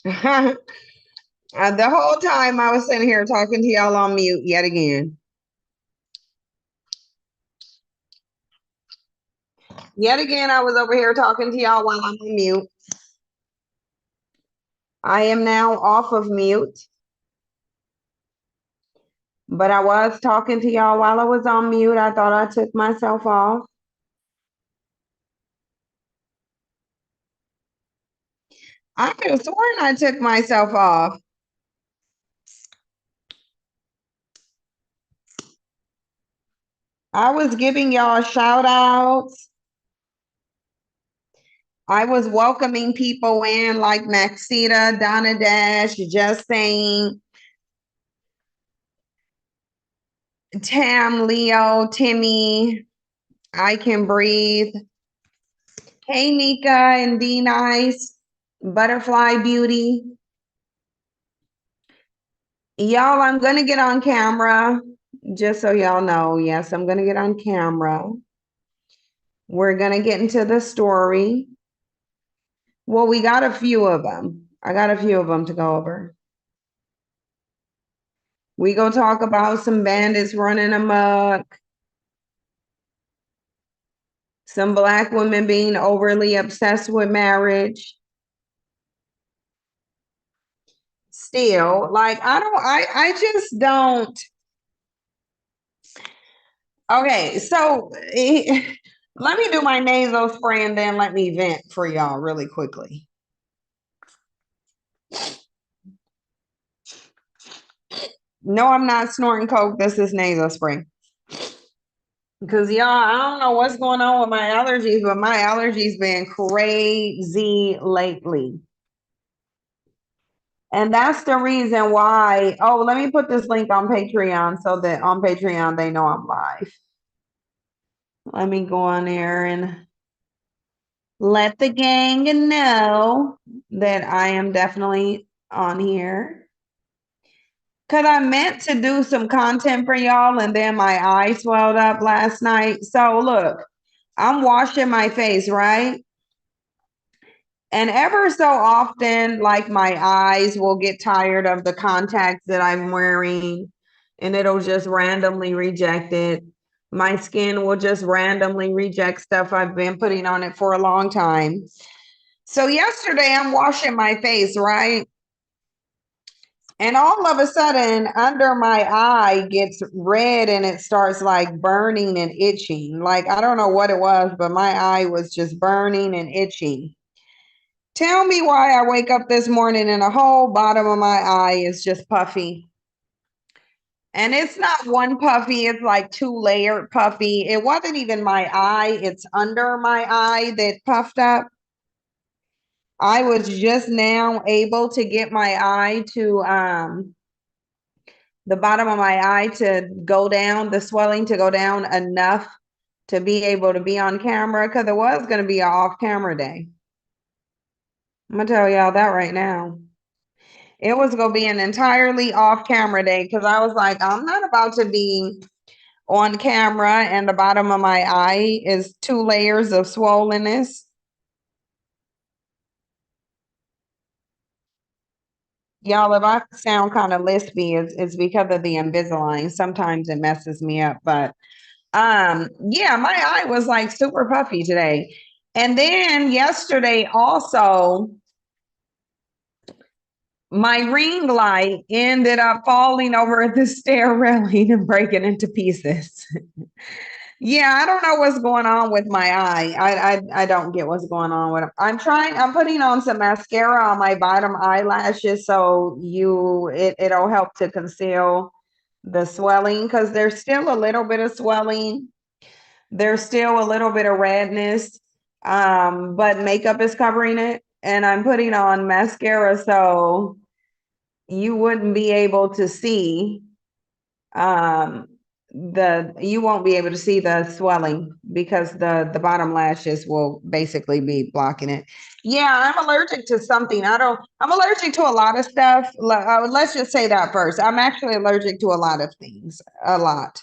The whole time I was sitting here talking to y'all on mute yet again. Yet again, I was over here talking to y'all while I'm on mute. I am now off of mute, but I was talking to y'all while I was on mute. I thought I took myself off. I could have sworn I took myself off. I was giving y'all shout outs. I was welcoming people in like Maxita, Donna Dash, Just Saying, Tam, Leo, Timmy, I Can Breathe. Hey, Nika and D Nice, Butterfly Beauty. Y'all, I'm going to get on camera just so y'all know. Yes, I'm going to get on camera. We're going to get into the story. Well, we got a few of them. I got a few of them to go over. We go talk about some bandits running amok, some Black women being overly obsessed with marriage. Still, like, I just don't. Okay, so let me do my nasal spray and then let me vent for y'all really quickly. No, I'm not snorting coke. This is nasal spray. Because y'all, I don't know what's going on with my allergies, but my allergies been crazy lately. And that's the reason why. Oh, let me put this link on Patreon so that on Patreon they know I'm live. Let me go on there and let the gang know that I am definitely on here. Because I meant to do some content for y'all and then my eye swelled up last night. So look, I'm washing my face, right? And ever so often, like my eyes will get tired of the contacts that I'm wearing and it'll just randomly reject it. My skin will just randomly reject stuff I've been putting on it for a long time. So yesterday I'm washing my face, right? And all of a sudden, under my eye gets red and it starts like burning and itching. Like, I don't know what it was, but my eye was just burning and itching. Tell me why I wake up this morning and the whole bottom of my eye is just puffy. And it's not one puffy, it's like two layered puffy. It wasn't even my eye, it's under my eye that puffed up. I was just now able to get my eye to the bottom of my eye to go down, the swelling to go down enough to be able to be on camera because it was going to be an off camera day. I'm going to tell y'all that right now. It was going to be an entirely off camera day because I was like, I'm not about to be on camera and the bottom of my eye is 2 layers of swollenness. Y'all, if I sound kind of lispy, it's because of the Invisalign. Sometimes it messes me up, but yeah, my eye was like super puffy today. And then yesterday also, my ring light ended up falling over the stair railing and breaking into pieces. Yeah, I don't know what's going on with my eye. I don't get what's going on with it. I'm putting on some mascara on my bottom eyelashes so it'll help to conceal the swelling because there's still a little bit of swelling. There's still a little bit of redness, but makeup is covering it. And I'm putting on mascara so you wouldn't be able to see you won't be able to see the swelling because the bottom lashes will basically be blocking it. Yeah, I'm allergic to something. I'm allergic to a lot of stuff. Let's just say that first. I'm actually allergic to a lot of things, a lot.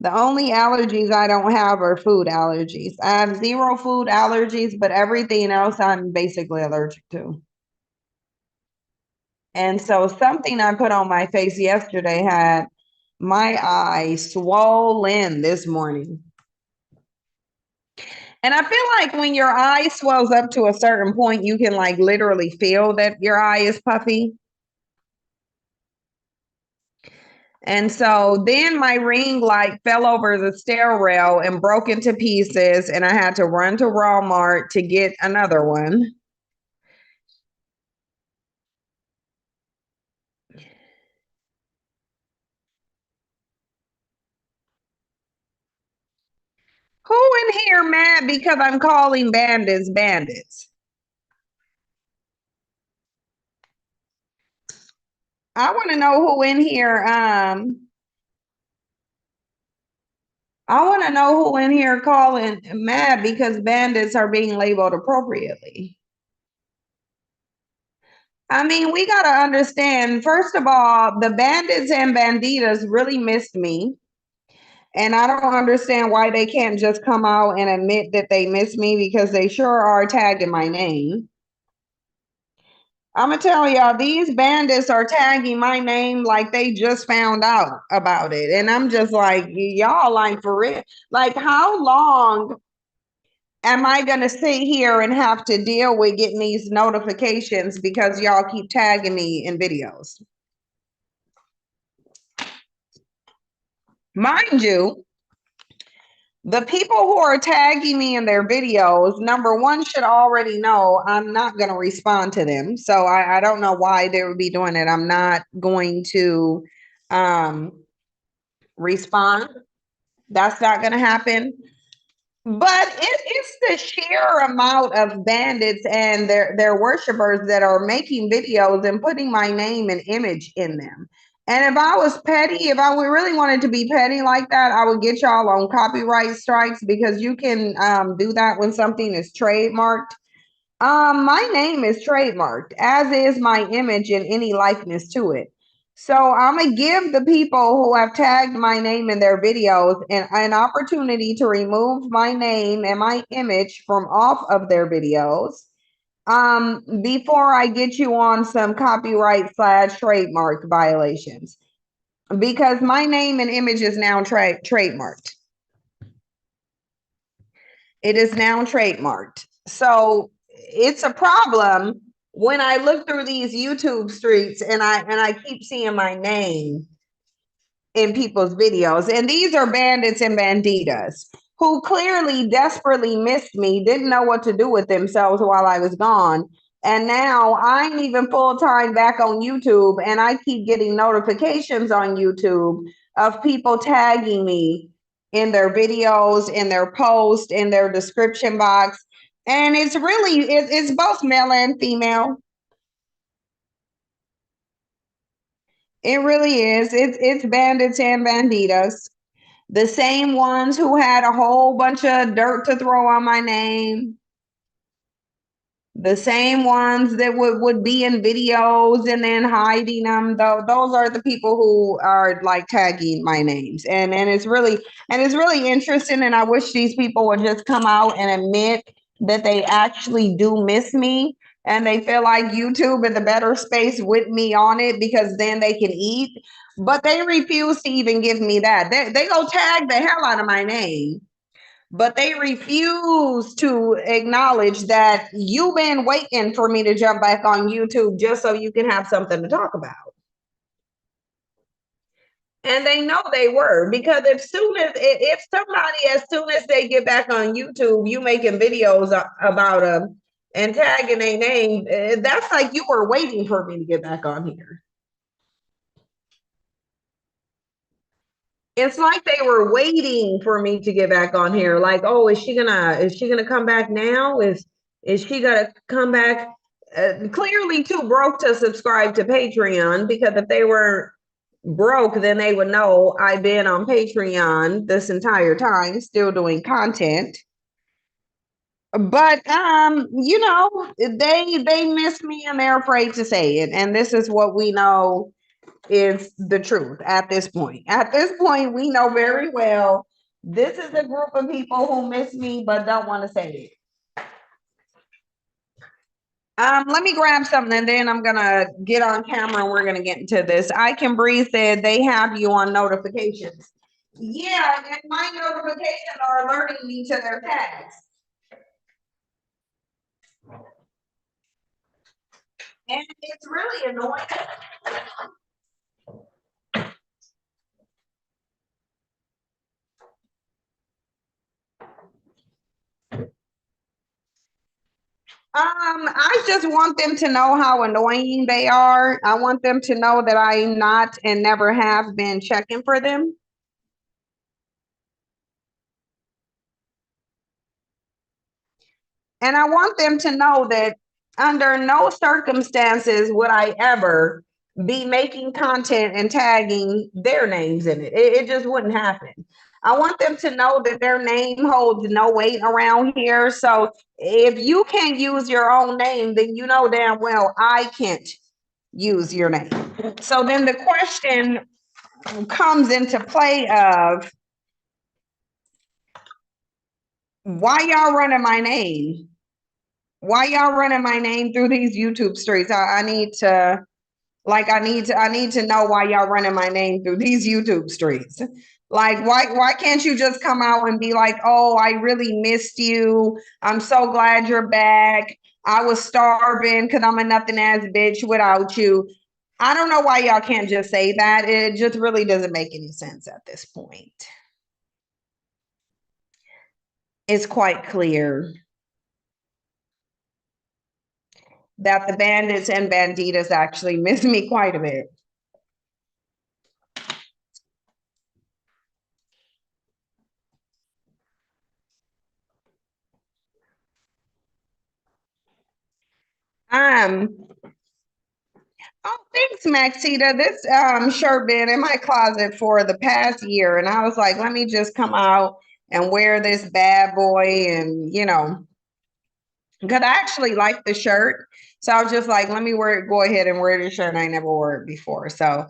The only allergies I don't have are food allergies. I have zero food allergies, but everything else I'm basically allergic to. And so something I put on my face yesterday had my eye swollen this morning. And I feel like when your eye swells up to a certain point, you can like literally feel that your eye is puffy. And so then my ring light fell over the stair rail and broke into pieces, and I had to run to Walmart to get another one. Who in here mad because I'm calling bandits bandits? I want to know who in here I want to know who in here calling mad because bandits are being labeled appropriately. I mean, we got to understand, first of all, the bandits and banditas really missed me. And I don't understand why they can't just come out and admit that they miss me, because they sure are tagging my name. I'm gonna tell y'all, these bandits are tagging my name like they just found out about it. And I'm just like, y'all, like, for real? Like, how long am I gonna sit here and have to deal with getting these notifications because y'all keep tagging me in videos? Mind you, the people who are tagging me in their videos, number one, should already know I'm not going to respond to them. So I don't know why they would be doing it. I'm not going to respond. That's not going to happen. But it's the sheer amount of bandits and their worshipers that are making videos and putting my name and image in them. And if I was petty, if I would really wanted to be petty like that, I would get y'all on copyright strikes, because you can do that when something is trademarked. My name is trademarked, as is my image and any likeness to it. So I'm gonna give the people who have tagged my name in their videos an opportunity to remove my name and my image from off of their videos before I get you on some copyright / trademark violations, because my name and image is now trademarked. It is now trademarked. So it's a problem when I look through these YouTube streets and I keep seeing my name in people's videos. And these are bandits and banditas who clearly desperately missed me, didn't know what to do with themselves while I was gone. And now I'm even full-time back on YouTube, and I keep getting notifications on YouTube of people tagging me in their videos, in their post, in their description box. And it's really, it's both male and female. It really is. It's bandits and banditas. The same ones who had a whole bunch of dirt to throw on my name. The same ones that would be in videos and then hiding them. Those are the people who are like tagging my names. And it's really interesting. And I wish these people would just come out and admit that they actually do miss me. And they feel like YouTube is a better space with me on it, because then they can eat. But they refuse to even give me that. They go tag the hell out of my name, but they refuse to acknowledge that you've been waiting for me to jump back on YouTube just so you can have something to talk about. And they know they were, because if somebody, as soon as they get back on YouTube, you making videos about them and tagging their name, that's like you were waiting for me to get back on here. It's like they were waiting for me to get back on here. Like, oh, is she gonna come back now? Is she gonna come back? Clearly too broke to subscribe to Patreon, because if they were broke, then they would know I've been on Patreon this entire time, still doing content. But they miss me and they're afraid to say it. And this is what we know is the truth at this point. At this point, we know very well this is a group of people who miss me but don't want to say it. Let me grab something and then I'm gonna get on camera and we're gonna get into this. I Can Breathe said they have you on notifications. Yeah, and my notifications are alerting me to their tags. And it's really annoying. I just want them to know how annoying they are. I want them to know that I'm not and never have been checking for them. And I want them to know that under no circumstances would I ever be making content and tagging their names in it. It just wouldn't happen. I want them to know that their name holds no weight around here. So if you can't use your own name, then you know damn well I can't use your name. So then the question comes into play of why y'all running my name? Why y'all running my name through these YouTube streets? I need to I need to know why y'all running my name through these YouTube streets. Like why can't you just come out and be like, "Oh, I really missed you. I'm so glad you're back. I was starving cuz I'm a nothing ass bitch without you." I don't know why y'all can't just say that. It just really doesn't make any sense at this point. It's quite clear that the bandits and banditas actually miss me quite a bit. Um, oh, thanks, Maxita. This shirt been in my closet for the past year, and I was like, let me just come out and wear this bad boy, and because I actually like the shirt, so I was just like, let me wear it. Go ahead and wear this shirt. I never wore it before, so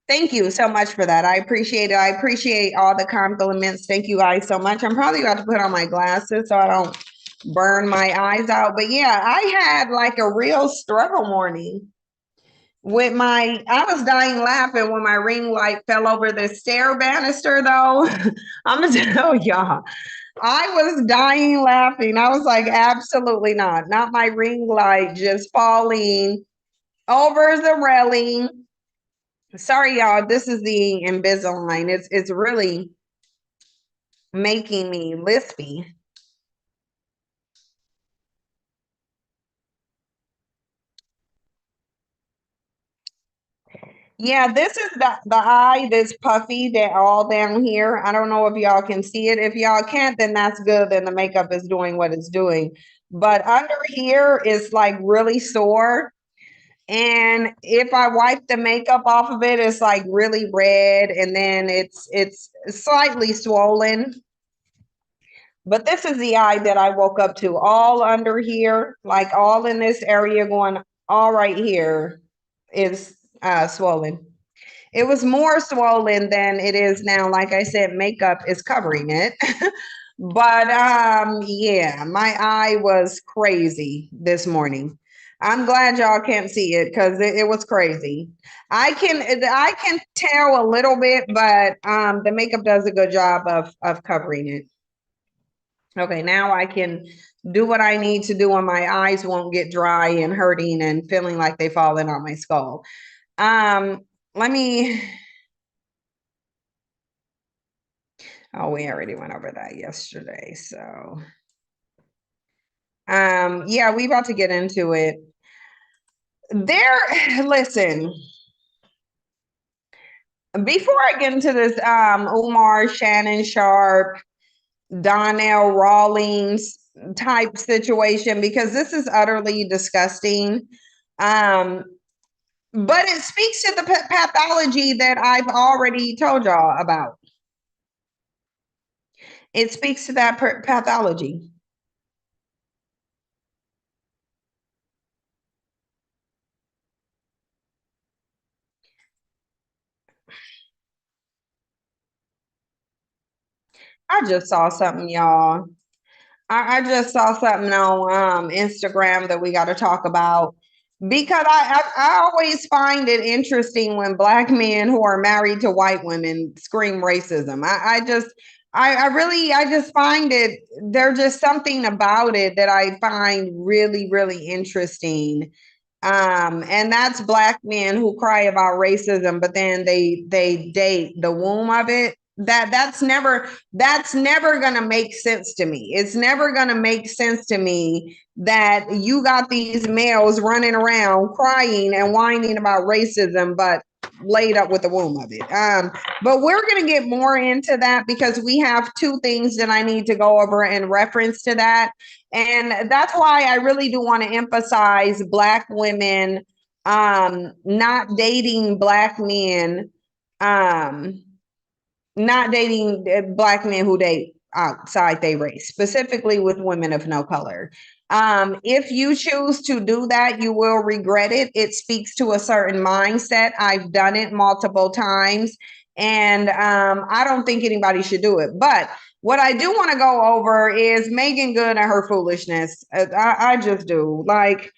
thank you so much for that. I appreciate it. I appreciate all the compliments. Thank you guys so much. I'm probably about to put on my glasses so I don't burn my eyes out. But yeah, I had like a real struggle morning with I was dying laughing when my ring light fell over the stair banister though. I'm gonna tell y'all, I was dying laughing. I was like, absolutely not my ring light just falling over the railing. Sorry, y'all. This is the Invisalign. It's really making me lispy. Yeah, this is the eye that's puffy, that all down here. I don't know if y'all can see it. If y'all can't, then that's good. Then the makeup is doing what it's doing. But under here is like really sore. And if I wipe the makeup off of it, it's like really red, and then it's slightly swollen. But this is the eye that I woke up to, all under here, like all in this area, going all right here is swollen. It was more swollen than it is now. Like I said, makeup is covering it. But yeah, my eye was crazy this morning. I'm glad y'all can't see it because it was crazy. I can tell a little bit, but the makeup does a good job of covering it. Okay, now I can do what I need to do and my eyes won't get dry and hurting and feeling like they falling on my skull. Let me, oh, we already went over that yesterday. So, yeah, we about to get into it. Listen, before I get into this, Umar, Shannon Sharp, Donnell Rawlings type situation, because this is utterly disgusting. Um, but it speaks to the pathology that I've already told y'all about. It speaks to that pathology. I just saw something, y'all. I just saw something on Instagram that we got to talk about because I always find it interesting when black men who are married to white women scream racism. I just find it, there's just something about it that I find really, really interesting. And that's black men who cry about racism, but then they date the womb of it. That's never gonna make sense to me. It's never gonna make sense to me that you got these males running around crying and whining about racism, but laid up with the womb of it. But we're gonna get more into that because we have two things that I need to go over in reference to that. And that's why I really do want to emphasize black women not dating black men, um, not dating black men who date outside their race, specifically with women of no color. If you choose to do that, you will regret it. It speaks to a certain mindset. I've done it multiple times, and I don't think anybody should do it. But what I do want to go over is Megan Good and her foolishness. I just do. Like,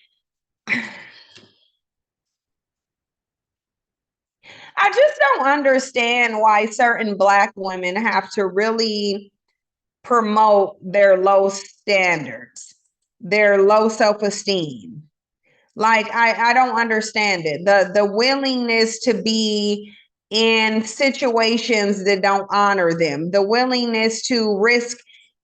I just don't understand why certain black women have to really promote their low standards, their low self-esteem. Like, I don't understand it. The willingness to be in situations that don't honor them, the willingness to risk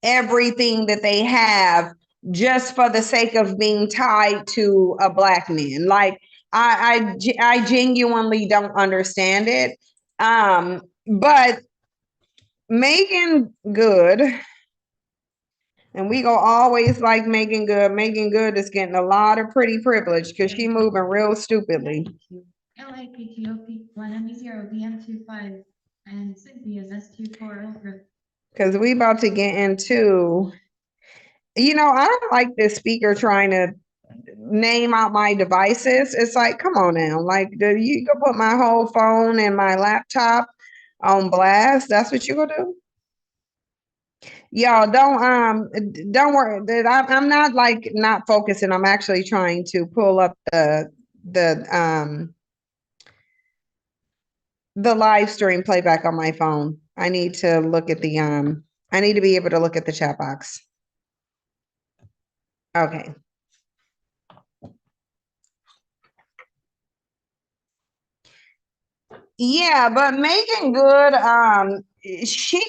everything that they have just for the sake of being tied to a black man. Like, I genuinely don't understand it. But Megan Good, and we go always like Megan Good. Megan Good is getting a lot of pretty privilege because she moving real stupidly. LIPTOP1M0BM25 and Cynthia's S24 because we about to get into, I don't like this speaker trying to name out my devices. It's like, come on now. Like, you go put my whole phone and my laptop on blast. That's what you gonna do? Y'all don't worry that I'm not like not focusing. I'm actually trying to pull up the the live stream playback on my phone. I need to look at the I need to be able to look at the chat box. Okay. Yeah, but Megan Good, she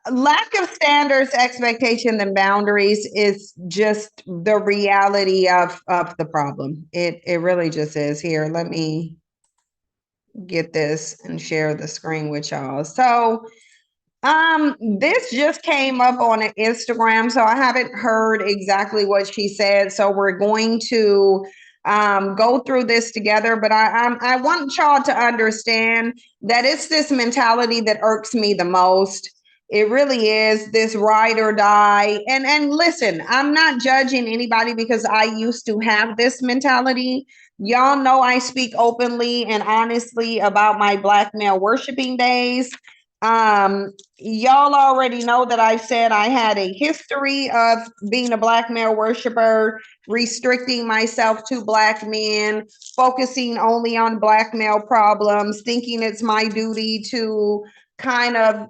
lack of standards, expectation, and boundaries is just the reality of the problem. It really just is. Here, let me get this and share the screen with y'all. So this just came up on Instagram, so I haven't heard exactly what she said. So we're going to go through this together. But I want y'all to understand that it's this mentality that irks me the most. It really is this ride or die. And listen, I'm not judging anybody because I used to have this mentality. Y'all know I speak openly and honestly about my black male worshiping days. Y'all already know that I said I had a history of being a black male worshiper, restricting myself to black men, focusing only on black male problems, thinking it's my duty to kind of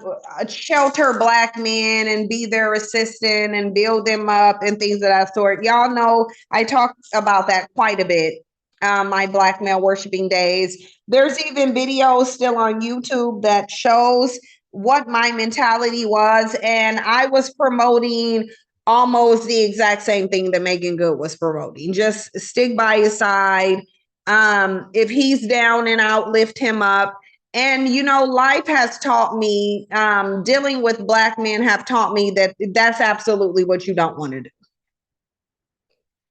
shelter black men and be their assistant and build them up and things of that sort. Y'all know I talk about that quite a bit. My black male worshiping days. There's even videos still on YouTube that shows what my mentality was, and I was promoting almost the exact same thing that Megan Good was promoting. Just stick by his side. If he's down and out, lift him up. And life has taught me, dealing with black men have taught me that that's absolutely what you don't want to do.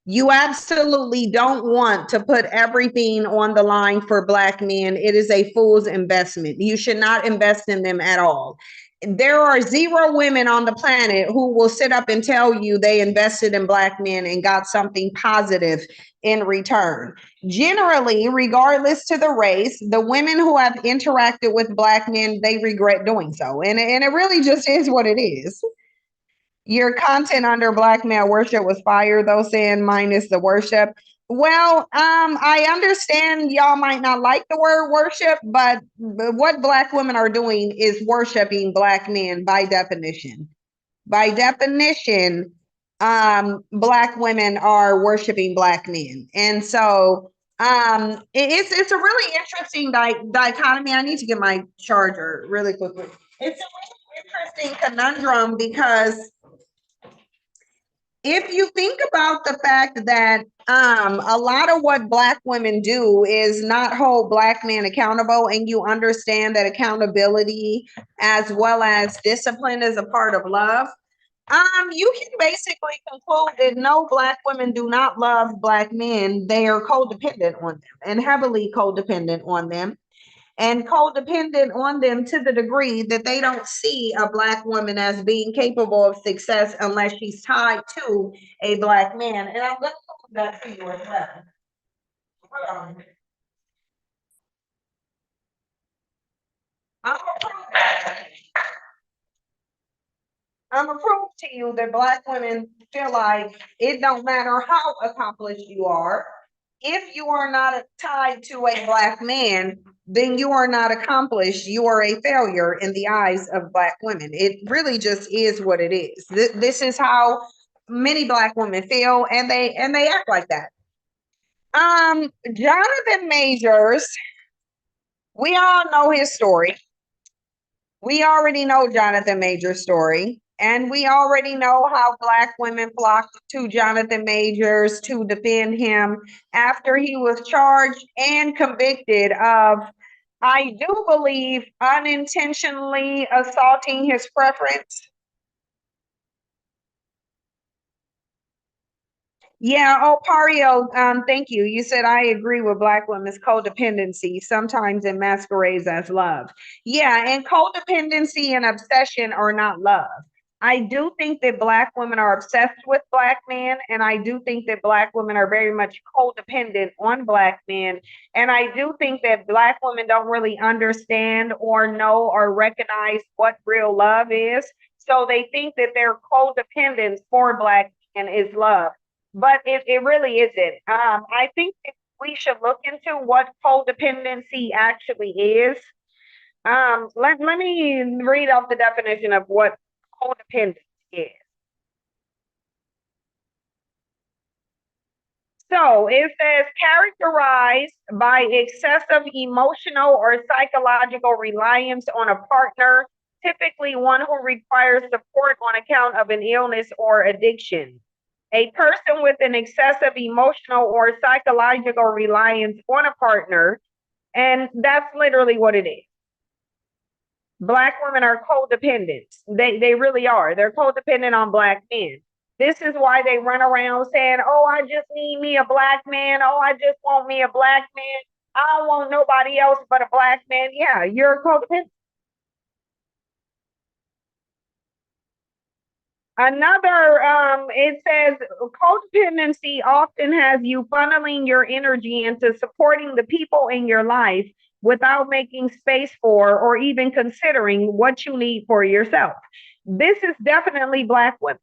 You absolutely don't want to put everything on the line for black men. It is a fool's investment. You should not invest in them at all. there are zero women on the planet who will sit up and tell you they invested in Black men and got something positive in return. Generally, regardless to the race, the women who have interacted with Black men, they regret doing so. And it really just is what it is. Your content under Black male worship was fire, though, saying minus the worship. Well, I understand y'all might not like the word worship, but what Black women are doing is worshiping Black men by definition. By definition, Black women are worshiping Black men. And so it's a really interesting dichotomy. I need to get my charger really quickly. It's a really interesting conundrum because if you think about the fact that a lot of what Black women do is not hold Black men accountable, and you understand that accountability as well as discipline is a part of love, you can basically conclude that no, Black women do not love Black men. They are codependent on them and heavily codependent on them, and codependent on them to the degree that they don't see a Black woman as being capable of success unless she's tied to a Black man. And I'm going to prove that to you as well. I'm going to prove that. I'm gonna prove to you that Black women feel like it don't matter how accomplished you are. If you are not tied to a Black man, then you are not accomplished. You are a failure in the eyes of Black women. It really just is what it is. This is how many Black women feel, and they act like that. Jonathan Majors, we all know his story. We already know Jonathan Majors' story, and we already know how Black women flocked to Jonathan Majors to defend him after he was charged and convicted of, I do believe, unintentionally assaulting his preference. Yeah, oh, Pario, thank you. You said I agree with Black women's codependency. Sometimes it masquerades as love. Yeah, and codependency and obsession are not love. I do think that Black women are obsessed with Black men, and I do think that Black women are very much codependent on Black men. And I do think that Black women don't really understand or know or recognize what real love is. So they think that their codependence for Black men is love, but it really isn't. I think we should look into what codependency actually is. Let me read off the definition of what codependence is. So it says characterized by excessive emotional or psychological reliance on a partner, typically one who requires support on account of an illness or addiction. A person with an excessive emotional or psychological reliance on a partner, and that's literally what it is. Black women are codependent. They really are. They're codependent on Black men. This is why they run around saying, oh, I just need me a Black man. Oh, I just want me a Black man. I don't want nobody else but a Black man. Yeah, you're codependent. Another, it says codependency often has you funneling your energy into supporting the people in your life without making space for or even considering what you need for yourself. This is definitely Black women.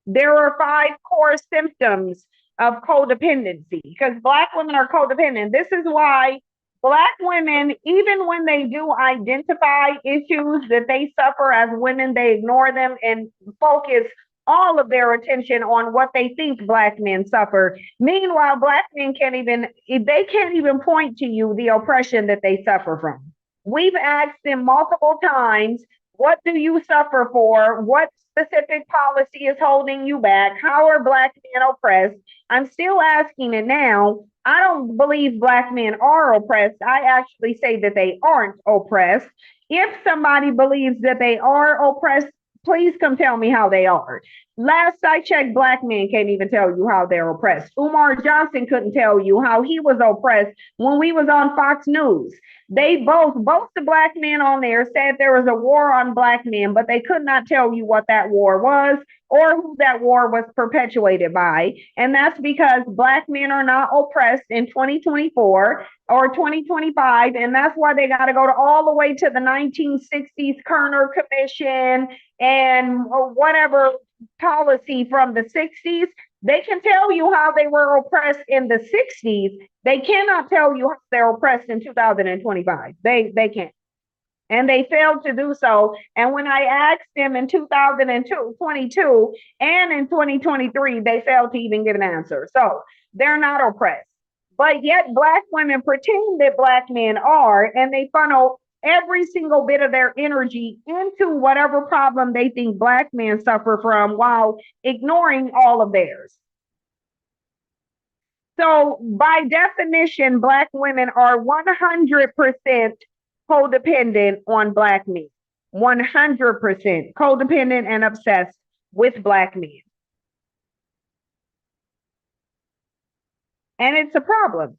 There are 5 core symptoms of codependency because Black women are codependent. This is why Black women, even when they do identify issues that they suffer as women, they ignore them and focus all of their attention on what they think Black men suffer. Meanwhile, Black men can't even point to you the oppression that they suffer from. We've asked them multiple times, what do you suffer for? What specific policy is holding you back? How are Black men oppressed? I'm still asking it now. I don't believe Black men are oppressed. I actually say that they aren't oppressed. If somebody believes that they are oppressed, please come tell me how they are. Last I checked, Black men can't even tell you how they're oppressed. Umar Johnson couldn't tell you how he was oppressed when we was on Fox News. Both the black men on there said there was a war on black men, but they could not tell you what that war was or who that war was perpetuated by. And that's because black men are not oppressed in 2024 or 2025. And that's why they got to go to all the way to the 1960s Kerner Commission and whatever policy from the 60s. They can tell you how they were oppressed in the 60s. They cannot tell you how they're oppressed in 2025. They can't. And they failed to do so. And when I asked them in 2022 and in 2023, they failed to even give an answer. So they're not oppressed. But yet black women pretend that black men are, and they funnel every single bit of their energy into whatever problem they think black men suffer from while ignoring all of theirs. So, by definition, black women are 100% codependent on black men. 100% codependent and obsessed with black men. And it's a problem.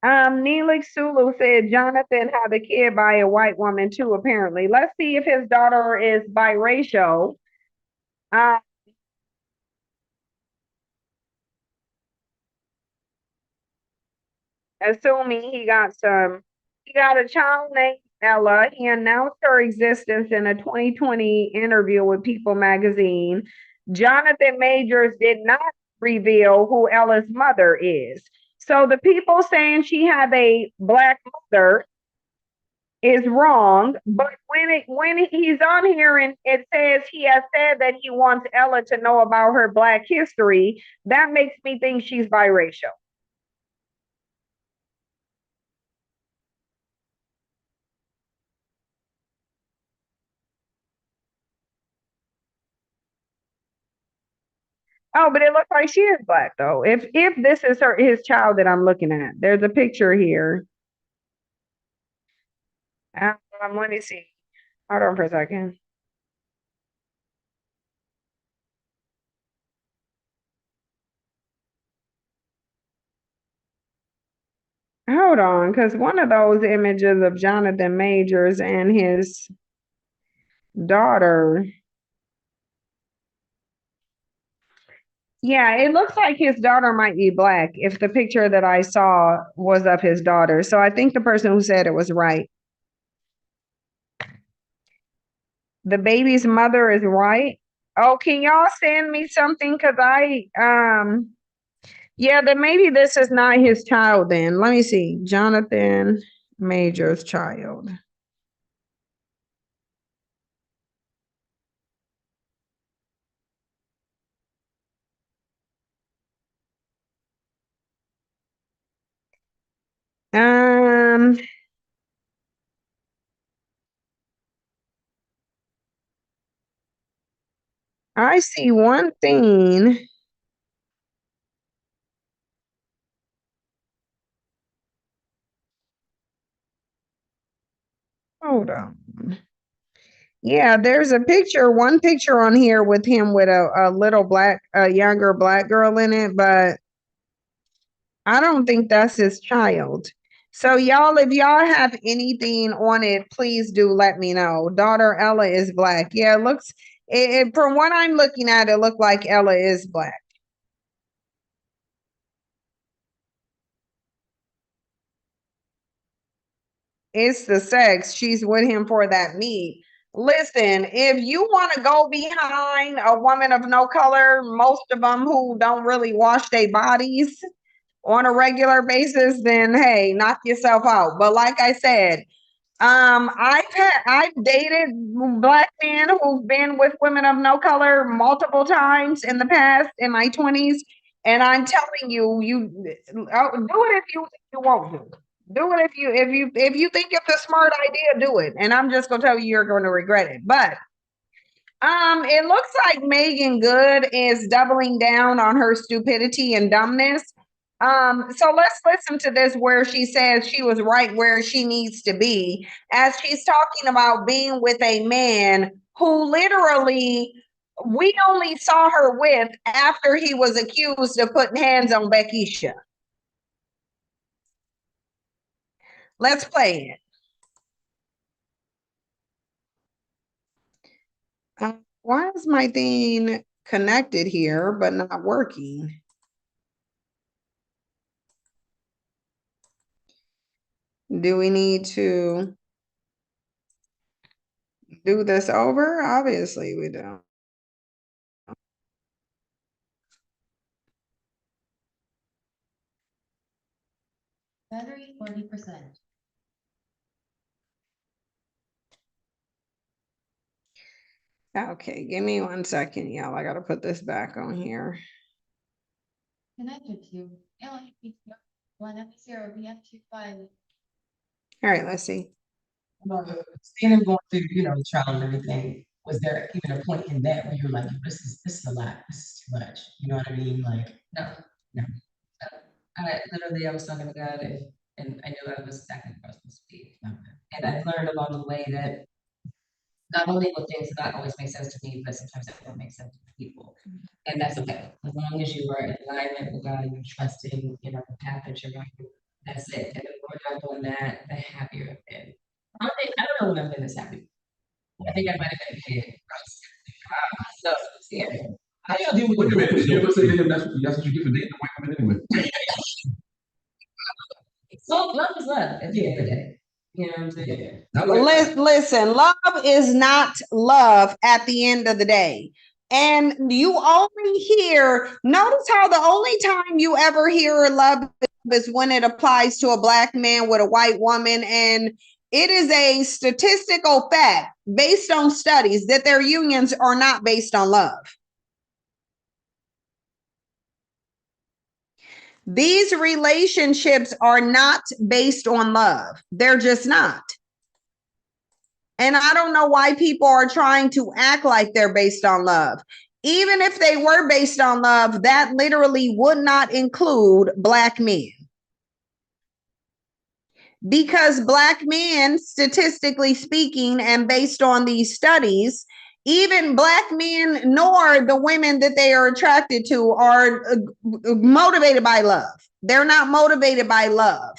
Neelix Sulu said Jonathan had a kid by a white woman too, apparently. Let's see if his daughter is biracial. Assuming he got a child named Ella. He announced her existence in a 2020 interview with People magazine. Jonathan Majors did not reveal who Ella's mother is. So the people saying she had a black mother is wrong, but when he's on here and it says he has said that he wants Ella to know about her black history, that makes me think she's biracial. Oh, but it looks like she is black though. If this is his child that I'm looking at, there's a picture here. Let me see. Hold on for a second. Hold on, because one of those images of Jonathan Majors and his daughter. Yeah, it looks like his daughter might be black if the picture that I saw was of his daughter. So I think the person who said it was right. The baby's mother is white. Oh, can y'all send me something? Because yeah, then maybe this is not his child then. Let me see. Jonathan Major's child. Um, I see one thing. Hold on. Yeah, there's a picture, one picture on here with him with a little black, a younger black girl in it, but I don't think that's his child. So y'all, if y'all have anything on it, please do let me know. Daughter Ella is black. Yeah, it looks from what I'm looking at, it looked like Ella is black. It's the sex. She's with him for that meat. Listen, if you want to go behind a woman of no color, most of them who don't really wash their bodies on a regular basis, then hey, knock yourself out. But like I said, I've dated black men who've been with women of no color multiple times in the past in my 20s, and I'm telling you, do it if you won't do. Do it if you think it's a smart idea, do it. And I'm just gonna tell you, you're going to regret it. But it looks like Megan Good is doubling down on her stupidity and dumbness. So let's listen to this where she says she was right where she needs to be, as she's talking about being with a man who literally we only saw her with after he was accused of putting hands on Beckisha. Let's play it. Why is my thing connected here but not working? Do we need to do this over? Obviously we don't. Battery 40%. Okay, give me 1 second, y'all. I gotta put this back on here. Connected to LFP0 BF25. All right, let's see. Seeing him going through, the trial and everything, was there even a point in that where you're like, this is a lot, this is too much? You know what I mean? Like, No. I was talking to God and I knew I was exactly where I was supposed to be. And I learned along the way that not only will things not always make sense to me, but sometimes it won't make sense to people. And that's okay. As long as you are in alignment with God, you trust in, the path that you're going, that's it. And the more I'm doing that, the happier I've been. I don't know when I've been this happy. I think I might have been a kid. So, yeah. How y'all deal with wait a minute, did you ever say to him that's what you do for dating white women anyway? So love is love at the end of the day. You know what I'm saying? Listen, love is not love at the end of the day. And you only hear, notice how the only time you ever hear love is when it applies to a black man with a white woman. And it is a statistical fact based on studies that their unions are not based on love. These relationships are not based on love. They're just not. And I don't know why people are trying to act like they're based on love. Even if they were based on love, that literally would not include black men. Because black men, statistically speaking, and based on these studies, even black men nor the women that they are attracted to are motivated by love. They're not motivated by love.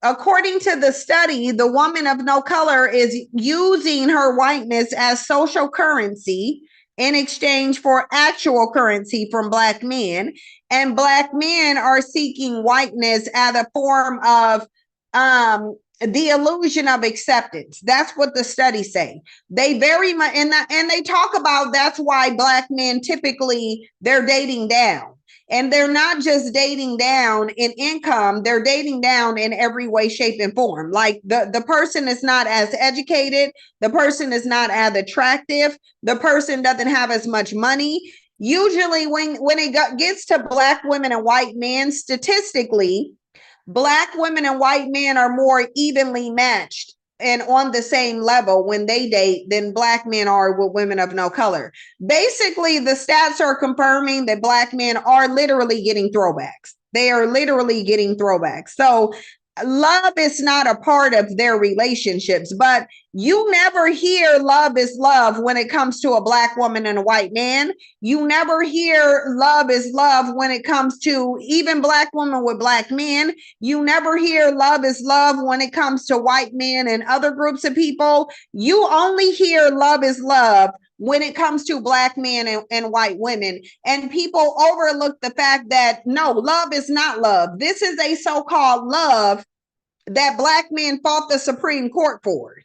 According to the study, the woman of no color is using her whiteness as social currency in exchange for actual currency from black men. And black men are seeking whiteness as a form of the illusion of acceptance. That's what the studies say. They very much, and they talk about that's why black men typically they're dating down. And they're not just dating down in income, they're dating down in every way, shape, and form. Like the person is not as educated, the person is not as attractive, the person doesn't have as much money. Usually when it gets to black women and white men, statistically, black women and white men are more evenly matched and on the same level when they date than black men are with women of no color. Basically, the stats are confirming that black men are literally getting throwbacks. They are literally getting throwbacks. So love is not a part of their relationships, but you never hear love is love when it comes to a black woman and a white man. You never hear love is love when it comes to even black women with black men. You never hear love is love when it comes to white men and other groups of people. You only hear love is love when it comes to black men and white women. And people overlook the fact that no, love is not love. This is a so-called love that black men fought the Supreme Court for.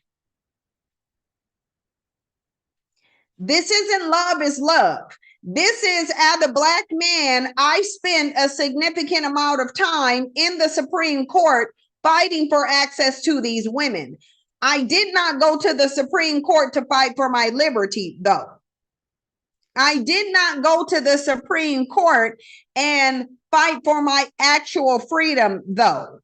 This isn't love is love. This is, as a black man, I spent a significant amount of time in the Supreme Court fighting for access to these women. I did not go to the Supreme Court to fight for my liberty, though. I did not go to the Supreme Court and fight for my actual freedom, though.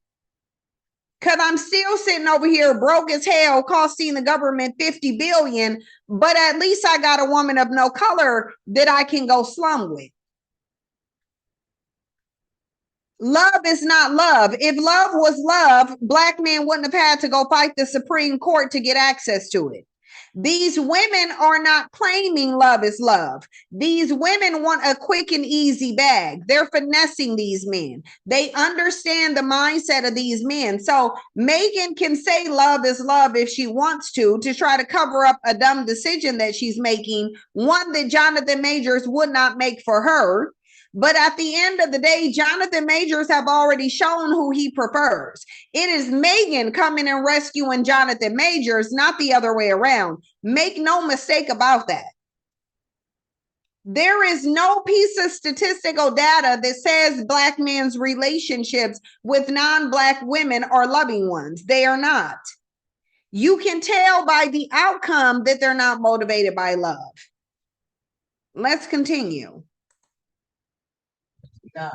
Because I'm still sitting over here broke as hell, costing the government $50 billion, but at least I got a woman of no color that I can go slum with. Love is not love. If love was love, black men wouldn't have had to go fight the Supreme Court to get access to it. These women are not claiming love is love. These women want a quick and easy bag. They're finessing these men. They understand the mindset of these men. So Megan can say love is love if she wants to try to cover up a dumb decision that she's making, one that Jonathan Majors would not make for her. But at the end of the day, Jonathan Majors have already shown who he prefers. It is Megan coming and rescuing Jonathan Majors, not the other way around. Make no mistake about that. There is no piece of statistical data that says Black men's relationships with non-Black women are loving ones. They are not. You can tell by the outcome that they're not motivated by love. Let's continue. Nah.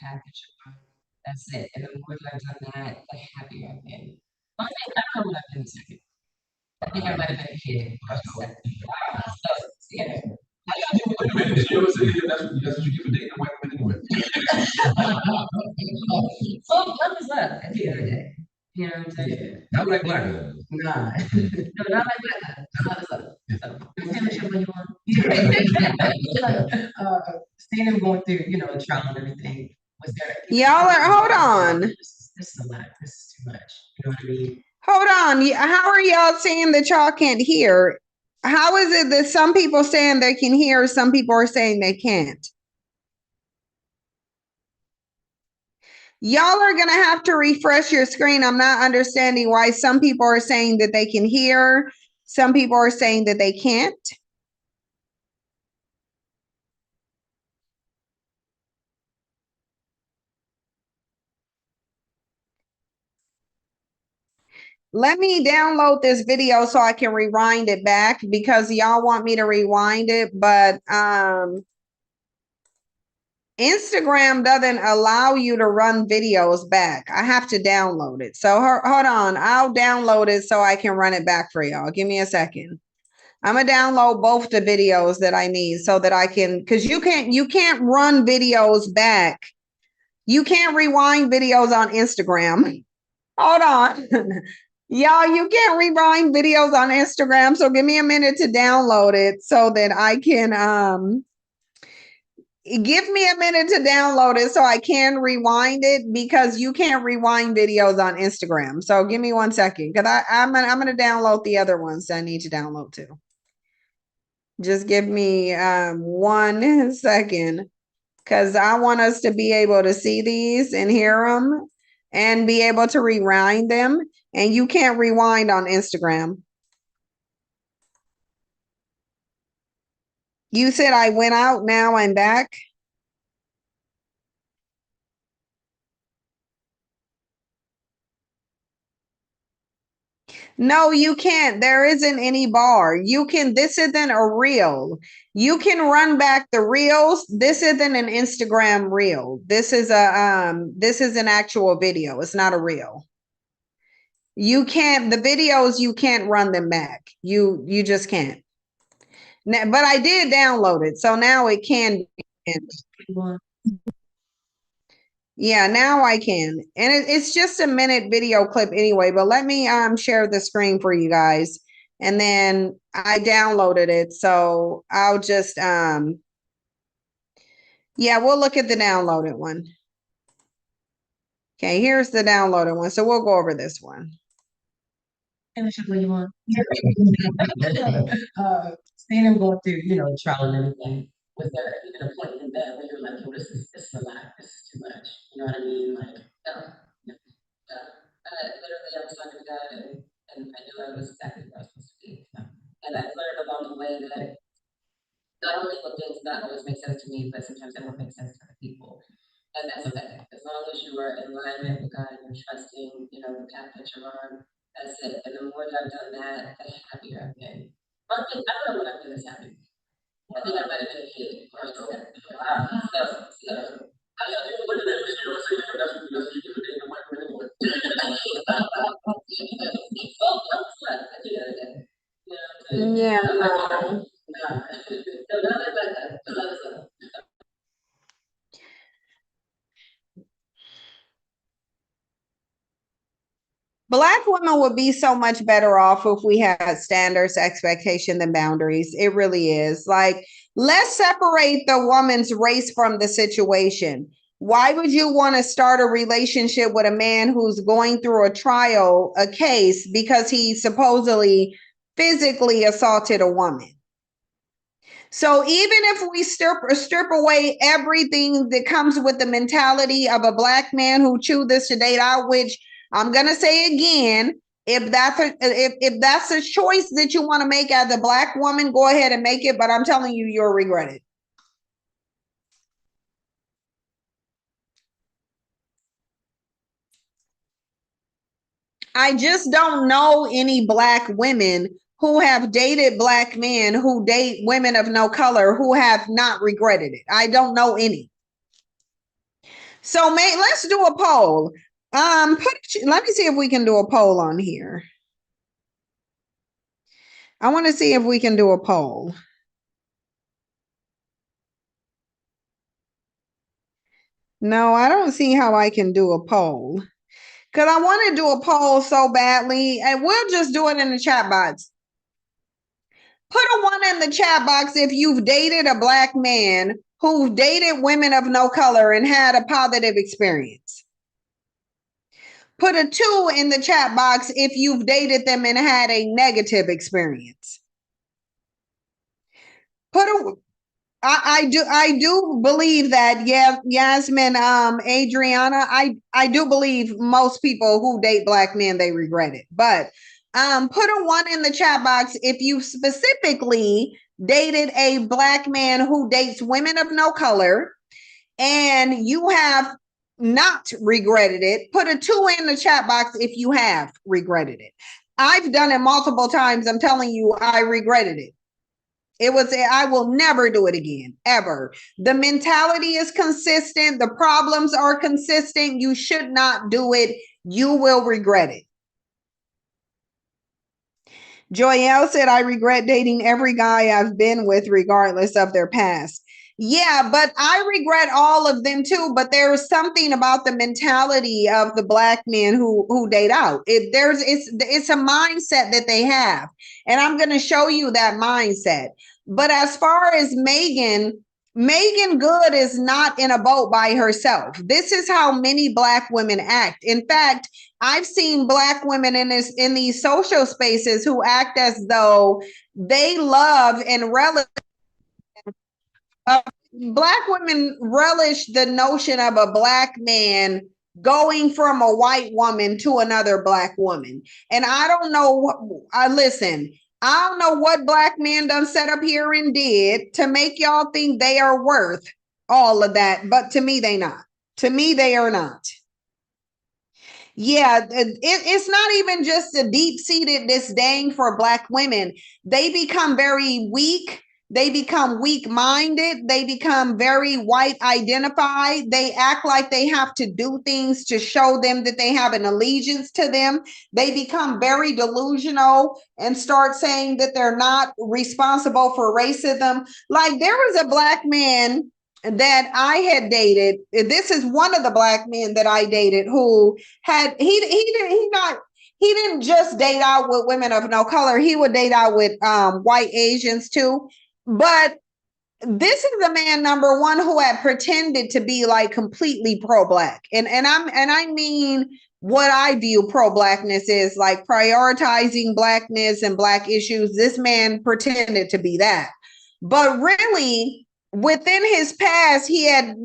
Package. That's it. And the more that I've done that, the happier I've been. I don't know what I've been second. I think I might have been a kid. So, yeah. Wait a minute, you ever say that's what you get for dating white women anyway? So love is love at the end of the day. You know what I'm saying? Yeah. Not like black women. Nah. No, not like that. Love is love. So, finish it when you want. Seeing him going through, the trial and everything, was there? Y'all are, hold on. This is a lot. This is too much. You know what I mean? Hold on. How are y'all saying that y'all can't hear? How is it that some people saying they can hear, some people are saying they can't? Y'all are going to have to refresh your screen. I'm not understanding why some people are saying that they can hear, some people are saying that they can't. Let me download this video so I can rewind it back because y'all want me to rewind it, but Instagram doesn't allow you to run videos back. I have to download it. So hold on. I'll download it so I can run it back for y'all. Give me a second. I'm gonna download both the videos that I need so that I can, because you can't run videos back. You can't rewind videos on Instagram. Hold on. Y'all, you can't rewind videos on Instagram. So give me a minute to download it so that I can give me a minute to download it so I can rewind it because you can't rewind videos on Instagram. So give me 1 second because I'm gonna download the other ones I need to download too. Just give me 1 second because I want us to be able to see these and hear them and be able to rewind them. And you can't rewind on Instagram. You said I went out, now I'm back. No, you can't. There isn't any bar. This isn't a reel. You can run back the reels. This isn't an Instagram reel. This is an actual video. It's not a reel. You can't, the videos, you can't run them back. You just can't. Now, but I did download it. So now it can be. Yeah, now I can. And it's just a minute video clip anyway, but let me share the screen for you guys. And then I downloaded it. So I'll just yeah, we'll look at the downloaded one. Okay, here's the downloaded one. So we'll go over this one. Finish it when you want. Seeing him going through, trial and everything, was there even a point in that where you're like, this is a lot, this is too much. You know what I mean? Like, Literally, I was talking to God and I knew I was exactly where I was supposed to be. And I learned along the way that not only will things not always make sense to me, but sometimes they won't make sense to other people. And that's okay. As long as you are in alignment with God and you're trusting, you know, the path that you're on. That's it. And the more that I've done that, the happier I've been. I don't know what I've been this happy. I think I might have been a kid. Yeah, no. Black women would be so much better off if we had standards, expectation than boundaries. It really is. Like, let's separate the woman's race from the situation. Why would you want to start a relationship with a man who's going through a trial, a case, because he supposedly physically assaulted a woman? So even if we strip away everything that comes with the mentality of a Black man who chooses this to date out, which I'm gonna say again, if that's a choice that you want to make as a Black woman, go ahead and make it. But I'm telling you, you'll regret it. I just don't know any Black women who have dated Black men who date women of no color who have not regretted it. I don't know any. So let's do a poll. Let me see if we can do a poll on here. I want to see if we can do a poll. No, I don't see how I can do a poll. Because I want to do a poll so badly, and we'll just do it in the chat box. Put a 1 in the chat box if you've dated a Black man who dated women of no color and had a positive experience. Put a 2 in the chat box if you've dated them and had a negative experience. I do believe that, yeah, Yasmin, Adriana, I do believe most people who date Black men, they regret it. But put a 1 in the chat box if you specifically dated a Black man who dates women of no color and you have not regretted it. Put a 2 in the chat box if you have regretted it. I've done it multiple times. I'm telling you, I regretted it. I will never do it again, ever. The mentality is consistent. The problems are consistent. You should not do it. You will regret it. Joyelle said, I regret dating every guy I've been with, regardless of their past. Yeah, but I regret all of them too. But there's something about the mentality of the Black men who date out. It's a mindset that they have. And I'm going to show you that mindset. But as far as Megan Good is not in a boat by herself. This is how many Black women act. In fact, I've seen Black women in these social spaces who act as though they love and relish. Black women relish the notion of a Black man going from a white woman to another Black woman. And I don't know. Listen, I don't know what Black men done set up here and did to make y'all think they are worth all of that. But to me, they not. To me, they are not. Yeah, it's not even just a deep-seated disdain for Black women. They become very weak. They become weak-minded. They become very white identified. They act like they have to do things to show them that they have an allegiance to them. They become very delusional and start saying that they're not responsible for racism. Like, there was a Black man that I had dated. This is one of the Black men that I dated who had he didn't just date out with women of no color. He would date out with white Asians too. But this is the man, number one, who had pretended to be like completely pro-Black. And I mean what I view pro-Blackness is, like prioritizing Blackness and Black issues. This man pretended to be that. But really, within his past, he had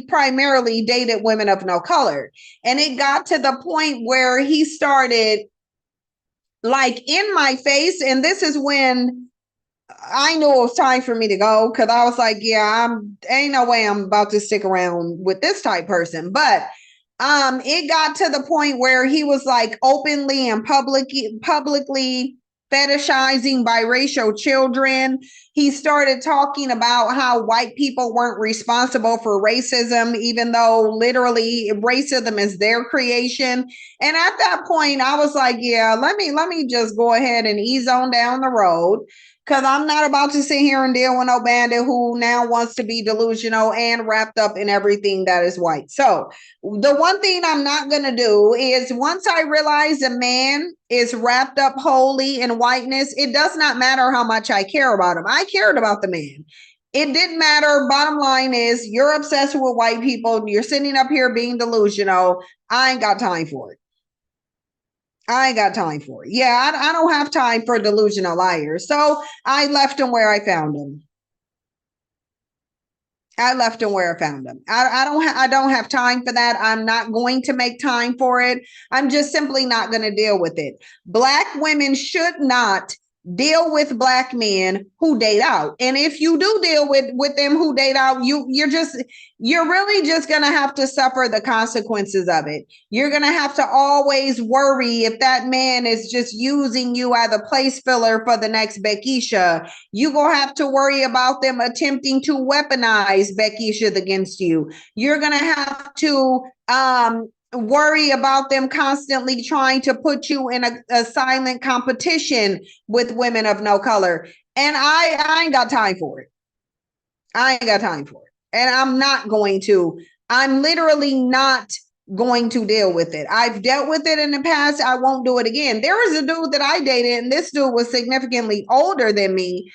primarily dated women of no color. And it got to the point where he started like in my face. And this is when I knew it was time for me to go, because I was like, yeah, ain't no way I'm about to stick around with this type person. But it got to the point where he was like openly and publicly fetishizing biracial children. He started talking about how white people weren't responsible for racism, even though literally racism is their creation. And at that point, I was like, yeah, let me just go ahead and ease on down the road. Because I'm not about to sit here and deal with no bandit who now wants to be delusional and wrapped up in everything that is white. So the one thing I'm not going to do is once I realize a man is wrapped up wholly in whiteness, it does not matter how much I care about him. I cared about the man. It didn't matter. Bottom line is you're obsessed with white people. You're sitting up here being delusional. I ain't got time for it. I ain't got time for it. Yeah, I don't have time for delusional liars. So I left him where I found him. I left him where I found him. I don't have time for that. I'm not going to make time for it. I'm just simply not going to deal with it. Black women should not deal with black men who date out. And if you do deal with them who date out, you're really just going to have to suffer the consequences of it. You're going to have to always worry if that man is just using you as a place filler for the next Beckisha. You're going to have to worry about them attempting to weaponize Beckisha against you. You're going to have to worry about them constantly trying to put you in a silent competition with women of no color. And I ain't got time for it. I ain't got time for it. And I'm not going to. I'm literally not going to deal with it. I've dealt with it in the past. I won't do it again. There was a dude that I dated, and this dude was significantly older than me.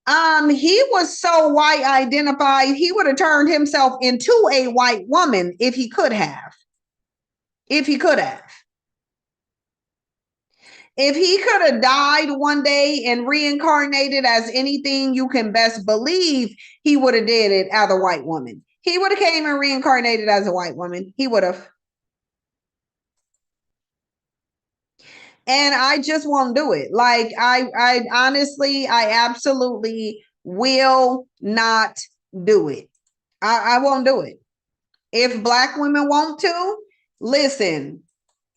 He was so white identified, he would have turned himself into a white woman if he could have. If he could have. If he could have died one day and reincarnated as anything you can best believe, he would have did it as a white woman. He would have came and reincarnated as a white woman. He would have. And I just won't do it. Like I honestly, I absolutely will not do it. I won't do it. If black women want to, listen,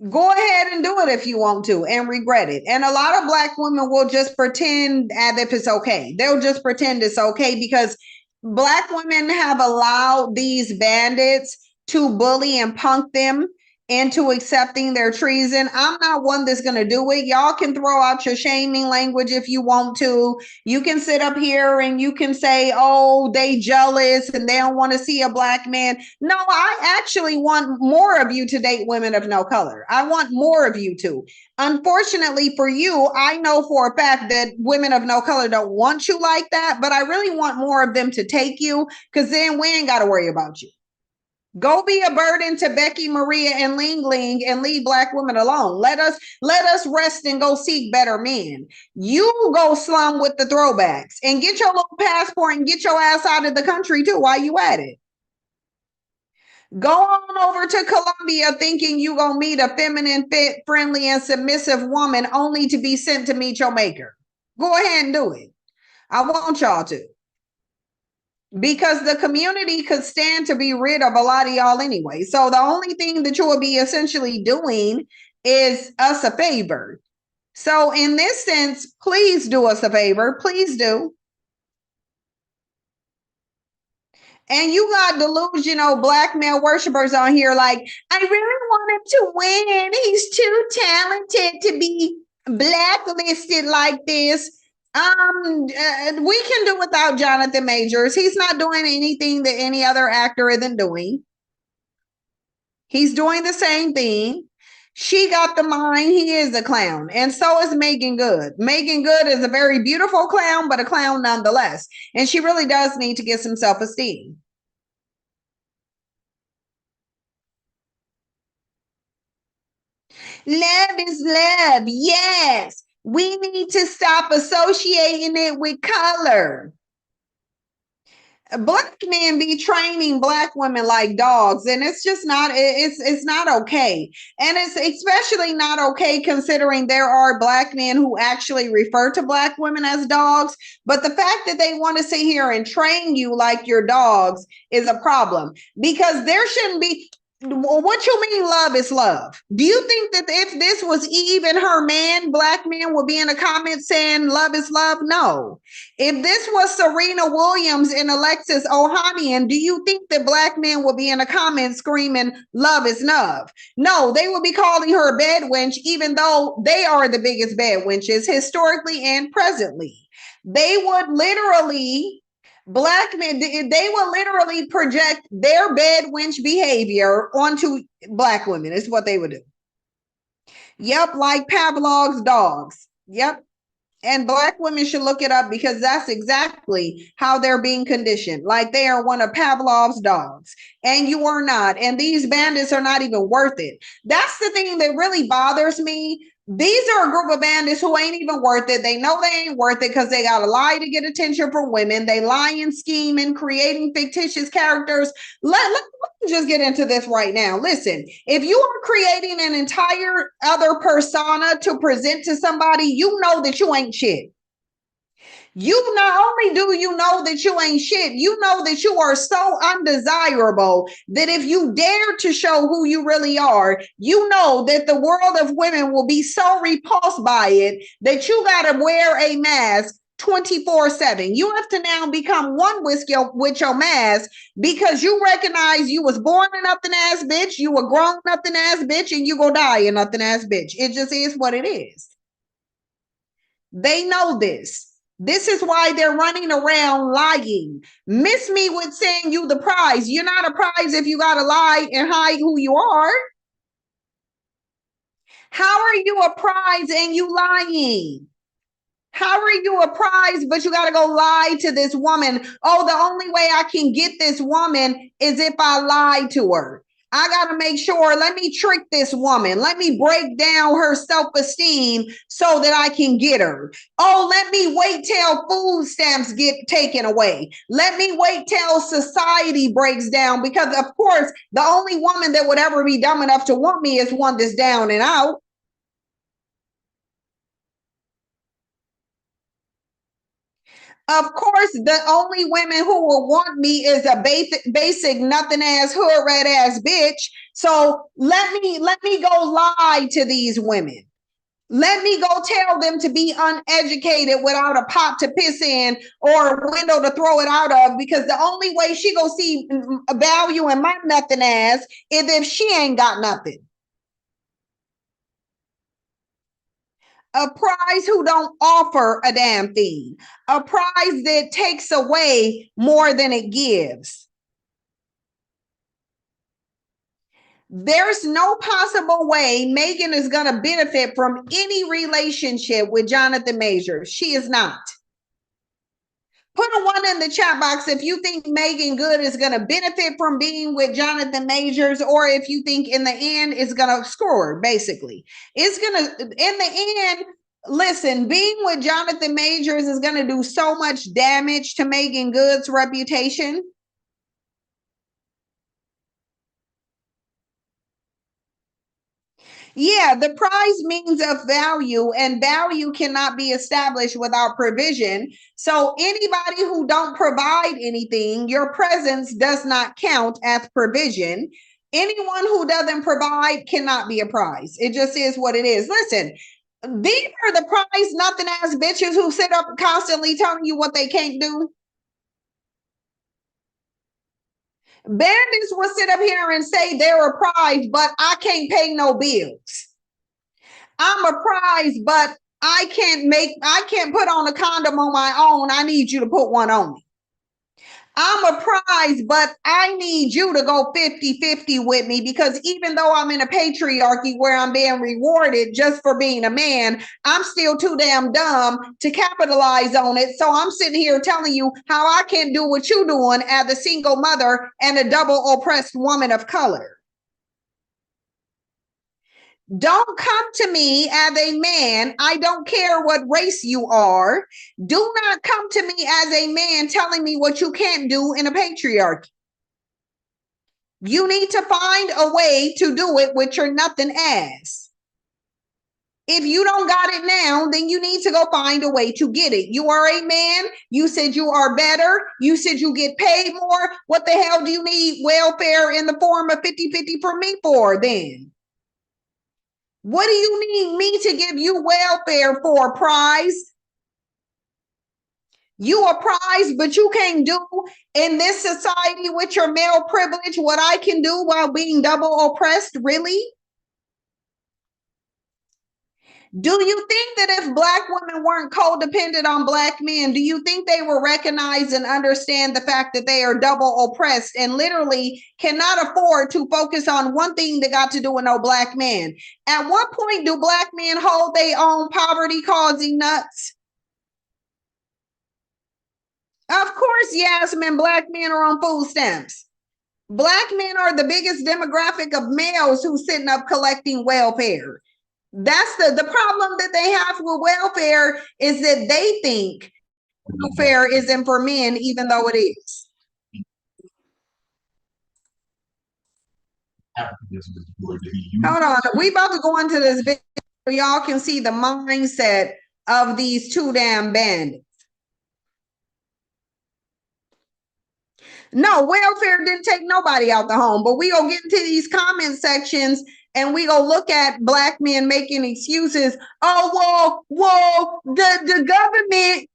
go ahead and do it if you want to and regret it. And a lot of black women will just pretend as if it's okay. They'll just pretend it's okay because black women have allowed these bandits to bully and punk them into accepting their treason. I'm not one that's going to do it. Y'all can throw out your shaming language if you want to. You can sit up here and you can say, oh, they jealous and they don't want to see a black man. No, I actually want more of you to date women of no color. I want more of you to. Unfortunately for you, I know for a fact that women of no color don't want you like that, but I really want more of them to take you because then we ain't got to worry about you. Go be a burden to Becky, Maria, and Ling Ling and leave black women alone. Let us rest and go seek better men. You go slum with the throwbacks and get your little passport and get your ass out of the country too while you at it. Go on over to Colombia thinking you gonna meet a feminine, fit, friendly, and submissive woman only to be sent to meet your maker. Go ahead and do it. I want y'all to. Because the community could stand to be rid of a lot of y'all anyway. So the only thing that you will be essentially doing is us a favor. So in this sense, please do us a favor. Please do. And you got delusional black male worshipers on here like, I really want him to win. He's too talented to be blacklisted like this. We can do without Jonathan Majors. He's not doing anything that any other actor isn't doing. He's doing the same thing. She got the mind. He is a clown. And so is Megan Good. Megan Good is a very beautiful clown, but a clown nonetheless. And she really does need to get some self-esteem. Love is love. Yes. We need to stop associating it with color. Black men be training black women like dogs, and it's just not, it's not okay. And it's especially not okay considering there are black men who actually refer to black women as dogs. But the fact that they want to sit here and train you like your dogs is a problem, because there shouldn't be, What you mean love is love? Do you think that if this was Eve and her man, black men would be in the comments saying love is love? No. If this was Serena Williams and Alexis Ohanian, do you think that black men would be in the comments screaming love is love? No, they would be calling her a bed wench, even though they are the biggest bed wenches historically and presently. They would literally Black men, they will literally project their bed wench behavior onto black women. Is what they would do. Yep, like Pavlov's dogs. Yep. And black women should look it up because that's exactly how they're being conditioned. Like they are one of Pavlov's dogs, and you are not. And these bandits are not even worth it. That's the thing that really bothers me. These are a group of bandits who ain't even worth it. They know they ain't worth it because they got to lie to get attention from women. They lie and scheme and creating fictitious characters. Let me just get into this right now. Listen, if you are creating an entire other persona to present to somebody, you know that you ain't shit. You not only do you know that you ain't shit, you know that you are so undesirable that if you dare to show who you really are, you know that the world of women will be so repulsed by it that you got to wear a mask 24/7. You have to now become one with your mask because you recognize you was born a nothing ass bitch, you a grown nothing ass bitch, and you gonna die a nothing ass bitch. It just is what it is. They know this. This is why they're running around lying. Miss me with saying you the prize. You're not a prize if you gotta lie and hide who you are. How are you a prize and you lying? How are you a prize, but you got to go lie to this woman? Oh, the only way I can get this woman is if I lie to her. I got to make sure, let me trick this woman. Let me break down her self-esteem so that I can get her. Oh, let me wait till food stamps get taken away. Let me wait till society breaks down because, of course, the only woman that would ever be dumb enough to want me is one that's down and out. Of course, the only women who will want me is a basic nothing ass hood rat ass bitch. So let me go lie to these women. Let me go tell them to be uneducated without a pot to piss in or a window to throw it out of, because the only way she gonna see value in my nothing ass is if she ain't got nothing. A prize who don't offer a damn thing, a prize that takes away more than it gives. There's no possible way Megan is going to benefit from any relationship with Jonathan Majors. She is not. Put a 1 in the chat box if you think Megan Good is going to benefit from being with Jonathan Majors, or if you think in the end it's going to score, basically. It's going to, in the end, listen, being with Jonathan Majors is going to do so much damage to Megan Good's reputation. Yeah, the prize means of value, and value cannot be established without provision. So anybody who don't provide anything, your presence does not count as provision. Anyone who doesn't provide cannot be a prize. It just is what it is. Listen, these are the prize nothing ass bitches who sit up constantly telling you what they can't do. Bandits will sit up here and say they're a prize, but I can't pay no bills. I'm a prize, but I can't put on a condom on my own. I need you to put one on me. I'm a prize, but I need you to go 50-50 with me, because even though I'm in a patriarchy where I'm being rewarded just for being a man, I'm still too damn dumb to capitalize on it. So I'm sitting here telling you how I can't do what you're doing as a single mother and a double oppressed woman of color. Don't come to me as a man. I don't care what race you are. Do not come to me as a man telling me what you can't do in a patriarchy. You need to find a way to do it with your nothing ass. If you don't got it now, then you need to go find a way to get it. You are a man. You said you are better. You said you get paid more. What the hell do you need welfare in the form of 50-50 for me for then? What do you need me to give you welfare for, prize? You a prize, but you can't do in this society with your male privilege what I can do while being double oppressed, really? Do you think that if Black women weren't codependent on Black men, do you think they will recognize and understand the fact that they are double oppressed and literally cannot afford to focus on one thing that got to do with no Black man? At what point do Black men hold their own poverty causing nuts? Of course, Yasmin, Black men are on food stamps. Black men are the biggest demographic of males who's sitting up collecting welfare. That's the problem that they have with welfare, is that they think welfare isn't for men, even though it is. Hold on, we about to go into this video so y'all can see the mindset of these two damn bandits. No, welfare didn't take nobody out the home, but we gonna get into these comment sections and we gonna look at Black men making excuses. Oh, well, the government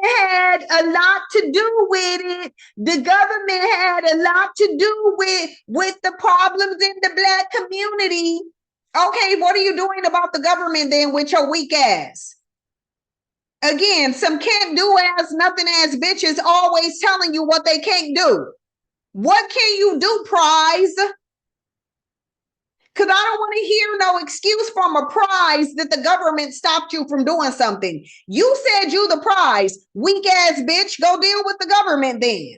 had a lot to do with it. The government had a lot to do with the problems in the Black community. Okay, what are you doing about the government then with your weak ass? Again, some can't do ass, nothing ass bitches always telling you what they can't do. What can you do, prize? Because I don't want to hear no excuse from a prize that the government stopped you from doing something. You said you the prize. Weak ass bitch, go deal with the government then.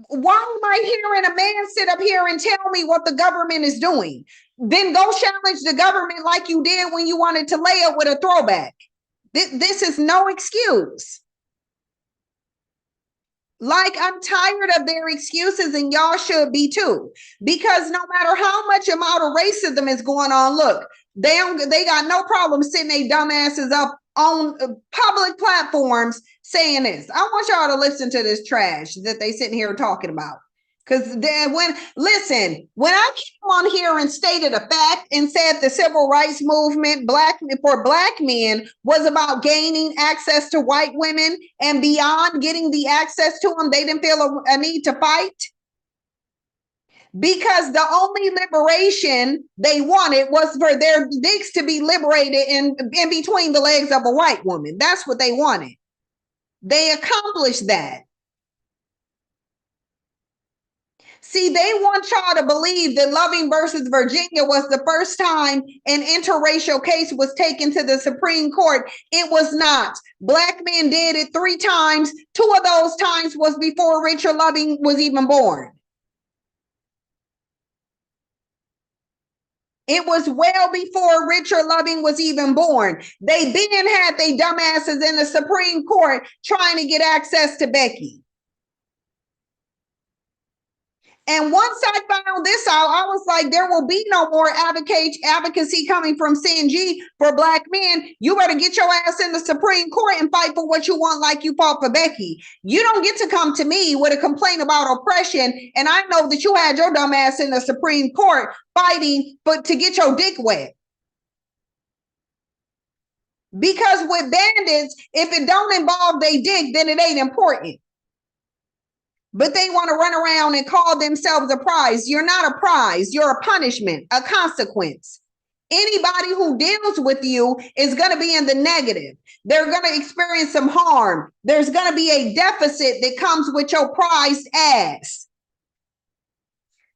Why am I hearing a man sit up here and tell me what the government is doing? Then go challenge the government like you did when you wanted to lay up with a throwback. This is no excuse. Like, I'm tired of their excuses, and y'all should be too. Because no matter how much amount of racism is going on, look, they got no problem sitting their dumbasses up on public platforms saying this. I want y'all to listen to this trash that they sitting here talking about. Because when I came on here and stated a fact and said the civil rights movement for Black men was about gaining access to white women and beyond getting the access to them, they didn't feel a need to fight. Because the only liberation they wanted was for their dicks to be liberated in between the legs of a white woman. That's what they wanted. They accomplished that. See, they want y'all to believe that Loving versus Virginia was the first time an interracial case was taken to the Supreme Court. It was not. Black men did it 3 times. 2 of those times was before Richard Loving was even born. It was well before Richard Loving was even born. They then had they dumbasses in the Supreme Court trying to get access to Becky. And once I found this out, I was like, there will be no more advocacy coming from CNG for Black men. You better get your ass in the Supreme Court and fight for what you want like you fought for Becky. You don't get to come to me with a complaint about oppression, and I know that you had your dumb ass in the Supreme Court fighting to get your dick wet. Because with bandits, if it don't involve their dick, then it ain't important. But they want to run around and call themselves a prize. You're not a prize. You're a punishment, a consequence. Anybody who deals with you is going to be in the negative. They're going to experience some harm. There's going to be a deficit that comes with your prized ass.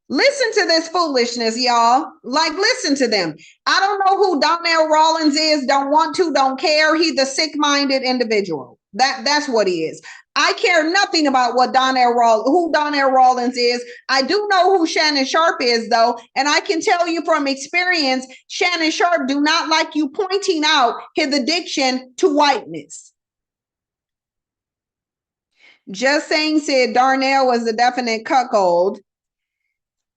Listen to this foolishness, y'all. Like, listen to them. I don't know who Donnell Rawlings is. Don't want to, don't care. He's a sick-minded individual. That's what he is. I care nothing about who Donnell Rawlings is. I do know who Shannon Sharp is, though, and I can tell you from experience, Shannon Sharp do not like you pointing out his addiction to whiteness. Just saying said Darnell was a definite cuckold.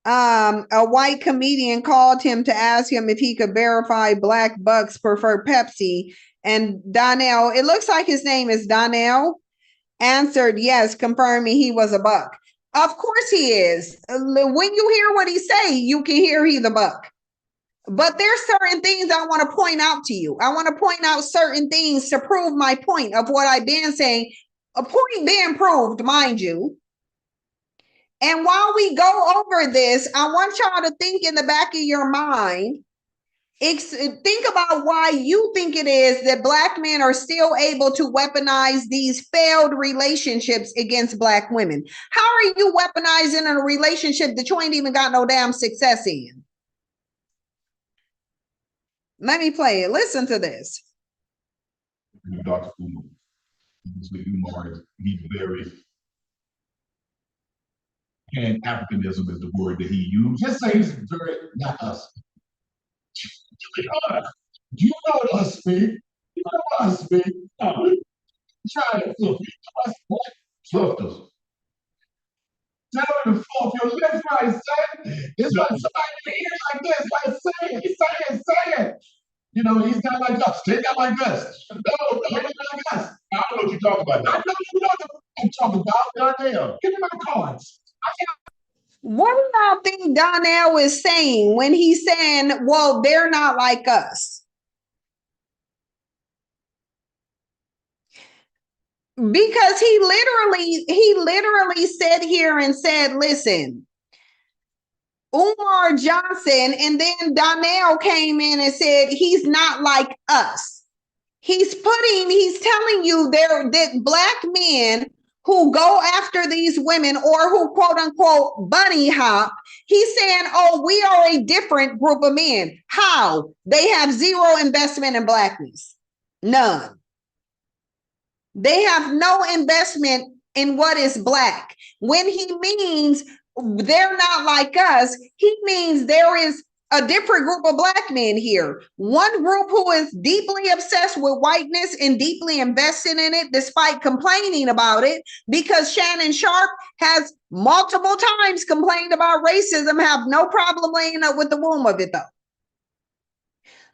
A white comedian called him to ask him if he could verify black bucks prefer Pepsi. And Donnell, it looks like his name is Donnell, answered yes, confirming he was a buck. Of course he is. When you hear what he say, you can hear he's a buck. But there's certain things I want to point out to you. I want to point out certain things to prove my point of what I've been saying. A point being proved, mind you. And while we go over this, I want y'all to think in the back of your mind, think about why you think it is that black men are still able to weaponize these failed relationships against black women. How are you weaponizing a relationship that you ain't even got no damn success in? Let me play it. Listen to this. Dr. Umar. Umar he's very, Pan-Africanism is the word that he used. Just say he's very, not us. You know us, man. You know us, man. Try to fluff us, boy. Fluffed us. Tell him to fluff your lips right, son. It's like somebody in the ear like this, like say it. You know, he's not like us. He's not like us. No, he's not like us. I don't know what you're talking about. I know you know what I'm talking about. Goddamn. Give me my cards. What do y'all think Donnell is saying when he's saying, well, they're not like us? Because he literally said here and said, listen, Umar Johnson, and then Donnell came in and said he's not like us. He's telling you that black men who go after these women or who quote unquote bunny hop, he's saying, oh, we are a different group of men. How? They have zero investment in blackness. None. They have no investment in what is black. When he means they're not like us, he means there is a different group of black men here. One group who is deeply obsessed with whiteness and deeply invested in it, despite complaining about it, because Shannon Sharp has multiple times complained about racism, have no problem laying up with the womb of it though.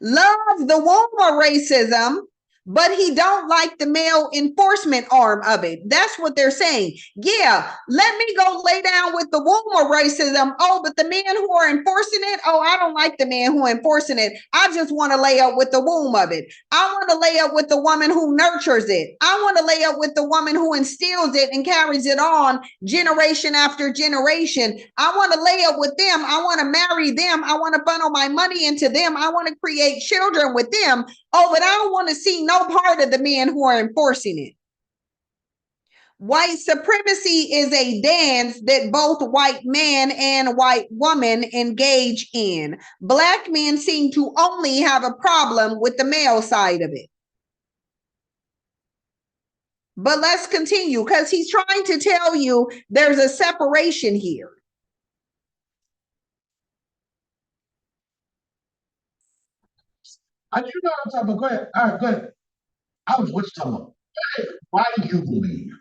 Love the womb of racism, but he don't like the male enforcement arm of it. That's what they're saying. Yeah, let me go lay down with the womb of racism. Oh, but the men who are enforcing it, oh, I don't like the man who are enforcing it. I just want to lay up with the womb of it. I want to lay up with the woman who nurtures it. I want to lay up with the woman who instills it and carries it on generation after generation. I want to lay up with them. I want to marry them. I want to funnel my money into them. I want to create children with them. Oh, but I don't want to see no part of the men who are enforcing it. White supremacy is a dance that both white man and white woman engage in. Black men seem to only have a problem with the male side of it. But let's continue because he's trying to tell you there's a separation here. I do know what I'm talking about. Go ahead. All right, go ahead. I was what you talking about. Why do you believe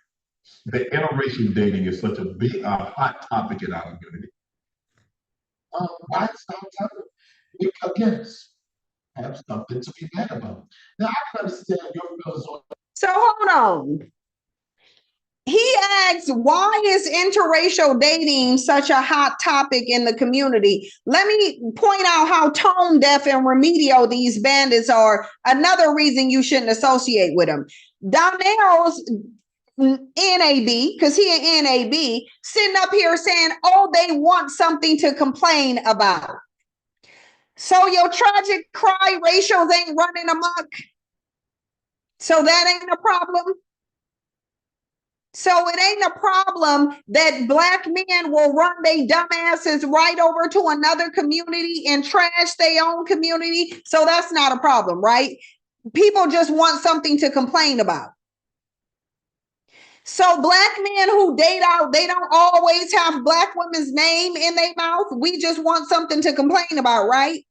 that interracial dating is such a big, hot topic in our community? Why it's not topic? Because again, have something to be mad about. Now I can understand your feelings on. So hold on. He asks, why is interracial dating such a hot topic in the community? Let me point out how tone deaf and remedial these bandits are. Another reason you shouldn't associate with them. Donnell's NAB, because he an NAB, sitting up here saying, oh, they want something to complain about. So your tragic cry ratios ain't running amok. So that ain't a problem. So it ain't a problem that black men will run their dumbasses right over to another community and trash their own community. So that's not a problem, right? People just want something to complain about. So black men who date out, they don't always have black women's name in their mouth. We just want something to complain about, right?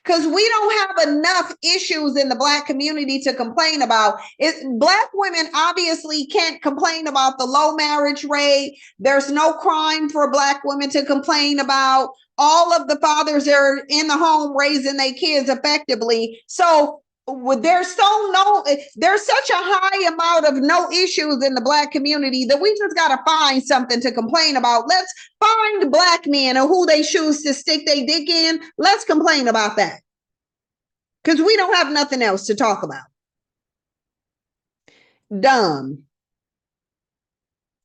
Because we don't have enough issues in the Black community to complain about. Black women obviously can't complain about the low marriage rate. There's no crime for Black women to complain about. All of the fathers are in the home raising their kids effectively. So there's such a high amount of no issues in the Black community that we just got to find something to complain about. Let's find Black men and who they choose to stick their dick in. Let's complain about that, because we don't have nothing else to talk about. Dumb.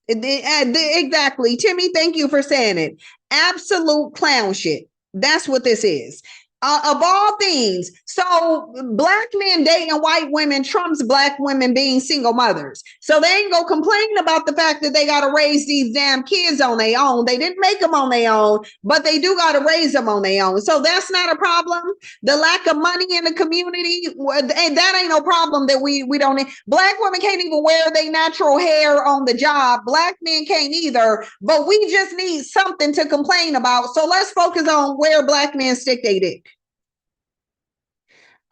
Exactly. Timmy, thank you for saying it. Absolute clown shit. That's what this is. Of all things, so Black men dating white women trumps Black women being single mothers. So they ain't gonna complain about the fact that they gotta raise these damn kids on their own. They didn't make them on their own, but they do gotta raise them on their own. So that's not a problem. The lack of money in the community, and that ain't no problem that we don't need. Black women can't even wear their natural hair on the job. Black men can't either, but we just need something to complain about. So let's focus on where Black men stick their dick.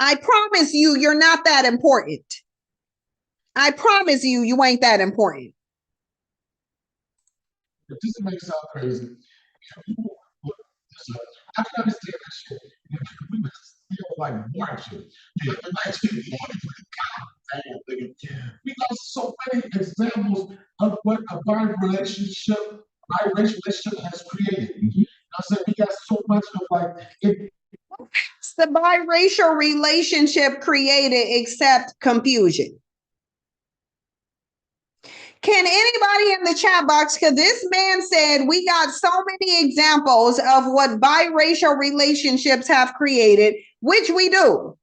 I promise you, you're not that important. I promise you, you ain't that important. If this may sound crazy, people, listen, I can understand that shit. We feel like marching. You have to actually we got so many examples of what a biracial relationship has created. I said we got so much of like it. The biracial relationship created except confusion. Can anybody in the chat box, because this man said we got so many examples of what biracial relationships have created, which we do.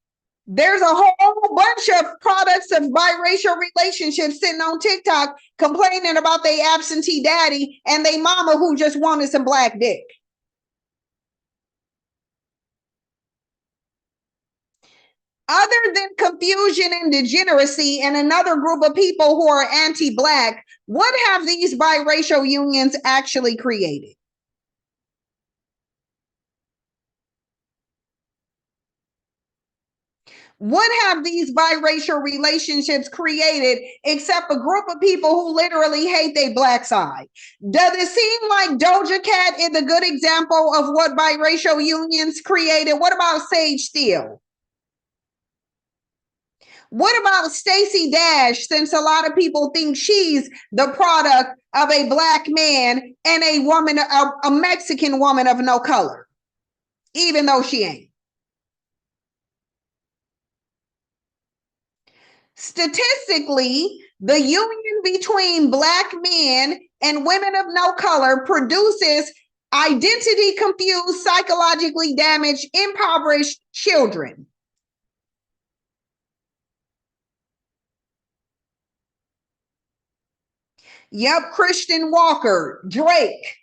There's a whole bunch of products of biracial relationships sitting on TikTok complaining about their absentee daddy and their mama who just wanted some Black dick. Other than confusion and degeneracy and another group of people who are anti-Black, what have these biracial unions actually created? What have these biracial relationships created except a group of people who literally hate their Black side? Does it seem like Doja Cat is a good example of what biracial unions created? What about Sage Steele? What about Stacey Dash, since a lot of people think she's the product of a Black man and a woman, a Mexican woman of no color, even though she ain't? Statistically, the union between Black men and women of no color produces identity confused, psychologically damaged, impoverished children. Yep, Christian Walker, Drake.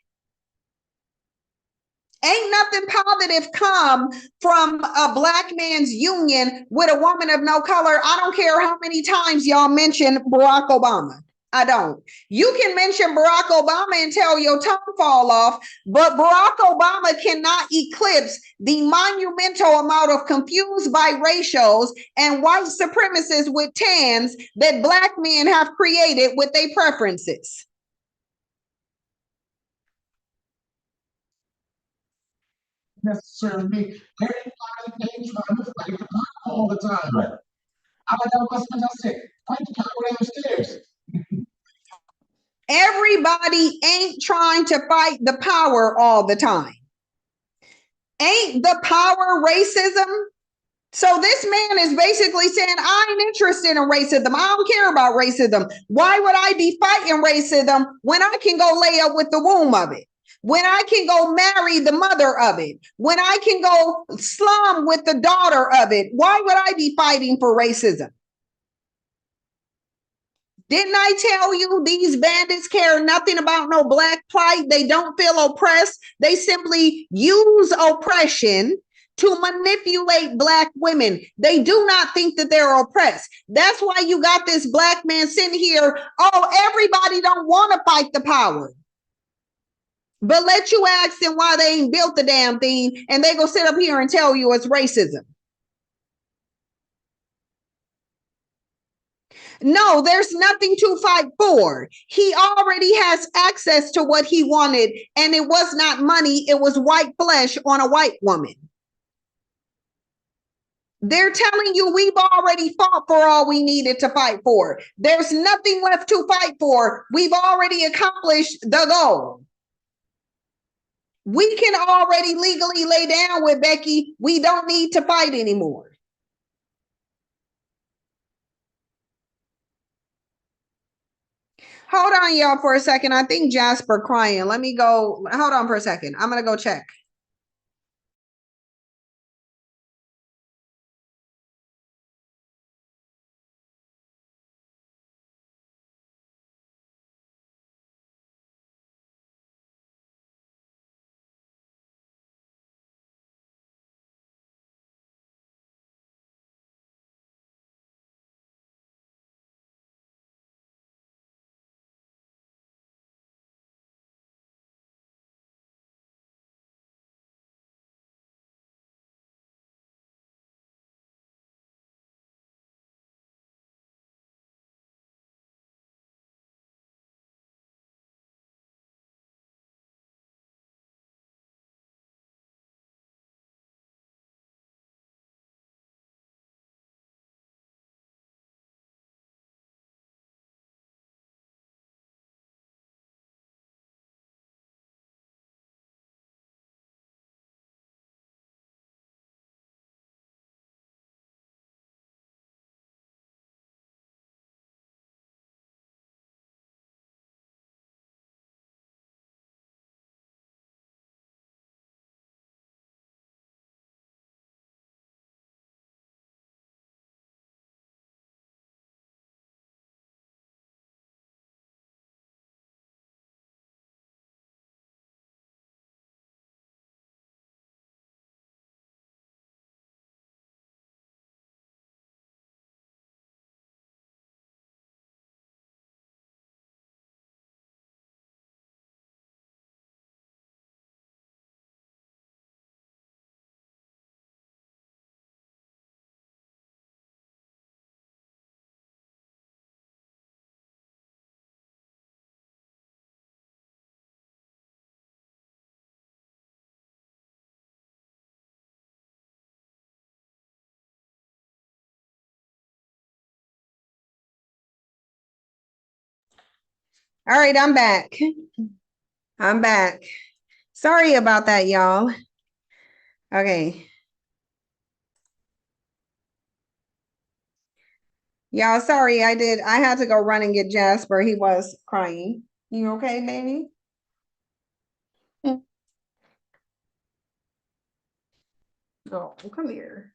Ain't nothing positive come from a Black man's union with a woman of no color. I don't care how many times y'all mention Barack Obama. I don't. You can mention Barack Obama until your tongue fall off, but Barack Obama cannot eclipse the monumental amount of confused biracials and white supremacists with tans that Black men have created with their preferences. Necessarily, everybody ain't trying to fight the power all the time. Right. I said, fight the power downstairs. Everybody ain't trying to fight the power all the time. Ain't the power racism? So this man is basically saying, I ain't interested in racism. I don't care about racism. Why would I be fighting racism when I can go lay up with the womb of it? When I can go marry the mother of it? When I can go slum with the daughter of it? Why would I be fighting for racism? Didn't I tell you these bandits care nothing about no Black plight? They don't feel oppressed. They simply use oppression to manipulate Black women. They do not think that they're oppressed. That's why you got this Black man sitting here. Oh, everybody don't want to fight the power. But let you ask them why they ain't built the damn thing, and they go sit up here and tell you it's racism. No, there's nothing to fight for. He already has access to what he wanted, and it was not money, it was white flesh on a white woman. They're telling you we've already fought for all we needed to fight for. There's nothing left to fight for. We've already accomplished the goal. We can already legally lay down with Becky. We don't need to fight anymore. Hold on, y'all, for a second. I think Jasper crying. Let me go. Hold on for a second. I'm going to go check. All right, I'm back. I'm back. Sorry about that, y'all. Okay. Y'all, sorry, I had to go run and get Jasper. He was crying. You okay, baby? Oh, come here.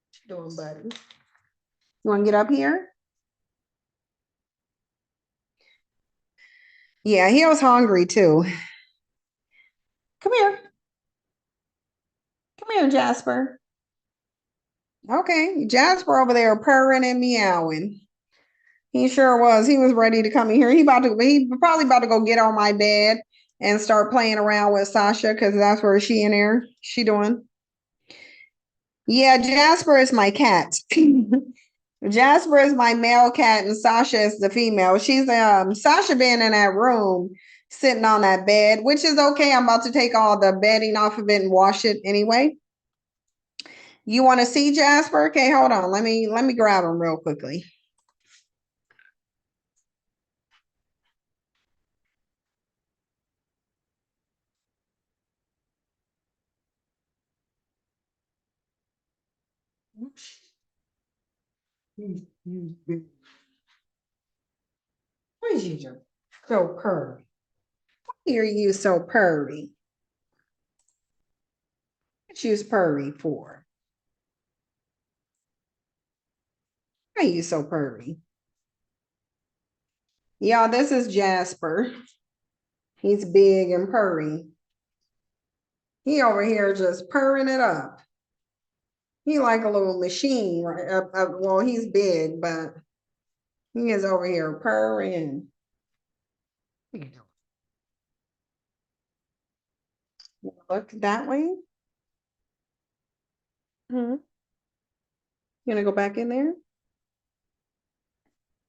What you doing, buddy? You want to get up here? Yeah, he was hungry too. Come here. Come here, Jasper. Okay, Jasper over there purring and meowing. He sure was. He was ready to come in here. He probably about to go get on my bed and start playing around with Sasha because that's where she in there. She doing. Yeah, Jasper is my cat. Jasper is my male cat and Sasha is the female. She's Sasha being in that room sitting on that bed, which is okay. I'm about to take all the bedding off of it and wash it anyway. You want to see Jasper? Okay, hold on. Let me grab him real quickly. What is you so purry? Why are you so purry? What you purry for? Why are you so purry? Y'all, this is Jasper. He's big and purry. He over here just purring it up. He like a little machine, right? Well, he's big, but he is over here purring. Look that way. You gonna go back in there?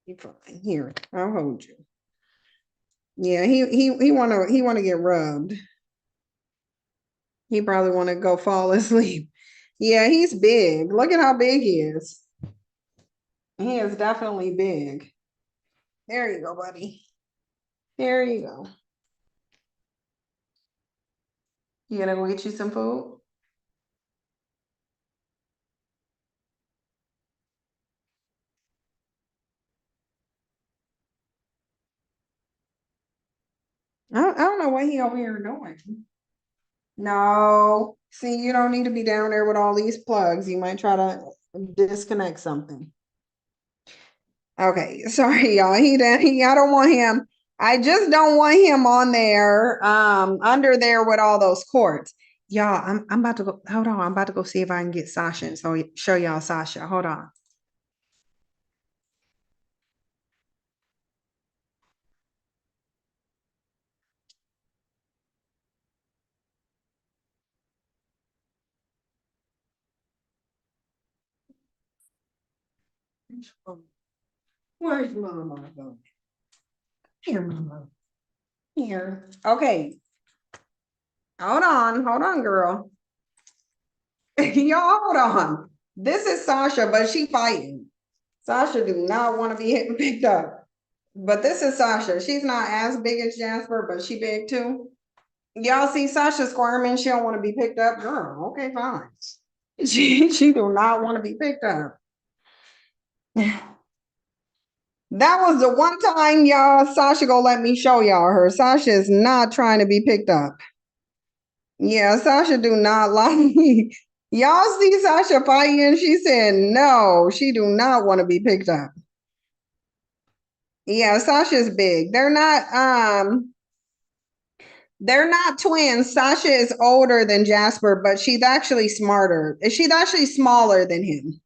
You fine. Here, I'll hold you. Yeah, he wanna get rubbed. He probably wanna go fall asleep. Yeah, he's big. Look at how big he is. He is definitely big. There you go, buddy. There you go. You gonna go get you some food? I don't know what he over here doing. No, see, you don't need to be down there with all these plugs. You might try to disconnect something. Okay, sorry, y'all. I don't want him. I just don't want him on there, under there with all those cords. Y'all, I'm about to go. Hold on, I'm about to go see if I can get Sasha and so show y'all Sasha. Hold on. Where's Mama going? Here, Mama. Here. Okay. Hold on, girl. Y'all, hold on. This is Sasha, but she fighting. Sasha do not want to be picked up. But this is Sasha. She's not as big as Jasper, but she big too. Y'all see Sasha squirming. She don't want to be picked up. Girl, okay, fine. She do not want to be picked up. That was the one time, y'all, Sasha gonna let me show y'all her. Sasha is not trying to be picked up. Yeah, Sasha do not like y'all see Sasha fighting. She said no, she do not want to be picked up. Yeah, Sasha's big. They're not twins. Sasha is older than Jasper, but she's actually smarter. She's actually smaller than him.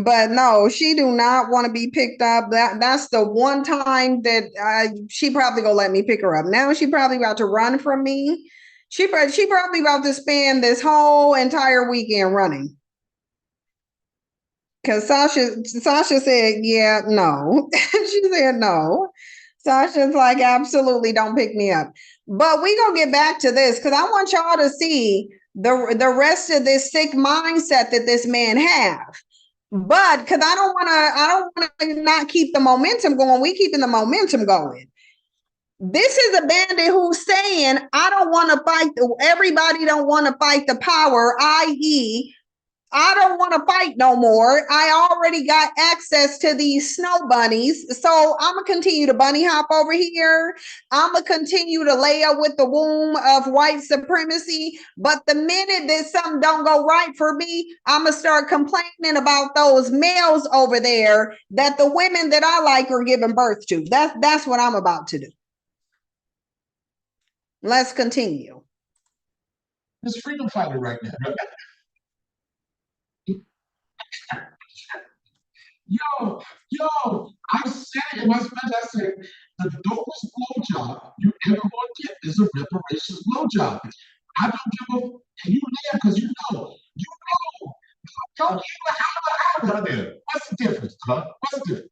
But no, she do not want to be picked up. That's the one time that she probably gonna let me pick her up. Now she probably about to run from me. She probably about to spend this whole entire weekend running. Because Sasha said, yeah, no. She said no. Sasha's like, absolutely don't pick me up. But we gonna get back to this because I want y'all to see the rest of this sick mindset that this man have. But because I don't want to not keep the momentum going. We keeping the momentum going. This is a bandit who's saying, I don't want to fight. Everybody don't want to fight the power, i.e., I don't want to fight no more. I already got access to these snow bunnies. So I'm going to continue to bunny hop over here. I'm going to continue to lay up with the womb of white supremacy. But the minute that something don't go right for me, I'm going to start complaining about those males over there that the women that I like are giving birth to. That's what I'm about to do. Let's continue. This freedom fighter right now. Yo, I said it in my speech. I said the dopest blowjob you ever gonna get is a reparations blowjob. I don't give a, and you live because you know. Don't even have to. What's the difference, huh? What's the difference?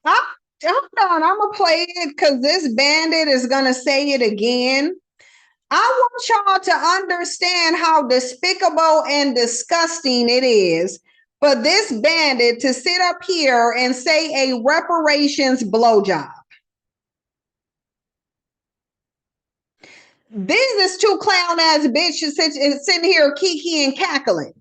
Hold on, I'm gonna play it because this bandit is gonna say it again. I want y'all to understand how despicable and disgusting it is for this bandit to sit up here and say a reparations blowjob. This two clown ass bitches sitting here kiki and cackling.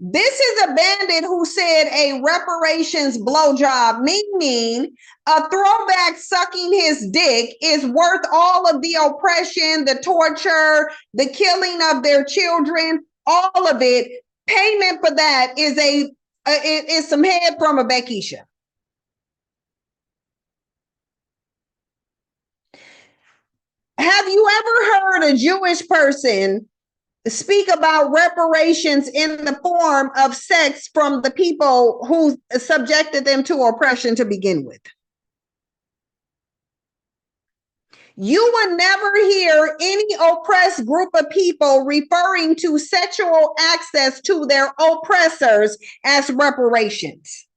This is a bandit who said a reparations blowjob, meaning a throwback sucking his dick is worth all of the oppression, the torture, the killing of their children, all of it. Payment for that is some head from a Beckisha. Have you ever heard a Jewish person speak about reparations in the form of sex from the people who subjected them to oppression to begin with? You will never hear any oppressed group of people referring to sexual access to their oppressors as reparations.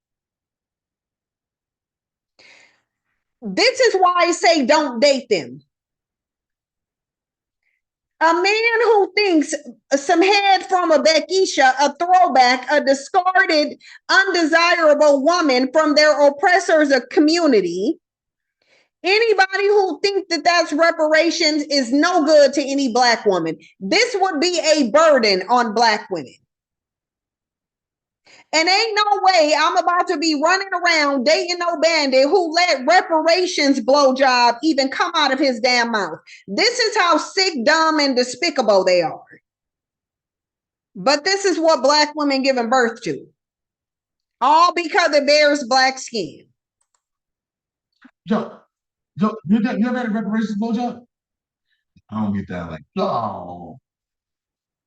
This is why I say don't date them. A man who thinks some head from a Beckisha, a throwback, a discarded, undesirable woman from their oppressors' community, anybody who thinks that that's reparations is no good to any Black woman. This would be a burden on Black women. And ain't no way I'm about to be running around dating no bandit who let reparations blowjob even come out of his damn mouth. This is how sick, dumb, and despicable they are. But this is what Black women giving birth to. All because it bears Black skin. Yo, you ever had a reparations blowjob? I don't get that. Like, Oh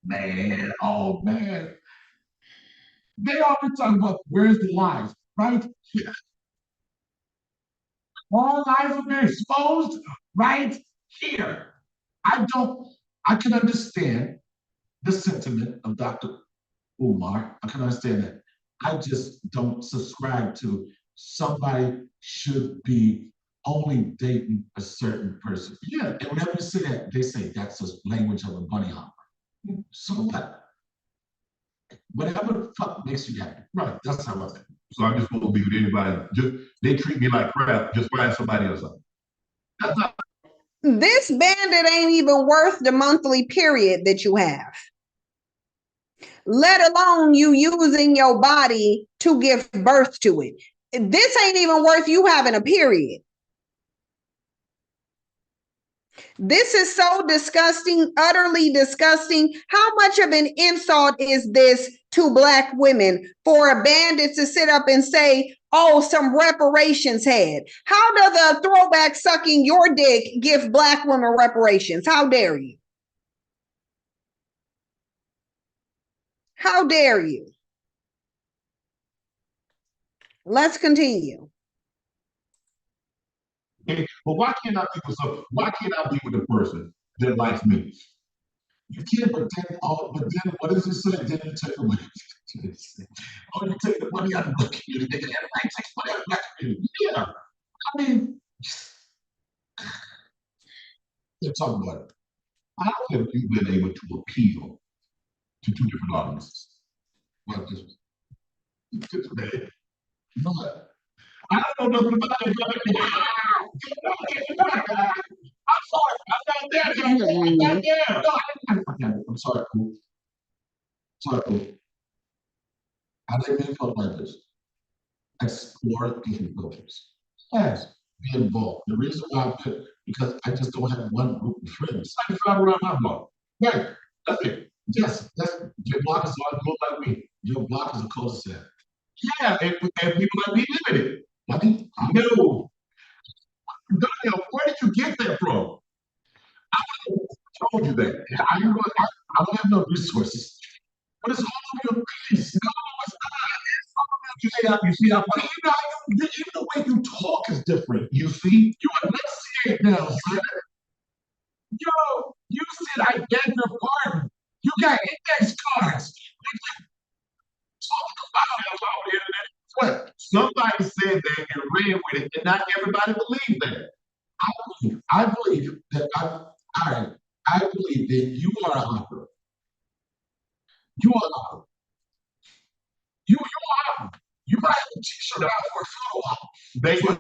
man. They always talk about where's the lies, right here. All lies have been exposed right here. I can understand the sentiment of Dr. Umar. I can understand that. I just don't subscribe to somebody should be only dating a certain person. Yeah, and whenever you say that, they say that's the language of a bunny hopper. So what? Whatever the fuck makes you happy. Right, that's how I think. so I'm just supposed to be with anybody. Just they treat me like crap. Just find somebody else out. That's not This bandit ain't even worth the monthly period that you have, let alone you using your body to give birth to it. This ain't even worth you having a period. This is so disgusting, utterly disgusting. How much of an insult is this to Black women for a bandit to sit up and say, oh, some reparations had? How does a throwback sucking your dick give Black women reparations? How dare you? How dare you? Let's continue. Okay, but why can't I be with why can't I be with a person that likes me? you can't pretend all, but then what does it say? Then you take away. Oh, you take the money out of the Black community. Everybody takes money out of the Black community. Yeah. I mean, they're talking about it. How have you been able to appeal to two different audiences? Well, just bad. You know what? I don't know nothing about it. I'm sorry. I'm not there. I'm not there. No, I'm sorry, cool. Sorry, cool. I didn't mean to like this. Explore different filters. Yes, be involved. The reason why I put because I just don't have one group of friends. I drive around my block. Right. That's it. Yes, that's your block is all good like me. Your block is a cul-de-sac. Yeah, and people like me live in it. I mean, No. Daniel, where did you get that from? I told you that. I don't have no resources. But it's all over your face. No, it's not. It's all about You see how but even the way you talk is different. you see? You enunciate now, son. Yo, you said I beg your pardon. You got index cards. Talking about On the internet. What? Somebody said that and ran with it, and not everybody believed that. I believe that I believe that you are a hopper. You are a hopper. You are a hopper. You might have a t-shirt out for a photo op.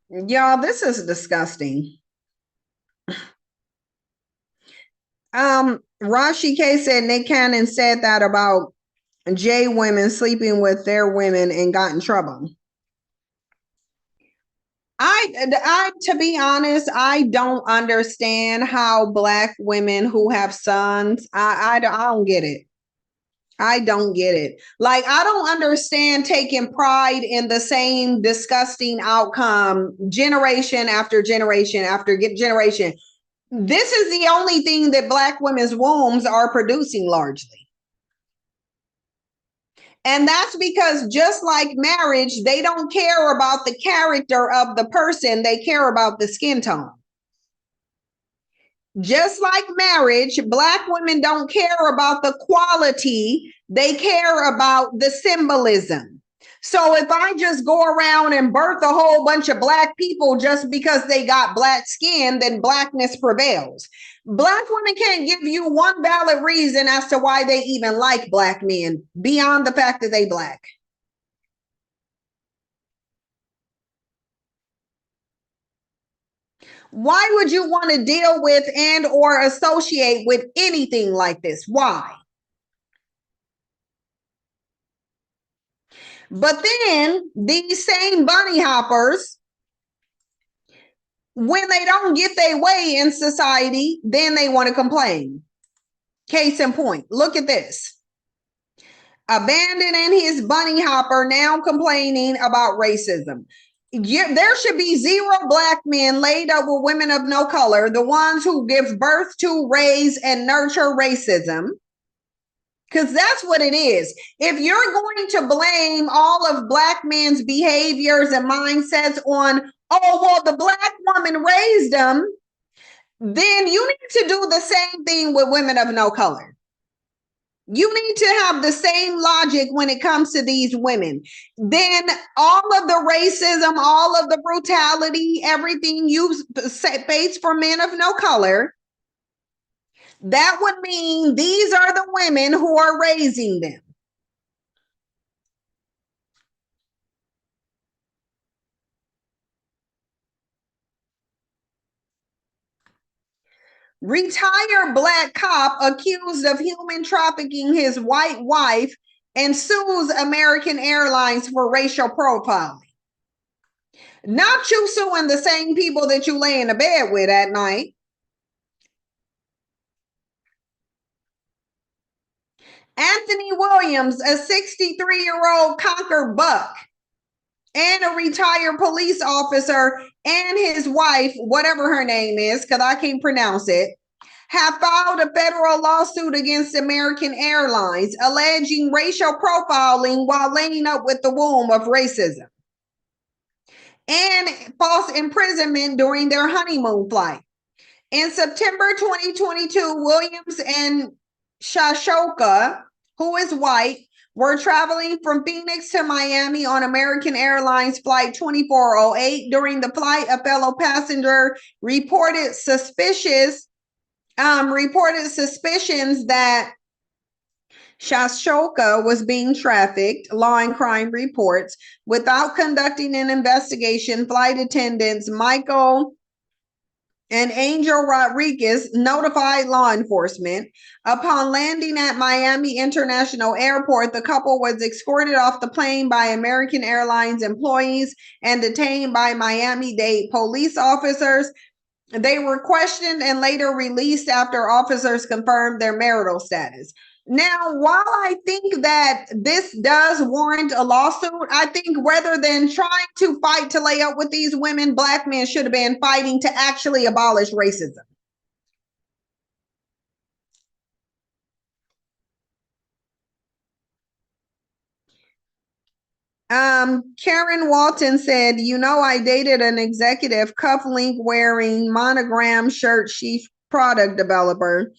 They Y'all, this is disgusting. Rashi K said Nick Cannon said that about J women sleeping with their women and got in trouble. I to be honest, I don't understand how Black women who have sons, I don't get it. I don't get it. Like, I don't understand taking pride in the same disgusting outcome generation after generation after generation. This is the only thing that Black women's wombs are producing largely. And that's because just like marriage, they don't care about the character of the person, they care about the skin tone. Just like marriage, Black women don't care about the quality, they care about the symbolism. So if I just go around and birth a whole bunch of Black people just because they got Black skin, then Blackness prevails. Black women can't give you one valid reason as to why they even like Black men beyond the fact that they Black. Why would you want to deal with and or associate with anything like this? Why? But then these same bunny hoppers, when they don't get their way in society, then they want to complain. Case in point, look at this. Abandoning his bunny hopper, now complaining about racism. There should be 0 Black men laid up with women of no color, the ones who give birth to, raise, and nurture racism. Because that's what it is. If you're going to blame all of Black men's behaviors and mindsets on, oh, well, the Black woman raised them, then you need to do the same thing with women of no color. You need to have the same logic when it comes to these women. Then all of the racism, all of the brutality, everything you face for men of no color, that would mean these are the women who are raising them. Retired Black cop accused of human trafficking his white wife and sues American Airlines for racial profiling. Not you suing the same people that you lay in the bed with at night. Anthony Williams, a 63-year-old Concord buck and a retired police officer, and his wife, whatever her name is, because I can't pronounce it, have filed a federal lawsuit against American Airlines alleging racial profiling while laying up with the womb of racism and false imprisonment during their honeymoon flight. In September 2022, Williams and Sasha, who is white, were traveling from Phoenix to Miami on American Airlines Flight 2408. During the flight, a fellow passenger reported suspicions that Sasha was being trafficked, law and crime reports. Without conducting an investigation, flight attendants Michael and Angel Rodriguez notified law enforcement. Upon landing at Miami International Airport, the couple was escorted off the plane by American Airlines employees and detained by Miami-Dade police officers. They were questioned and later released after officers confirmed their marital status. Now, while I think that this does warrant a lawsuit, I think rather than trying to fight to lay up with these women, Black men should have been fighting to actually abolish racism. Karen Walton said, I dated an executive cufflink wearing monogram shirt chief product developer.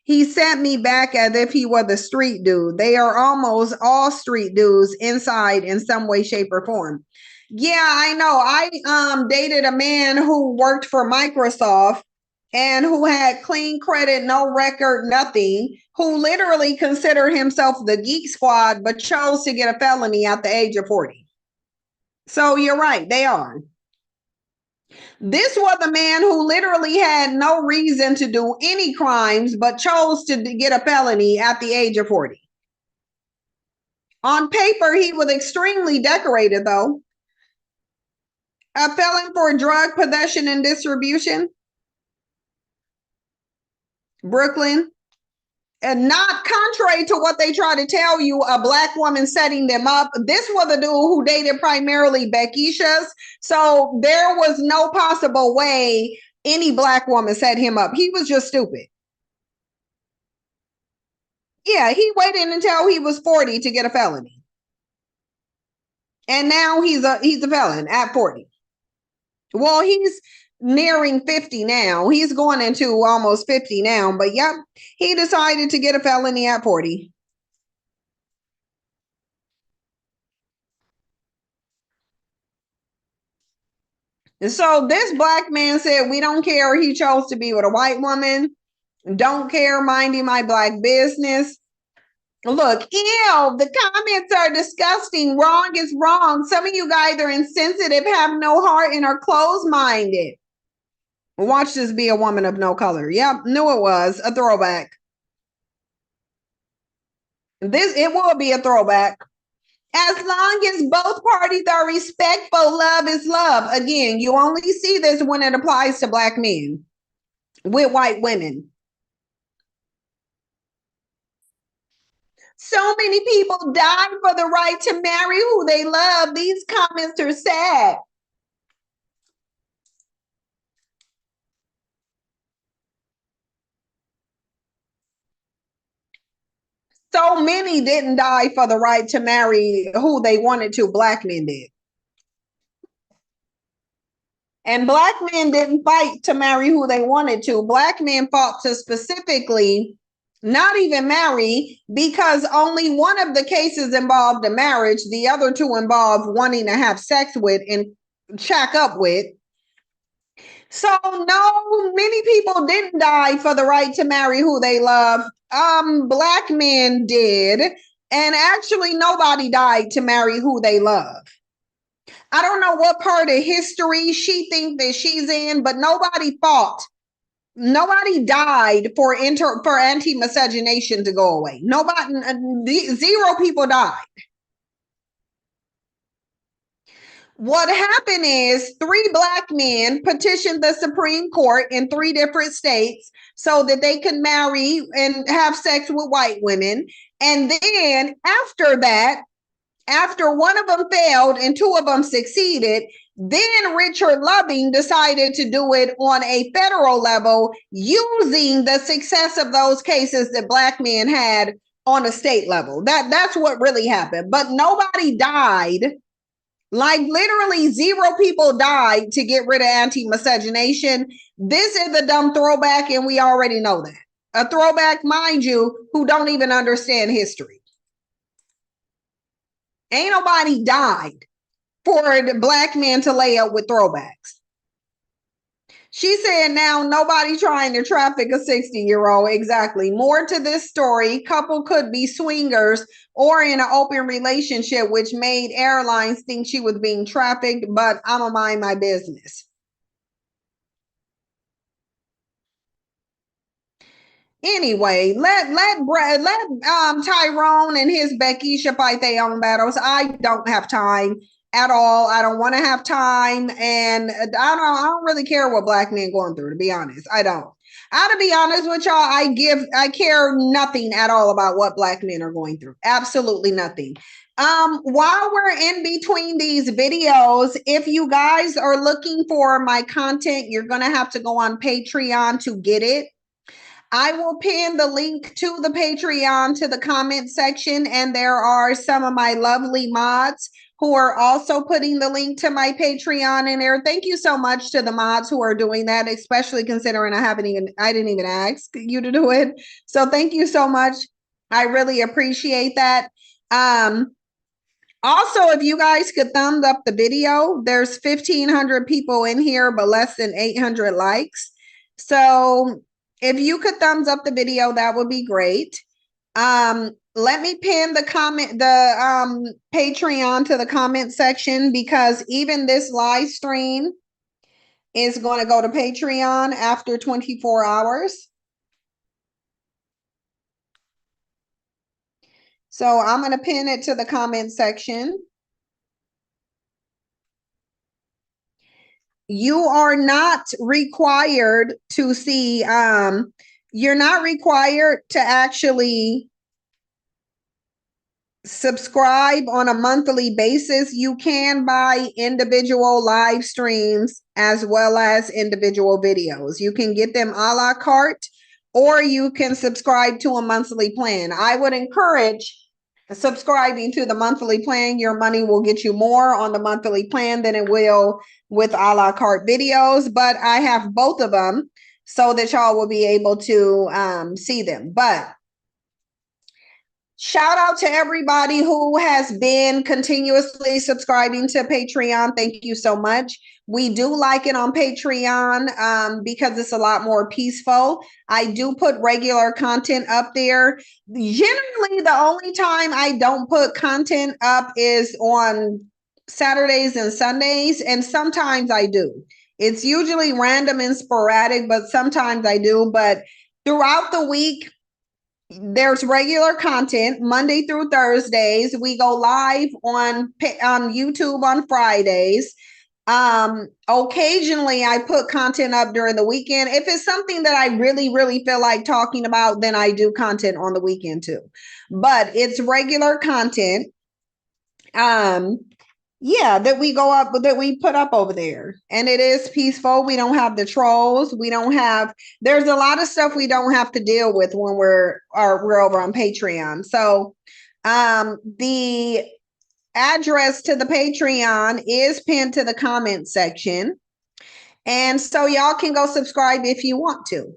He sent me back as if he was a street dude. They are almost all street dudes inside in some way, shape, or form. Yeah, I know. I dated a man who worked for Microsoft and who had clean credit, no record, nothing, who literally considered himself the geek squad, but chose to get a felony at the age of 40. So you're right, they are. This was a man who literally had no reason to do any crimes, but chose to get a felony at the age of 40. On paper, he was extremely decorated, though. A felon for drug possession and distribution. Brooklyn. And not contrary to what they try to tell you, a Black woman setting them up. This was a dude who dated primarily Beckishas. So there was no possible way any Black woman set him up. He was just stupid. Yeah, he waited until he was 40 to get a felony. And now he's a felon at 40. Well, he's nearing 50 now. He's going into almost 50 now, but yep, he decided to get a felony at 40. So this black man said, we don't care. He chose to be with a white woman. Don't care, minding my black business. Look, ew, the comments are disgusting. Wrong is wrong. Some of you guys are insensitive, have no heart, and are closed-minded. Watch this be a woman of no color. Yep, knew it was a throwback. It will be a throwback. As long as both parties are respectful, love is love. Again, you only see this when it applies to black men with white women. So many people die for the right to marry who they love. These comments are sad. So many didn't die for the right to marry who they wanted to. Black men did. And black men didn't fight to marry who they wanted to. Black men fought to specifically not even marry, because only one of the cases involved a marriage. The other two involved wanting to have sex with and shack up with. So no, many people didn't die for the right to marry who they love. Black men did. And actually nobody died to marry who they love. I don't know what part of history she thinks that she's in, but nobody fought. Nobody died for anti-miscegenation to go away. Nobody, zero people died. What happened is 3 black men petitioned the Supreme Court in 3 different states so that they could marry and have sex with white women. And then after that, after one of them failed and 2 of them succeeded, then Richard Loving decided to do it on a federal level using the success of those cases that black men had on a state level. That's what really happened. But nobody died. Like literally 0 people died to get rid of anti-miscegenation. This is a dumb throwback, and we already know that. A throwback, mind you, who don't even understand history. Ain't nobody died for the black men to lay up with throwbacks. She said now nobody trying to traffic a 60-year-old. Exactly. More to this story. Couple could be swingers or in an open relationship, which made airlines think she was being trafficked, but I'ma mind my business. Anyway, let Tyrone and his Beckisha fight their own battles. I don't have time at all. I don't want to have time, and I don't really care what black men going through, to be honest. I don't. To be honest with y'all, I care nothing at all about what black men are going through. Absolutely nothing. While we're in between these videos, if you guys are looking for my content, you're gonna have to go on Patreon to get it. I will pin the link to the Patreon to the comment section, and there are some of my lovely mods who are also putting the link to my Patreon in there. Thank you so much to the mods who are doing that, especially considering I didn't even ask you to do it. So thank you so much. I really appreciate that. Also, if you guys could thumbs up the video, there's 1,500 people in here, but less than 800 likes. So if you could thumbs up the video, that would be great. Let me pin the Patreon to the comment section, because even this live stream is going to go to Patreon after 24 hours. So I'm going to pin it to the comment section. You are not required to see, you're not required to actually subscribe on a monthly basis. You can buy individual live streams as well as individual videos. You can get them a la carte, or you can subscribe to a monthly plan. I would encourage subscribing to the monthly plan, your money will get you more on the monthly plan than it will with a la carte videos. But I have both of them so that y'all will be able to see them. But shout out to everybody who has been continuously subscribing to Patreon. Thank you so much. We do like it on Patreon because it's a lot more peaceful. I do put regular content up there. Generally, the only time I don't put content up is on Saturdays and Sundays, and sometimes I do. It's usually random and sporadic, but sometimes I do. But throughout the week, there's regular content Monday through Thursdays. We go live on YouTube on Fridays. Occasionally I put content up during the weekend. If it's something that I really feel like talking about, then I do content on the weekend too. But it's regular content. Yeah, that we put up over there, and it is peaceful. We don't have the trolls. There's a lot of stuff we don't have to deal with when we're over on Patreon. So the address to the Patreon is pinned to the comment section, and so y'all can go subscribe if you want to.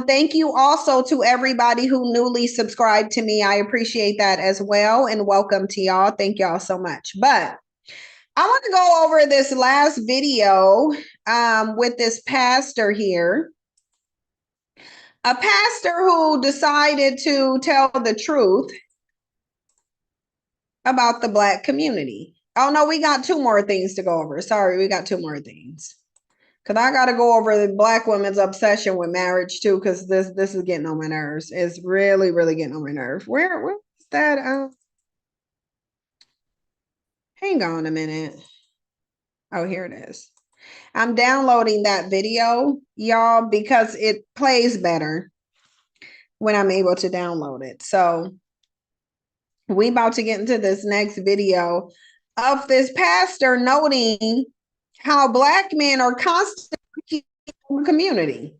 Thank you also to everybody who newly subscribed to me. I appreciate that as well, and welcome to y'all. Thank y'all so much. But I want to go over this last video with this pastor here. A pastor who decided to tell the truth about the Black community. Oh, no, we got two more things to go over. Sorry, we got two more things. Because I got to go over the Black women's obsession with marriage, too, because this is getting on my nerves. It's really getting on my nerves. Where's that? Hang on a minute. Oh, here it is. I'm downloading that video, y'all, because it plays better when I'm able to download it. So we about to get into this next video of this pastor noting how Black men are constantly in the community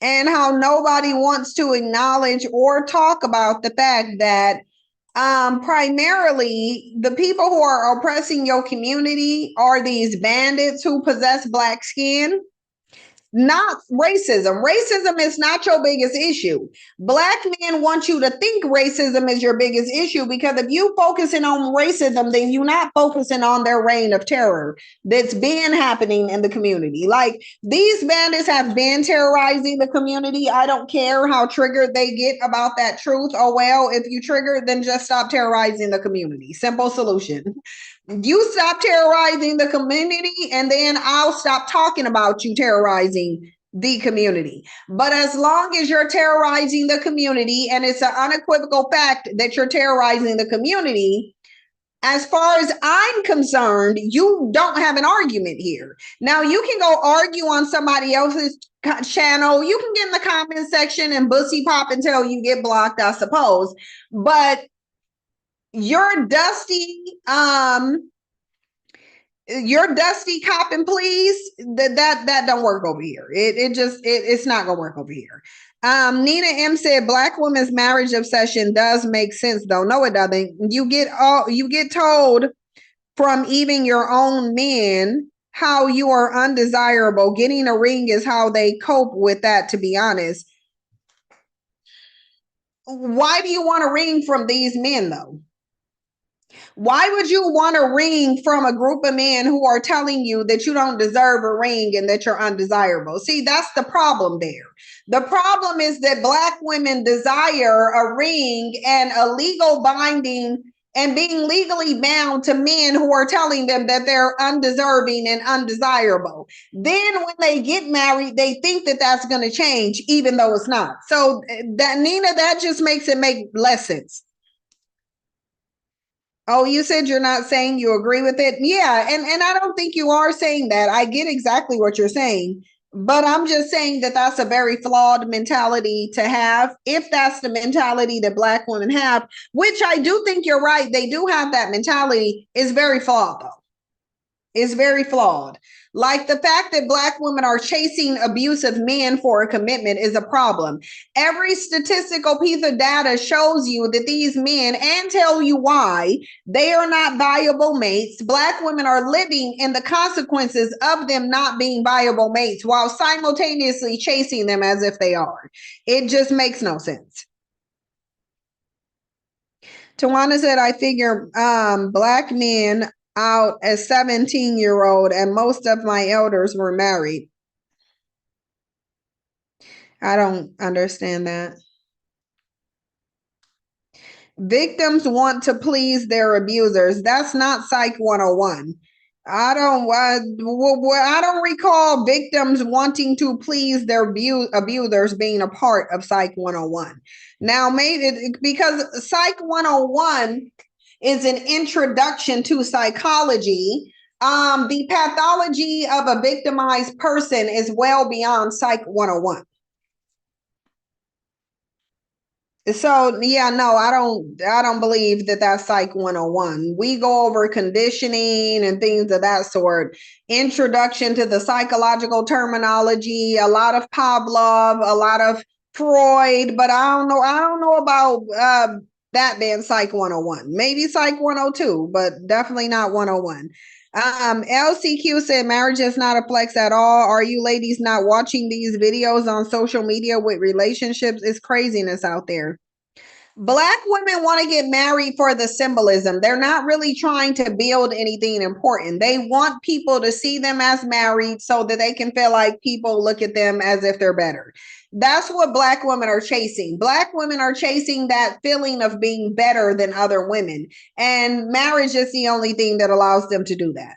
and how nobody wants to acknowledge or talk about the fact that primarily the people who are oppressing your community are these bandits who possess Black skin. Not racism. Racism is not your biggest issue. Black men want you to think racism is your biggest issue, because if you focusing on racism, then you're not focusing on their reign of terror that's been happening in the community. Like, these bandits have been terrorizing the community. I don't care how triggered they get about that truth. Oh, well, if you triggered, then just stop terrorizing the community. Simple solution. You stop terrorizing the community, and then I'll stop talking about you terrorizing the community. But as long as you're terrorizing the community, and it's an unequivocal fact that you're terrorizing the community, as far as I'm concerned, you don't have an argument here. Now, you can go argue on somebody else's channel. You can get in the comment section and bussy pop until you get blocked, I suppose. But your dusty cop and please, that don't work over here. It's not gonna work over here. Nina M said Black women's marriage obsession does make sense though. No, it doesn't. You get told from even your own men how you are undesirable. Getting a ring is how they cope with that, to be honest. Why do you want a ring from these men though? Why would you want a ring from a group of men who are telling you that you don't deserve a ring and that you're undesirable? See, that's the problem there. The problem is that Black women desire a ring and a legal binding and being legally bound to men who are telling them that they're undeserving and undesirable. Then when they get married, they think that that's going to change, even though it's not. So that, Nina, that just makes it make less sense. Oh, you said you're not saying you agree with it? Yeah, and I don't think you are saying that. I get exactly what you're saying, but I'm just saying that that's a very flawed mentality to have. If that's the mentality that Black women have, which I do think you're right, they do have that mentality, is very flawed though. It's very flawed. Like the fact that Black women are chasing abusive men for a commitment is a problem. Every statistical piece of data shows you that these men, and tell you why, they are not viable mates. Black women are living in the consequences of them not being viable mates while simultaneously chasing them as if they are. It just makes no sense. Tawana said, I figure Black men out as 17-year-old and most of my elders were married. I don't understand that. Victims want to please their abusers. That's not Psych 101. I don't recall victims wanting to please their abusers being a part of Psych 101. Now, maybe because Psych 101 is an introduction to psychology. The pathology of a victimized person is well beyond Psych 101. So yeah, no, I don't believe that that's Psych 101. We go over conditioning and things of that sort. Introduction to the psychological terminology, a lot of Pavlov, a lot of Freud, but I don't know about that being Psych 101. Maybe Psych 102, but definitely not 101. LCQ said marriage is not a flex at all. Are you ladies not watching these videos on social media with relationships? It's craziness out there. Black women want to get married for the symbolism. They're not really trying to build anything important. They want people to see them as married so that they can feel like people look at them as if they're better. That's what Black women are chasing. Black women are chasing that feeling of being better than other women. And marriage is the only thing that allows them to do that.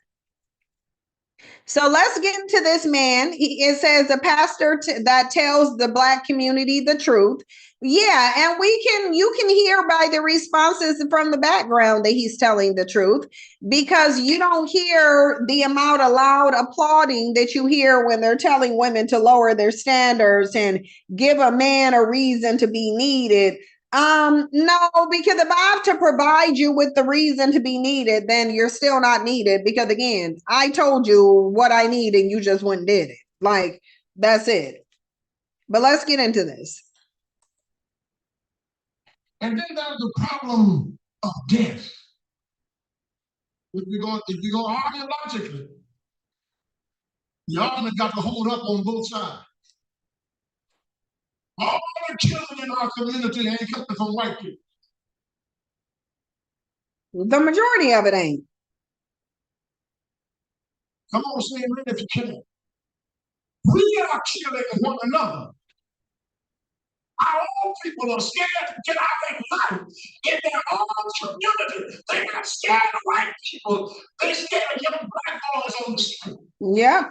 So let's get into this man. It says a pastor that tells the Black community the truth. Yeah, and you can hear by the responses from the background that he's telling the truth, because you don't hear the amount of loud applauding that you hear when they're telling women to lower their standards and give a man a reason to be needed. No, because if I have to provide you with the reason to be needed, then you're still not needed, because again, I told you what I need and you just went and did it. Like, that's it. But let's get into this. And then there's the problem of death. If you're going to argue logically, the argument got to hold up on both sides. All the children in our community ain't coming from white people. The majority of it ain't. Come on, say it if you can. We are killing one another. Our own people are scared to get out of their life in their own community. They're not scared of white people. They're scared of young Black boys on the street. Yeah.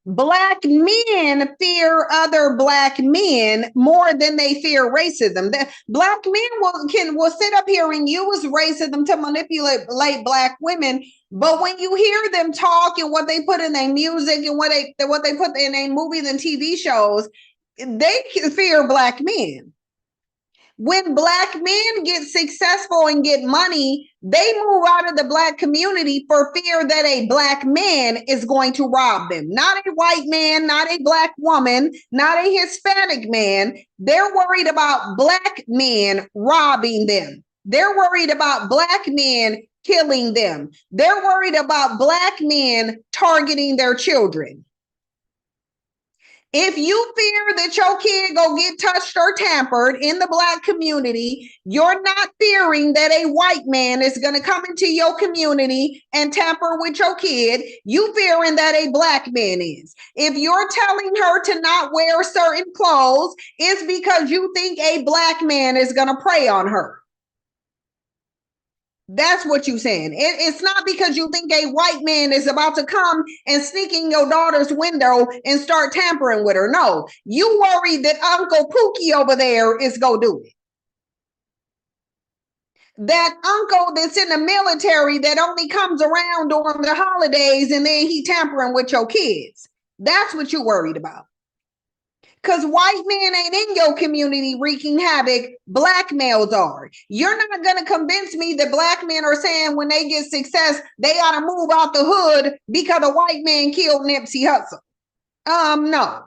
Black men fear other Black men more than they fear racism. Black men will sit up here and use racism to manipulate Black women, but when you hear them talk and what they put in their music and what they put in their movies and TV shows, they fear Black men. When Black men get successful and get money, they move out of the Black community for fear that a Black man is going to rob them. Not a white man, not a Black woman, not a Hispanic man. They're worried about Black men robbing them. They're worried about Black men killing them. They're worried about Black men targeting their children. If you fear that your kid go get touched or tampered in the Black community, you're not fearing that a white man is going to come into your community and tamper with your kid. You fearing that a Black man is. If you're telling her to not wear certain clothes, it's because you think a Black man is going to prey on her. That's what you're saying. It's not because you think a white man is about to come and sneak in your daughter's window and start tampering with her. No, you worry that Uncle Pookie over there is going to do it. That uncle that's in the military that only comes around during the holidays and then he tampering with your kids. That's what you're worried about. Because white men ain't in your community wreaking havoc. Black males are. You're not going to convince me that black men are saying when they get success, they got to move out the hood because a white man killed Nipsey Hussle. No.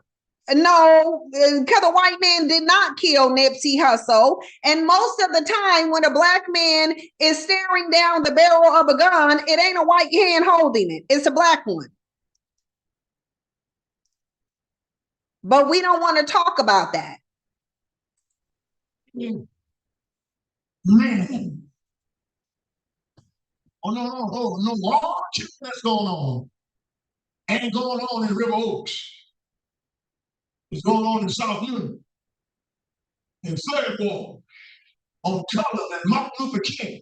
No, because a white man did not kill Nipsey Hussle. And most of the time, when a black man is staring down the barrel of a gun, it ain't a white hand holding it. It's a black one. But we don't want to talk about that. Man. Oh, no, all that's going on. Ain't going on in River Oaks. It's going on in South Union, in Third Ward, on Cullen and Martin Luther King.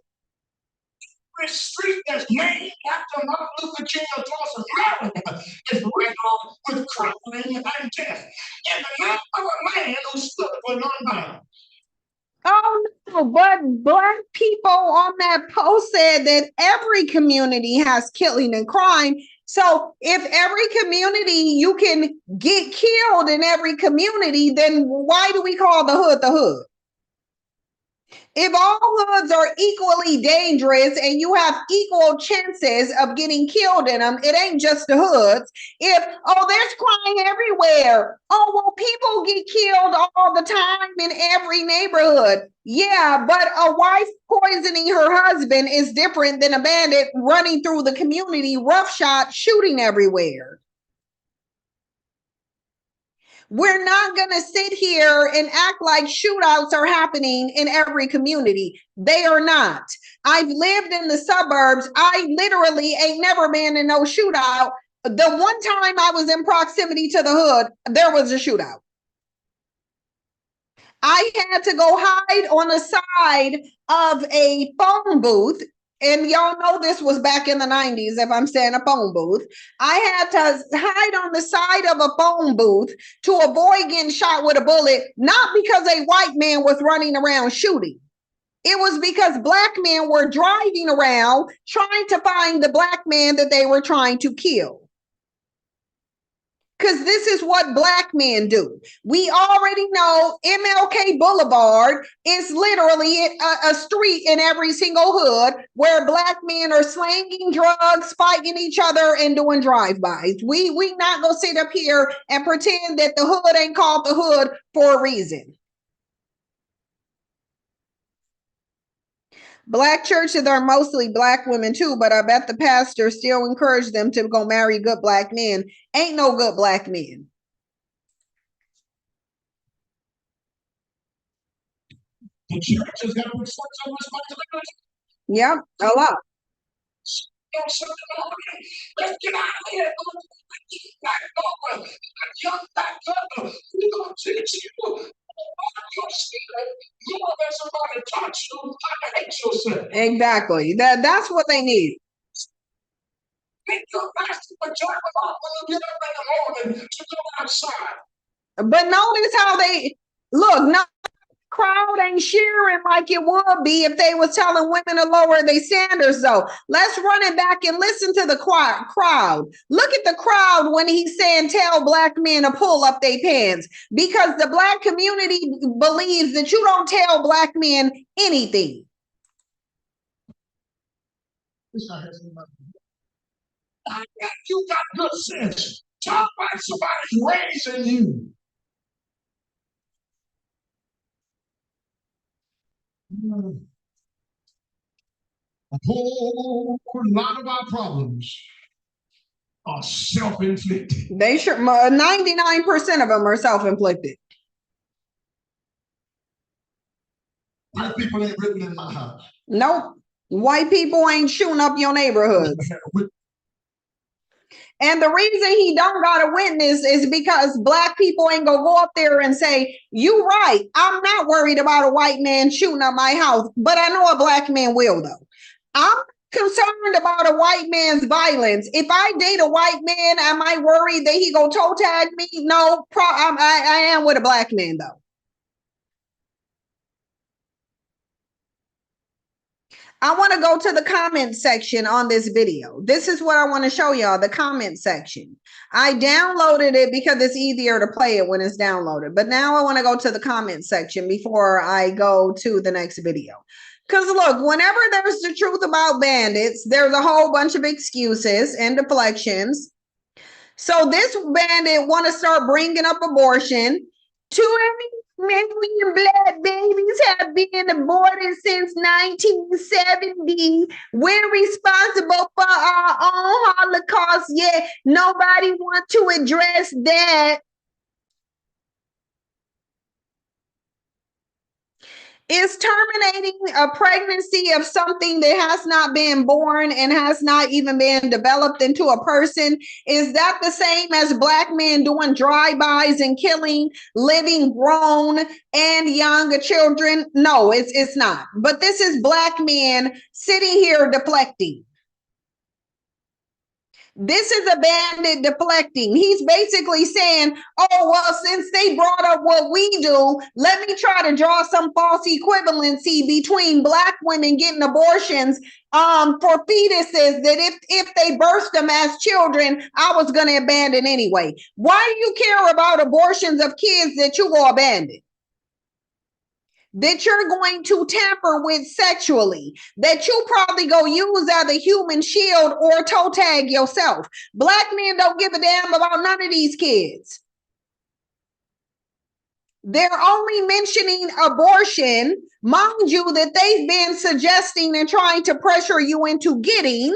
This street that's named after Martin Luther King across America is riddled with crime and death in the name of a man who stood for nonviolence. Oh no, but black people on that post said that every community has killing and crime. So if every community you can get killed in every community, then why do we call the hood the hood? If all hoods are equally dangerous and you have equal chances of getting killed in them, it ain't just the hoods. If, oh, there's crime everywhere. Oh, well, people get killed all the time in every neighborhood. Yeah, but a wife poisoning her husband is different than a bandit running through the community, roughshod, shooting everywhere. We're not going to sit here and act like shootouts are happening in every community. They are not. I've lived in the suburbs. I literally ain't never been in no shootout. The one time I was in proximity to the hood, there was a shootout. I had to go hide on the side of a phone booth. And y'all know this was back in the 90s, if I'm saying a phone booth. I had to hide on the side of a phone booth to avoid getting shot with a bullet, not because a white man was running around shooting. It was because black men were driving around trying to find the black man that they were trying to kill. Because this is what black men do. We already know MLK Boulevard is literally a street in every single hood where black men are slanging drugs, fighting each other, and doing drive-bys. We not gonna sit up here and pretend that the hood ain't called the hood for a reason. Black churches are mostly black women too, but I bet the pastor still encourage them to go marry good black men. Ain't no good black men. The church has got to accept some responsibility. Yep, a lot. Let's get out of here. Back over. Young back up. We're going to teach you. Your spirit. You want that somebody touch you. I hate yourself. Exactly. That's what they need. Make your master pajama off when you get up in the morning to go outside. But notice how they look. No crowd ain't cheering like it would be if they was telling women to lower their standards. Though let's run it back and listen to the crowd. Look at the crowd when he's saying tell black men to pull up their pants, because the black community believes that you don't tell black men anything. You got good sense. Talk like somebody's raising you. A whole lot of our problems are self-inflicted. They sure 99% of them are self-inflicted. White people ain't written in my house. Nope. White people ain't shooting up your neighborhoods. And the reason he don't got a witness is because black people ain't gonna go up there and say, you right, I'm not worried about a white man shooting up my house, but I know a black man will though. I'm concerned about a white man's violence. If I date a white man, am I worried that he gonna toe tag me? No, I am with a black man though. I want to go to the comment section on this video. This is what I want to show y'all, the comment section. I downloaded it because it's easier to play it when it's downloaded. But now I want to go to the comment section before I go to the next video. Because look, whenever there's the truth about bandits, there's a whole bunch of excuses and deflections. So this bandit want to start bringing up abortion. 2 million black babies have been aborted since 1970. We're responsible for our own Holocaust, yet nobody wants to address that. Is terminating a pregnancy of something that has not been born and has not even been developed into a person, is that the same as black men doing drive-bys and killing living grown and younger children? No, it's not. But this is black men sitting here deflecting. This is a bandit deflecting. He's basically saying, oh, well, since they brought up what we do, let me try to draw some false equivalency between black women getting abortions for fetuses that if they birthed them as children, I was going to abandon anyway. Why do you care about abortions of kids that you go abandon? That you're going to tamper with sexually, that you probably go use as a human shield or toe tag yourself. Black men don't give a damn about none of these kids. They're only mentioning abortion, mind you, that they've been suggesting and trying to pressure you into getting.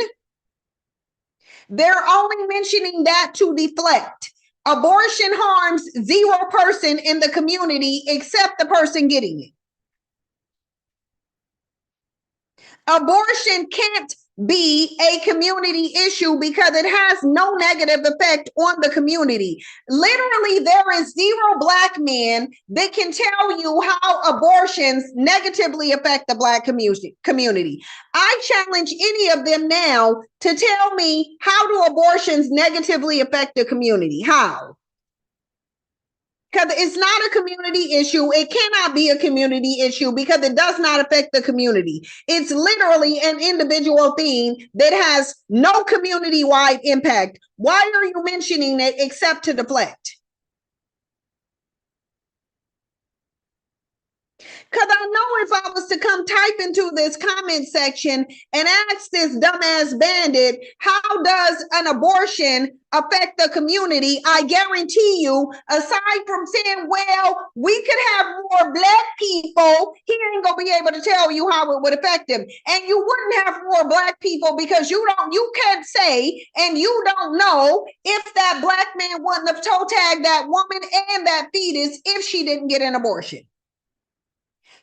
They're only mentioning that to deflect. Abortion harms 0 person in the community except the person getting it. Abortion can't be a community issue because it has no negative effect on the community. Literally, there is 0 black men that can tell you how abortions negatively affect the black community. I challenge any of them now to tell me, how do abortions negatively affect the community? How? Because it's not a community issue. It cannot be a community issue because it does not affect the community. It's literally an individual thing that has no community-wide impact. Why are you mentioning it except to deflect? Because I know if I was to come type into this comment section and ask this dumbass bandit, how does an abortion affect the community? I guarantee you, aside from saying, well, we could have more black people, he ain't gonna be able to tell you how it would affect them. And you wouldn't have more black people because you can't say, and you don't know if that black man wouldn't have toe tagged that woman and that fetus if she didn't get an abortion.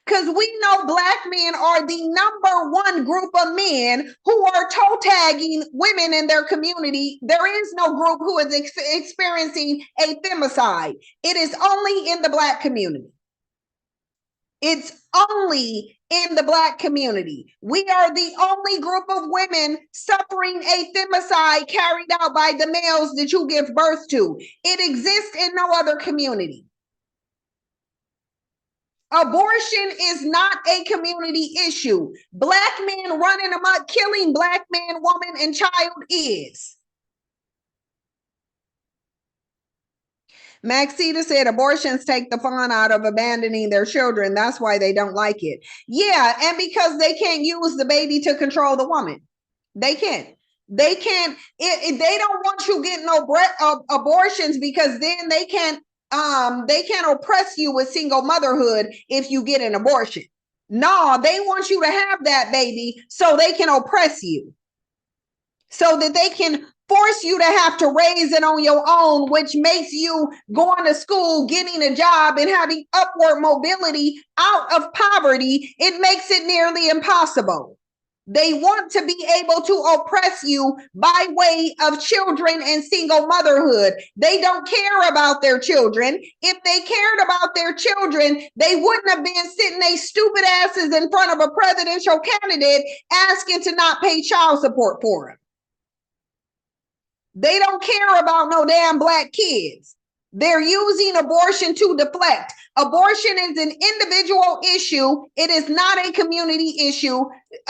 Because we know black men are the #1 group of men who are toe tagging women in their community. There is no group who is experiencing a femicide. It is only in the black community. It's only in the black community. We are the only group of women suffering a femicide carried out by the males that you give birth to. It exists in no other community. Abortion is not a community issue. Black men running amok, killing black man, woman, and child is. Maxita said abortions take the fun out of abandoning their children. That's why they don't like it. Yeah, and because they can't use the baby to control the woman. They can't. They can't. They don't want you getting abortions because then they can't oppress you with single motherhood if you get an abortion. No, they want you to have that baby so they can oppress you, so that they can force you to have to raise it on your own, which makes you going to school, getting a job, and having upward mobility out of poverty. It makes it nearly impossible. They want to be able to oppress you by way of children and single motherhood. They don't care about their children. If they cared about their children, they wouldn't have been sitting their stupid asses in front of a presidential candidate asking to not pay child support for them. They don't care about no damn black kids. They're using abortion to deflect. Abortion is an individual issue. It is not a community issue.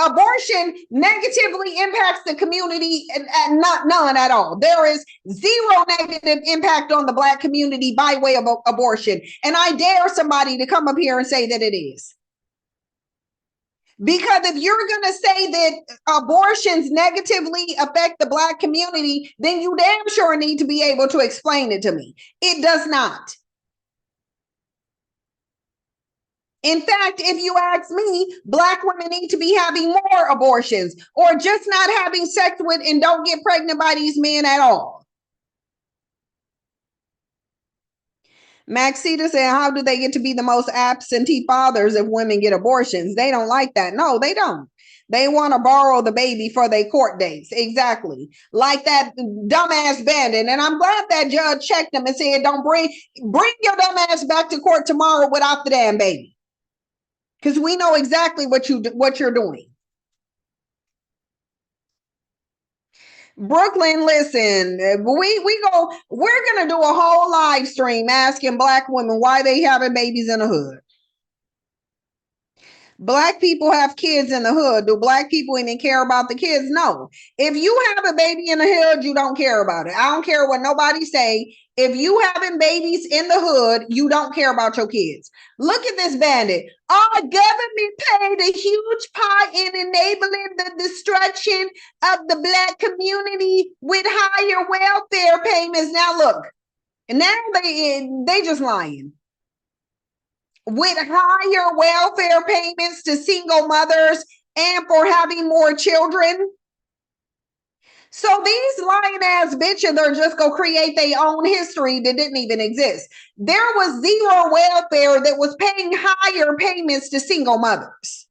Abortion negatively impacts the community and not none at all. There is zero negative impact on the Black community by way of abortion. And I dare somebody to come up here and say that it is. Because if you're going to say that abortions negatively affect the Black community, then you damn sure need to be able to explain it to me. It does not. In fact, if you ask me, Black women need to be having more abortions or just not having sex with and don't get pregnant by these men at all. Maxita said, how do they get to be the most absentee fathers if women get abortions? They don't like that. No, they don't. They want to borrow the baby for their court dates. Exactly. Like that dumbass bandit. And I'm glad that judge checked them and said, don't bring your dumbass back to court tomorrow without the damn baby. Because we know exactly what you're doing. Brooklyn, listen, we're gonna do a whole live stream asking Black women why they having babies in the hood. Black people have kids in the hood. Do Black people even care about the kids? No. If you have a baby in the hood, you don't care about it. I don't care what nobody say. If you having babies in the hood, you don't care about your kids. Look at this bandit. Our government played a huge part in enabling the destruction of the Black community with higher welfare payments. Now look, now they just lying. With higher welfare payments to single mothers and for having more children. So these lying ass bitches are just gonna create their own history that didn't even exist. There was zero welfare that was paying higher payments to single mothers.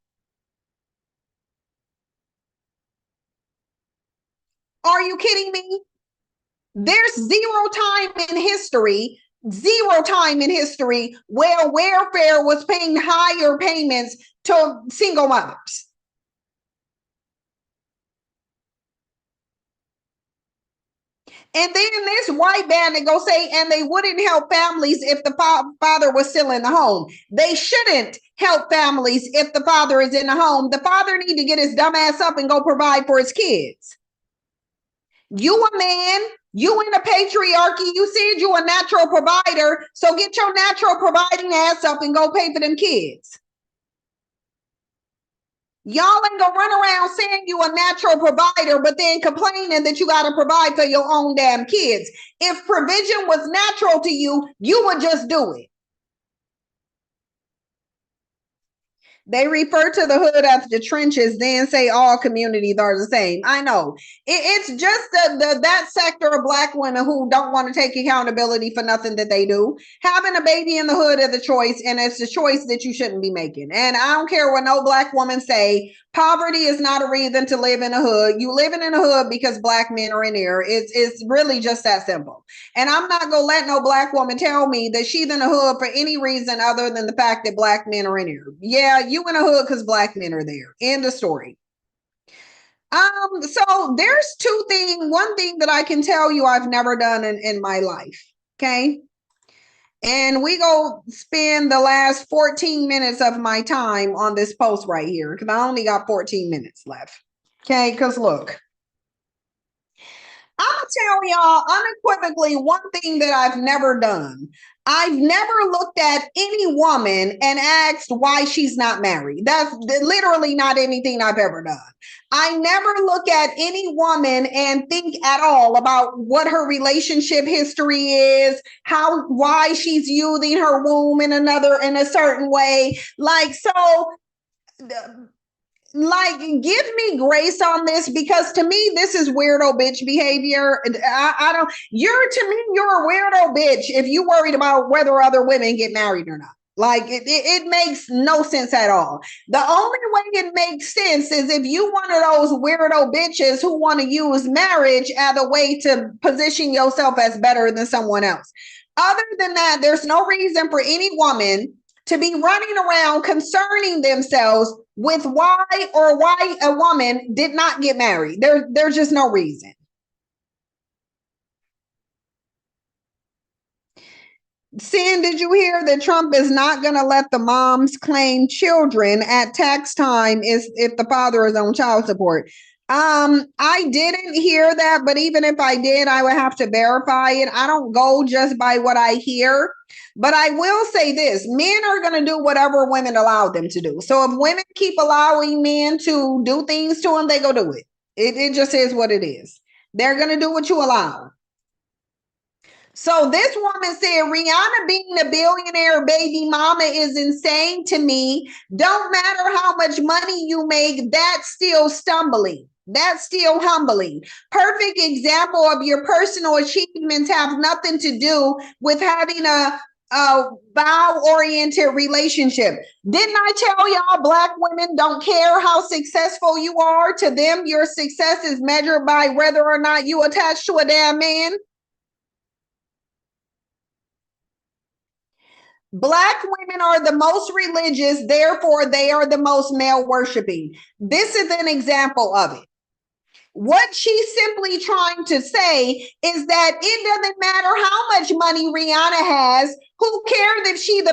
Are you kidding me? There's zero time in history where welfare was paying higher payments to single mothers. And then this white bandit go say, and they wouldn't help families if the father was still in the home. They shouldn't help families if the father is in the home. The father need to get his dumb ass up and go provide for his kids. You a man, you in a patriarchy, you said you a natural provider, so get your natural providing ass up and go pay for them kids. Y'all ain't gonna run around saying you a natural provider, but then complaining that you gotta provide for your own damn kids. If provision was natural to you, you would just do it. They refer to the hood as the trenches, then say all communities are the same. I know. It's just that sector of Black women who don't want to take accountability for nothing that they do. Having a baby in the hood is a choice, and it's a choice that you shouldn't be making. And I don't care what no Black woman say. Poverty is not a reason to live in a hood. You living in a hood because Black men are in there. It's really just that simple. And I'm not gonna let no Black woman tell me that she's in a hood for any reason other than the fact that Black men are in here. Yeah, you in a hood because Black men are there. End of story. So there's one thing that I can tell you I've never done in my life. Okay. And we go spend the last 14 minutes of my time on this post right here because I only got 14 minutes left. Okay, because look, I'm gonna tell y'all unequivocally one thing that I've never done. I've never looked at any woman and asked why she's not married. That's literally not anything I've ever done. I never look at any woman and think at all about what her relationship history is, why she's using her womb in a certain way. Give me grace on this, because to me this is weirdo bitch behavior. You're a weirdo bitch if you worried about whether other women get married or not. It makes no sense at all. The only way it makes sense is if you one of those weirdo bitches who want to use marriage as a way to position yourself as better than someone else. Other than that, there's no reason for any woman to be running around concerning themselves with why a woman did not get married. There's just no reason. Sin, did you hear that Trump is not going to let the moms claim children at tax time if the father is on child support? I didn't hear that, but even if I did, I would have to verify it. I don't go just by what I hear, but I will say this: men are going to do whatever women allow them to do. So if women keep allowing men to do things to them, they go do it. It just is what it is. They're going to do what you allow. So this woman said, Rihanna being a billionaire baby mama is insane to me. Don't matter how much money you make, that's still stumbling. That's still humbling. Perfect example of your personal achievements have nothing to do with having a vow-oriented relationship. Didn't I tell y'all Black women don't care how successful you are? To them, your success is measured by whether or not you attach to a damn man. Black women are the most religious, therefore they are the most male worshiping. This is an example of it. What she's simply trying to say is that it doesn't matter how much money Rihanna has. Who cares if she's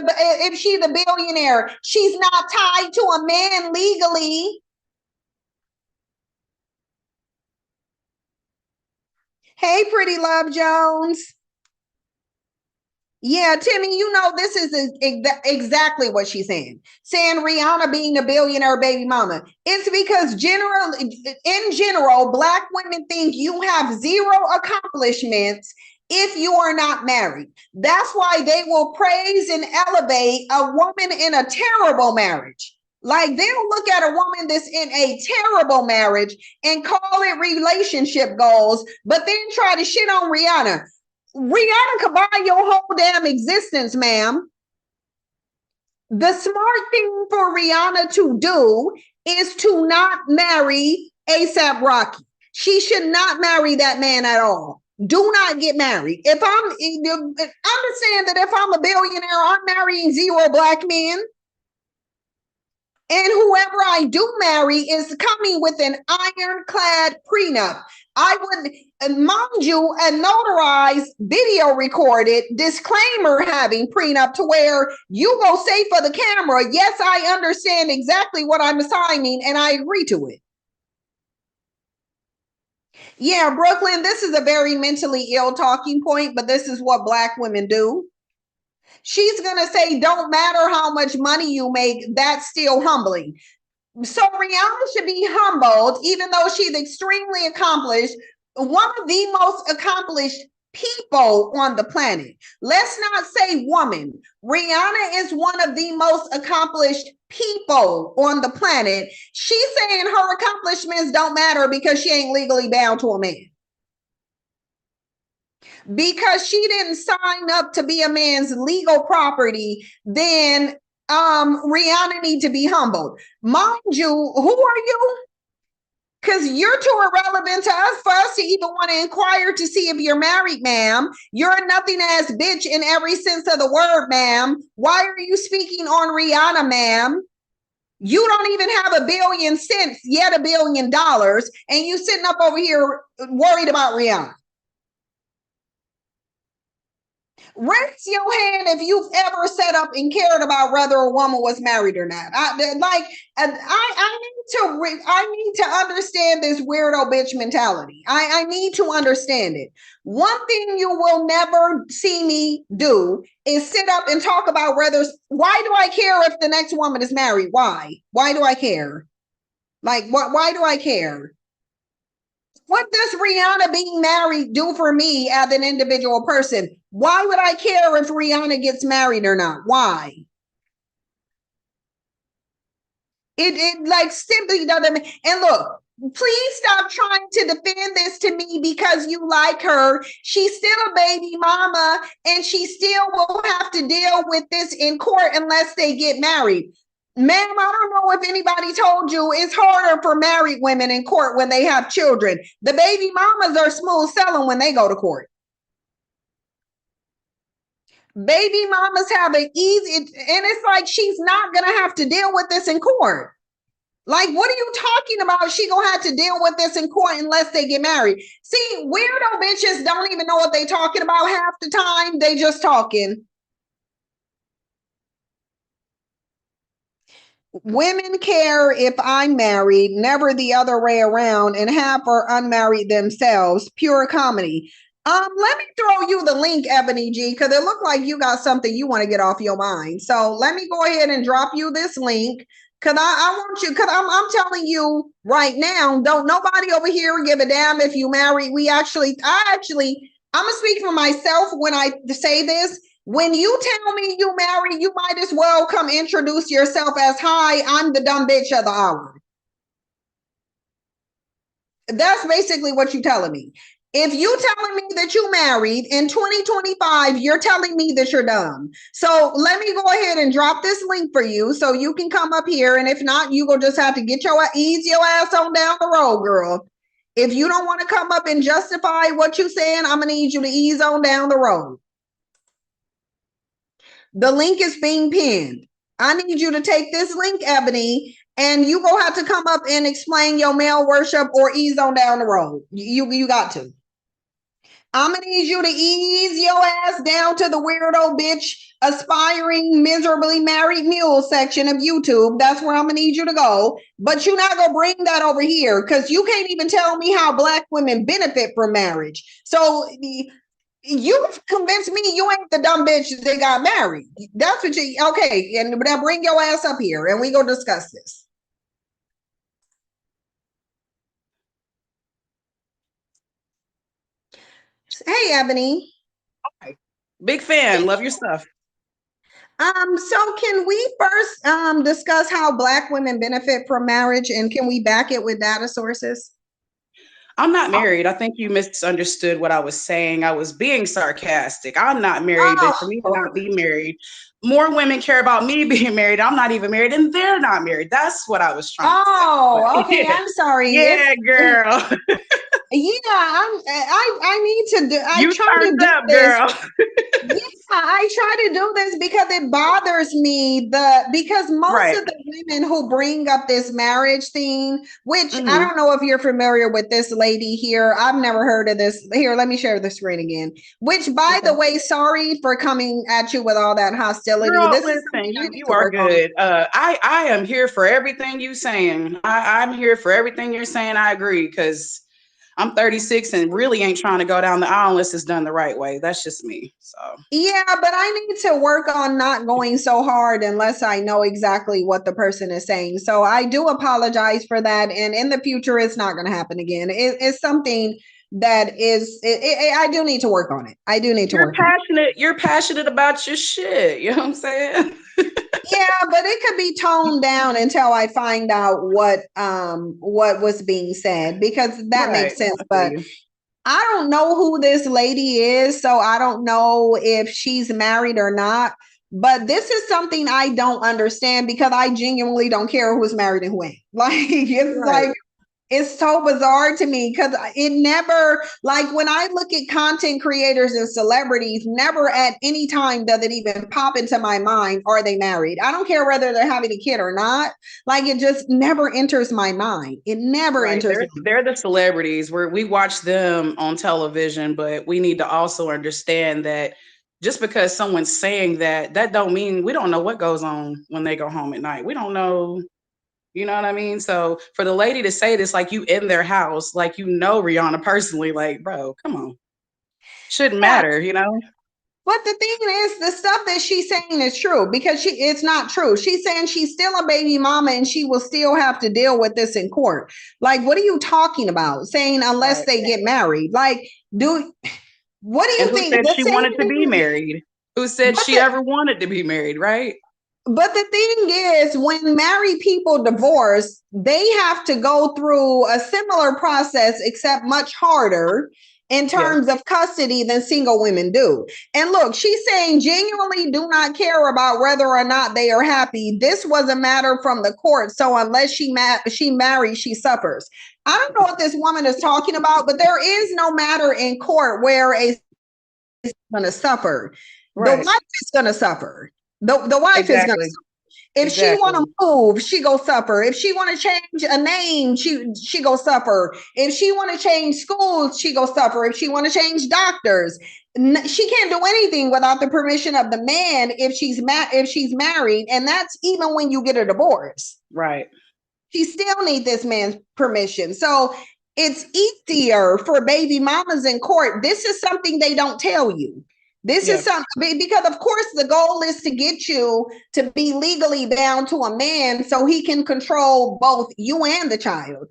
the billionaire? She's not tied to a man legally. Hey, Pretty Love Jones. Yeah, Timmy, you know, this is exactly what she's saying. Saying Rihanna being a billionaire baby mama. It's because in general, Black women think you have zero accomplishments if you are not married. That's why they will praise and elevate a woman in a terrible marriage. Like they'll look at a woman that's in a terrible marriage and call it relationship goals, but then try to shit on Rihanna. Rihanna could buy your whole damn existence, ma'am. The smart thing for Rihanna to do is to not marry ASAP Rocky. She should not marry that man at all. Do not get married. Understand that if I'm a billionaire, I'm marrying zero Black men. And whoever I do marry is coming with an ironclad prenup. I would, mind you, a notarized, video recorded disclaimer having prenup to where you go say for the camera, yes, I understand exactly what I'm signing and I agree to it. Yeah, Brooklyn, this is a very mentally ill talking point, but this is what Black women do. She's going to say, don't matter how much money you make, that's still humbling. So Rihanna should be humbled, even though she's extremely accomplished, one of the most accomplished people on the planet. Let's not say woman. Rihanna is one of the most accomplished people on the planet. She's saying her accomplishments don't matter because she ain't legally bound to a man. Because she didn't sign up to be a man's legal property, then Rihanna need to be humbled. Mind you, who are you? Because you're too irrelevant to us for us to even want to inquire to see if you're married, ma'am. You're a nothing ass bitch in every sense of the word, ma'am. Why are you speaking on Rihanna, ma'am? You don't even have $1 billion cents, yet $1 billion, and you sitting up over here worried about Rihanna. Raise your hand if you've ever set up and cared about whether a woman was married or not. I need to understand this weirdo bitch mentality. I need to understand it. One thing you will never see me do is sit up and talk about why do I care if the next woman is married? Why? Why do I care? Like, why do I care? What does Rihanna being married do for me as an individual person? Why would I care if Rihanna gets married or not? Why? It like simply doesn't. And look, please stop trying to defend this to me because you like her. She's still a baby mama and she still will have to deal with this in court unless they get married. Ma'am, I don't know if anybody told you it's harder for married women in court when they have children. The baby mamas are smooth selling when they go to court. Baby mamas have an easy, and it's like she's not going to have to deal with this in court. Like, what are you talking about? She gonna have to deal with this in court unless they get married. See, weirdo bitches don't even know what they talking about half the time. They just talking. women care if I'm married, never the other way around, and half are unmarried themselves. Pure comedy. Let me throw you the link, Ebony G, because it looked like you got something you want to get off your mind. So let me go ahead and drop you this link. Cause I want you, cause I'm telling you right now, don't nobody over here give a damn if you married. I'm gonna speak for myself when I say this. When you tell me you married, you might as well come introduce yourself as, hi, I'm the dumb bitch of the hour. That's basically what you're telling me. If you telling me that you married in 2025, you're telling me that you're dumb. So let me go ahead and drop this link for you so you can come up here. And if not, you will just have to ease your ass on down the road, girl. If you don't want to come up and justify what you're saying, I'm gonna need you to ease on down the road. The link is being pinned. I need you to take this link, Ebony, and you gonna have to come up and explain your male worship or ease on down the road. You got to. I'm gonna need you to ease your ass down to the weirdo bitch aspiring miserably married mule section of YouTube. That's where I'm gonna need you to go. But you're not gonna bring that over here because you can't even tell me how Black women benefit from marriage. So you've convinced me you ain't the dumb bitch that got married. That's what you okay. And now bring your ass up here and we go discuss this. Hey, Ebony. Big fan. Love your stuff. So can we first discuss how Black women benefit from marriage, and can we back it with data sources? I'm not married. I think you misunderstood what I was saying. I was being sarcastic. I'm not married, but for me to not be married, more women care about me being married. I'm not even married, and they're not married. That's what I was trying to say. Oh, okay. I'm sorry. Yeah, girl. Yeah, I need to do. You turned up, girl. Yeah, I try to do this because it bothers me because most of the women who bring up this marriage thing, which I don't know if you're familiar with this lady here. I've never heard of this. Here, let me share the screen again. Which, by the way, sorry for coming at you with all that hostility. Girl, this listen, you are good. I am here for everything you saying. I'm here for everything you're saying. I agree because I'm 36 and really ain't trying to go down the aisle unless it's done the right way. That's just me. So yeah, but I need to work on not going so hard unless I know exactly what the person is saying. So I do apologize for that. And in the future, it's not going to happen again. It's something that is, I do need to work on it. I do need to work on it. You're passionate about your shit. You know what I'm saying? Yeah, but it could be toned down until I find out what was being said, because that makes sense. But I don't know who this lady is, so I don't know if she's married or not. But this is something I don't understand because I genuinely don't care who's married and who ain't. Like it's so bizarre to me because it never, like when I look at content creators and celebrities, never at any time does it even pop into my mind, are they married? I don't care whether they're having a kid or not. Like it just never enters my mind. It never enters. They're the celebrities where we watch them on television, but we need to also understand that just because someone's saying that don't mean we don't know what goes on when they go home at night. We don't know. You know what I mean? So for the lady to say this, like you in their house, like you know Rihanna personally, like, bro, come on. Shouldn't matter, you know? But the thing is, the stuff that she's saying is true because it's not true. She's saying she's still a baby mama and she will still have to deal with this in court. Like, what are you talking about? Saying unless they get married. Like, what do you think? Who said she wanted to be married? Who said she ever wanted to be married, right? But the thing is, when married people divorce, they have to go through a similar process, except much harder in terms of custody than single women do. And look, she's saying genuinely do not care about whether or not they are happy. This was a matter from the court. So unless she marries, she suffers. I don't know what this woman is talking about, but there is no matter in court where a is going to suffer. The wife is going to suffer. The wife is going to suffer. If she want to Exactly. move, she go suffer. If she want to change a name, she go suffer. If she want to change schools, she go suffer. If she want to change doctors, she can't do anything without the permission of the man if she's married, and that's even when you get a divorce. Right. She still need this man's permission. So it's easier for baby mamas in court. This is something they don't tell you. This is something, because of course the goal is to get you to be legally bound to a man so he can control both you and the child.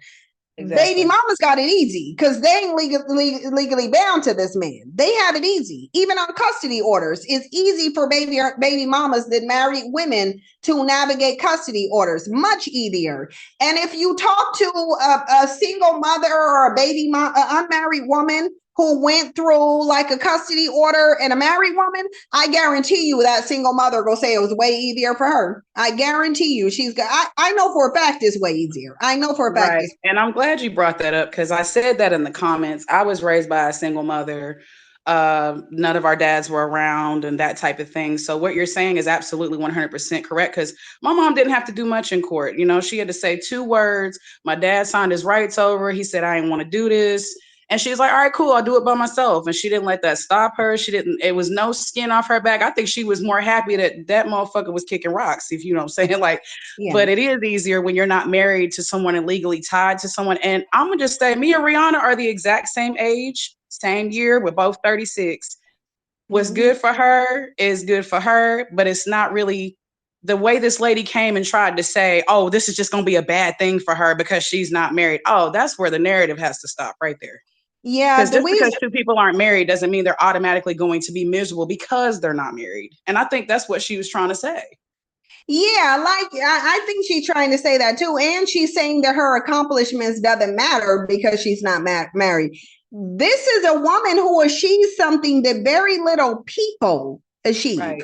Exactly. Baby mamas got it easy because they ain't legally bound to this man. They have it easy. Even on custody orders, it's easy for baby mamas that married women to navigate custody orders, much easier. And if you talk to a single mother or a unmarried woman who went through like a custody order and a married woman, I guarantee you that single mother will say it was way easier for her. I guarantee you I know for a fact it's way easier. I know for a fact. Right. And I'm glad you brought that up because I said that in the comments. I was raised by a single mother. None of our dads were around and that type of thing. So what you're saying is absolutely 100% correct because my mom didn't have to do much in court. You know, she had to say 2 words. My dad signed his rights over. He said, I didn't want to do this. And she's like, all right, cool, I'll do it by myself. And she didn't let that stop her. It was no skin off her back. I think she was more happy that motherfucker was kicking rocks, if you know what I'm saying. Like, but it is easier when you're not married to someone and legally tied to someone. And I'm going to just say, me and Rihanna are the exact same age, same year. We're both 36. What's good for her is good for her, but it's not really the way this lady came and tried to say, oh, this is just going to be a bad thing for her because she's not married. Oh, that's where the narrative has to stop right there. Yeah, because just because 2 people aren't married doesn't mean they're automatically going to be miserable because they're not married. And I think that's what she was trying to say. Yeah, like I think she's trying to say that too. And she's saying that her accomplishments doesn't matter because she's not married. This is a woman who achieves something that very little people achieve. Right.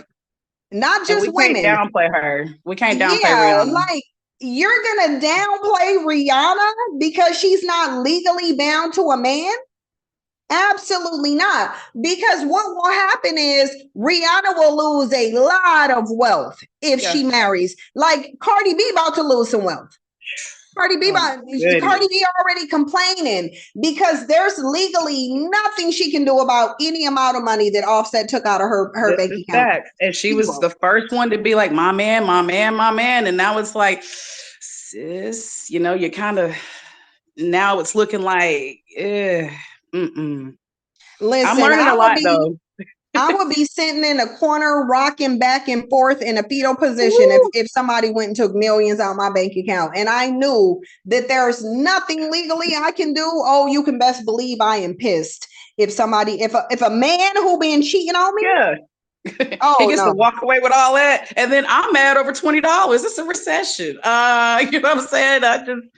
Not just women. We can't downplay her. We can't downplay Rihanna. Like you're gonna downplay Rihanna because she's not legally bound to a man? Absolutely not. Because what will happen is Rihanna will lose a lot of wealth if she marries. Like Cardi B about to lose some wealth. Cardi B already complaining because there's legally nothing she can do about any amount of money that Offset took out of her bank account. And she was the first one to be like, my man, my man, my man. And now it's like, sis, you know, you kind of, now it's looking like, Listen, I'm learning a lot though. I would be sitting in a corner, rocking back and forth in a fetal position if somebody went and took millions out of my bank account. And I knew that there's nothing legally I can do. Oh, you can best believe I am pissed. If a man who been cheating on me, he gets to walk away with all that, and then I'm mad over $20. It's a recession. You know what I'm saying?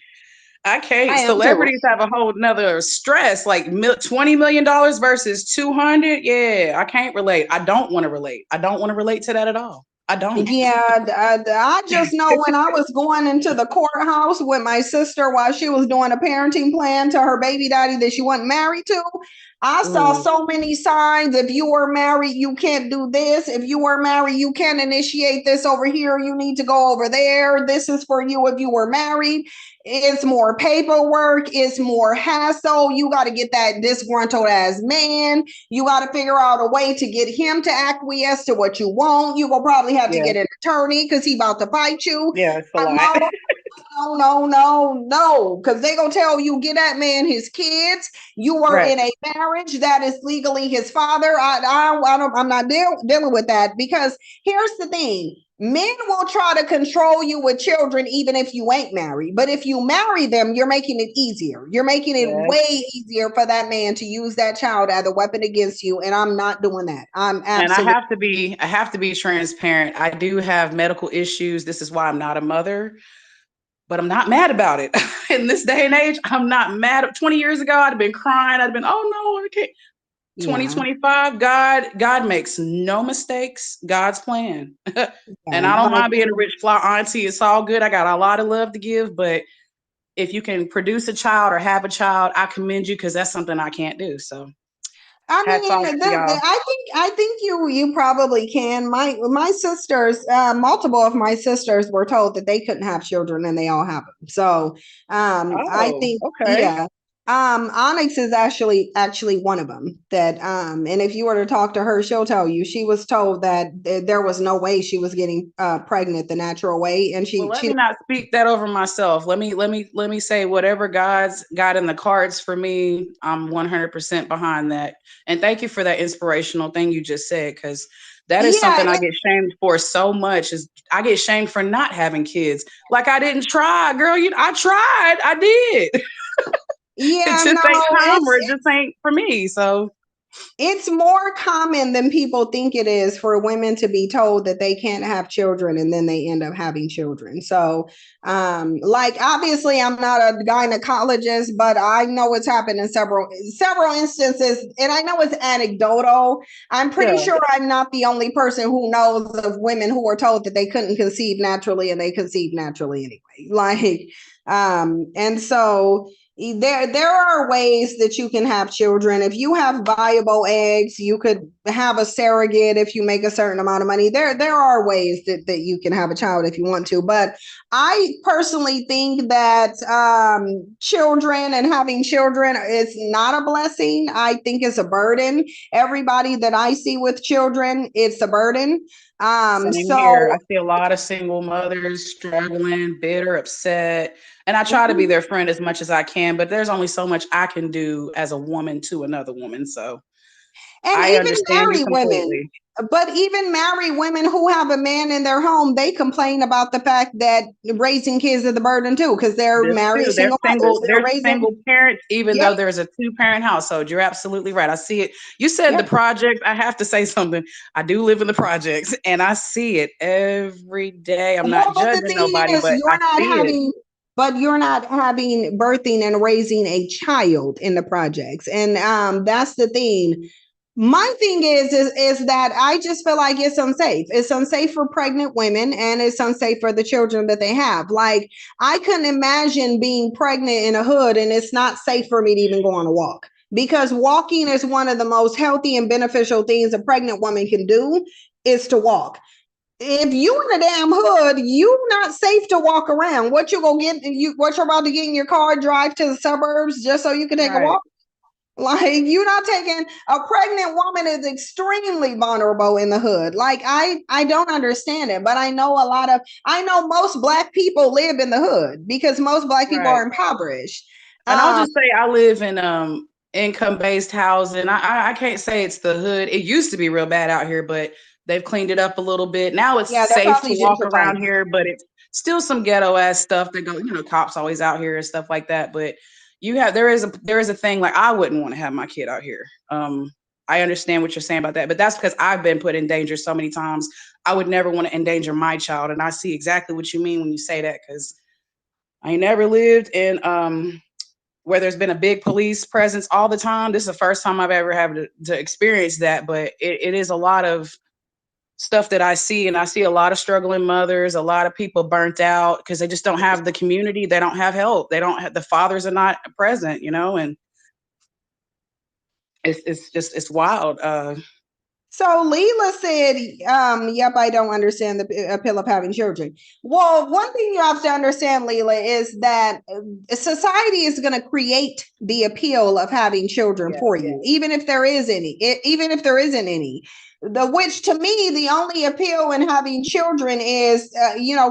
I can't. Celebrities have a whole nother stress, like $20 million versus 200. Yeah, I can't relate. I don't want to relate. I don't want to relate to that at all. I don't. Yeah, I just know when I was going into the courthouse with my sister while she was doing a parenting plan to her baby daddy that she wasn't married to, I saw so many signs. If you were married, you can't do this. If you were married, you can't initiate this over here. You need to go over there. This is for you if you were married. It's more paperwork. It's more hassle. You got to get that disgruntled ass man. You got to figure out a way to get him to acquiesce to what you want. You will probably have to get an attorney because he about to fight you. Yeah, it's a lot. No. Because they gonna tell you get that man his kids. You were in a marriage that is legally his father. I'm not dealing with that because here's the thing. Men will try to control you with children even if you ain't married. But if you marry them, you're making it easier. You're making it way easier for that man to use that child as a weapon against you. And I'm not doing that. And I have to be transparent. I do have medical issues. This is why I'm not a mother. But I'm not mad about it. In this day and age, I'm not mad. 20 years ago, I'd have been crying. I'd have been, oh no, I can't. 2025, God makes no mistakes. God's plan. And I don't mind being a rich fly auntie. It's all good. I got a lot of love to give. But if you can produce a child or have a child, I commend you because that's something I can't do. So I Hats off mean, to y'all. I think you probably can. My sisters, multiple of my sisters were told that they couldn't have children, and they all have them. So, I Oh, think, okay. yeah. Onyx is actually one of them that, and if you were to talk to her, she'll tell you she was told that there was no way she was getting pregnant the natural way, and Well, let me not speak that over myself. Let me say whatever God's got in the cards for me, I'm 100% behind that. And thank you for that inspirational thing you just said, because that is something I get shamed for so much. Is I get shamed for not having kids. Like I didn't try, girl. I tried. I did. Yeah, It just ain't time, or it just ain't for me. So it's more common than people think it is for women to be told that they can't have children and then they end up having children. So, like obviously I'm not a gynecologist, but I know it's happened in several instances, and I know it's anecdotal. I'm pretty sure I'm not the only person who knows of women who were told that they couldn't conceive naturally and they conceived naturally anyway. Like, and so there are ways that you can have children. If you have viable eggs, you could have a surrogate if you make a certain amount of money. There are ways that you can have a child if you want to. But I personally think that children and having children is not a blessing. I think it's a burden. Everybody that I see with children, it's a burden. Same So here. I see a lot of single mothers struggling, bitter, upset, and I try to be their friend as much as I can, but there's only so much I can do as a woman to another woman. So and I even understand you married women, completely. but even married women who have a man in their home, they complain about the fact that raising kids is a burden too, because they're married They're single mothers. They're they're raising. single parents, even Yep. though there's a 2-parent household. You're absolutely right. I see it. You said Yep. the project. I have to say something. I do live in the projects and I see it every day. I'm not But the judging thing nobody, is, but I see it. you're not having birthing and raising a child in the projects, and that's the thing. My thing is that I just feel like it's unsafe. It's unsafe for pregnant women, and it's unsafe for the children that they have. Like I couldn't imagine being pregnant in a hood, and it's not safe for me to even go on a walk, because walking is one of the most healthy and beneficial things a pregnant woman can do, is to walk. If you in a damn hood, you not safe to walk around. What you gonna get? What you're about to get in your car, drive to the suburbs just so you can take a walk? Like you're not taking a pregnant woman is extremely vulnerable in the hood. Like I don't understand it, but I know most black people live in the hood because most black people are impoverished. And I'll just say I live in income-based housing. I can't say it's the hood. It used to be real bad out here, but they've cleaned it up a little bit. Now it's safe to walk around here, but it's still some ghetto ass stuff that go, cops always out here and stuff like that. But there is a thing, like I wouldn't want to have my kid out here. I understand what you're saying about that, but that's because I've been put in danger so many times. I would never want to endanger my child. And I see exactly what you mean when you say that, because I never lived in where there's been a big police presence all the time. This is the first time I've ever had to experience that, but it is a lot of stuff that I see, and I see a lot of struggling mothers, a lot of people burnt out because they just don't have the community. They don't have help. They don't have, the fathers are not present, and it's wild. So Leela said, yep, I don't understand the appeal of having children. Well, one thing you have to understand, Leela, is that society is going to create the appeal of having children for you, even if there is any, even if there isn't any. Which to me, the only appeal in having children is,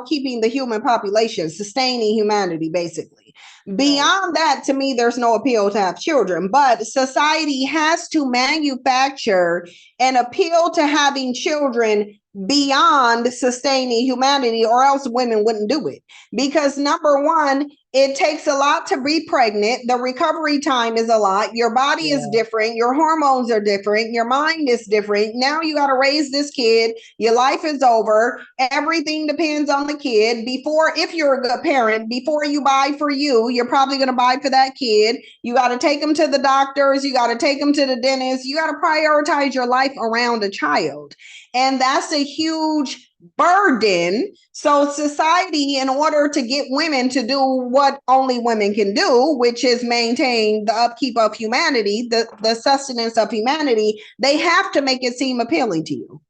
keeping the human population, sustaining humanity, basically. Beyond that, to me, there's no appeal to have children, but society has to manufacture an appeal to having children beyond sustaining humanity, or else women wouldn't do it. Because number one, it takes a lot to be pregnant. The recovery time is a lot. Your body is different. Your hormones are different. Your mind is different. Now you got to raise this kid. Your life is over. Everything depends on the kid. If you're a good parent, before you buy for you, you're probably going to buy for that kid. You got to take them to the doctors. You got to take them to the dentist. You got to prioritize your life around a child. And that's a huge burden. So society, in order to get women to do what only women can do, which is maintain the upkeep of humanity, the sustenance of humanity, they have to make it seem appealing to you.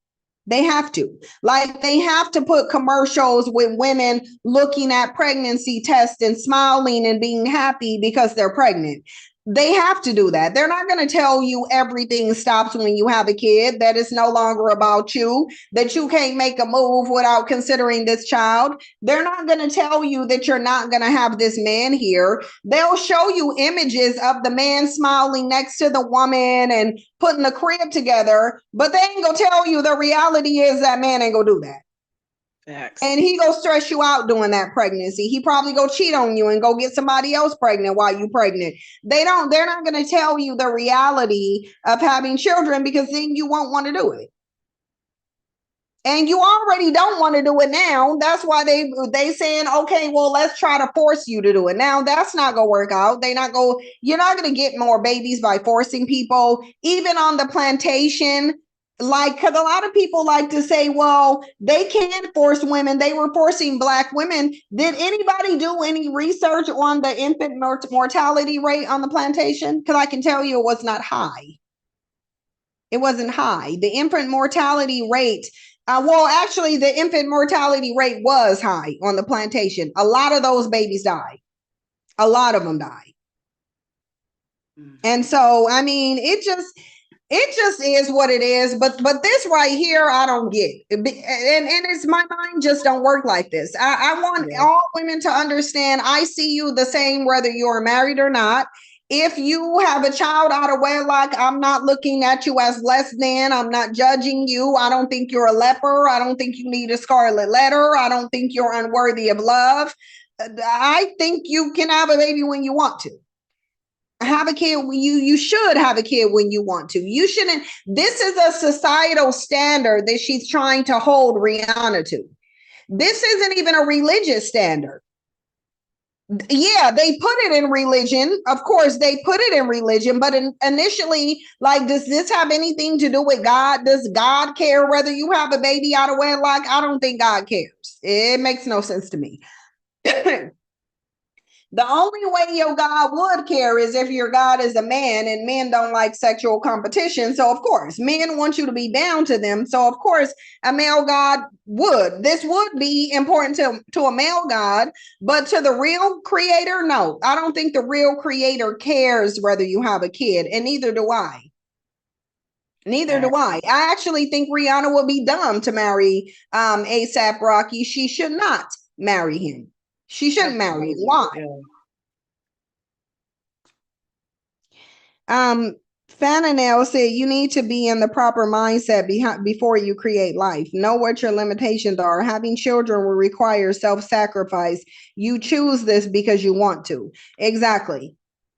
They have to. Like, they have to put commercials with women looking at pregnancy tests and smiling and being happy because they're pregnant. They have to do that. They're not going to tell you everything stops when you have a kid, that it's no longer about you, that you can't make a move without considering this child. They're not going to tell you that you're not going to have this man here. They'll show you images of the man smiling next to the woman and putting the crib together, but they ain't going to tell you the reality is that man ain't going to do that. Facts. And he go stress you out during that pregnancy. He probably go cheat on you and go get somebody else pregnant while you pregnant. They're not going to tell you the reality of having children, because then you won't want to do it. And you already don't want to do it now. That's why they saying, okay, well, let's try to force you to do it. Now that's not gonna work out. You're not gonna get more babies by forcing people, even on the plantation. Like, because a lot of people like to say, well, they can't force women. They were forcing Black women. Did anybody do any research on the infant mortality rate on the plantation? Because I can tell you it was not high. It wasn't high. The infant mortality rate, actually, the infant mortality rate was high on the plantation. A lot of those babies died. A lot of them died. And so, I mean, it just is what it is. But this right here, I don't get. And it's, my mind just don't work like this. I want all women to understand, I see you the same whether you're married or not. If you have a child out of wedlock, I'm not looking at you as less than. I'm not judging you. I don't think you're a leper. I don't think you need a scarlet letter. I don't think you're unworthy of love. I think you can have a baby when you want to. Have a kid when you should have a kid when you want to. You shouldn't. This is a societal standard that she's trying to hold Rihanna to. This isn't even a religious standard. Yeah, they put it in religion. Of course, they put it in religion, but initially, like, does this have anything to do with God? Does God care whether you have a baby out of wedlock? I don't think God cares. It makes no sense to me. The only way your God would care is if your God is a man, and men don't like sexual competition. So, of course, men want you to be bound to them. So, of course, a male God would. This would be important to a male God, but to the real creator, no. I don't think the real creator cares whether you have a kid, and neither do I. Neither do I. I actually think Rihanna would be dumb to marry A$AP Rocky. She should not marry him. She shouldn't marry him. Why? Fananel said you need to be in the proper mindset before you create life. Know what your limitations are. Having children will require self-sacrifice. You choose this because you want to. Exactly.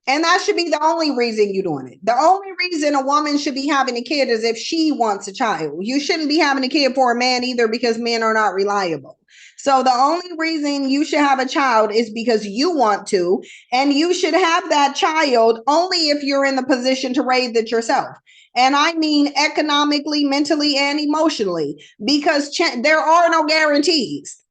And that should be the only reason you're doing it. The only reason a woman should be having a kid is if she wants a child. You shouldn't be having a kid for a man either, because men are not reliable. So the only reason you should have a child is because you want to, and you should have that child only if you're in the position to raise it yourself. And I mean economically, mentally, and emotionally, because there are no guarantees.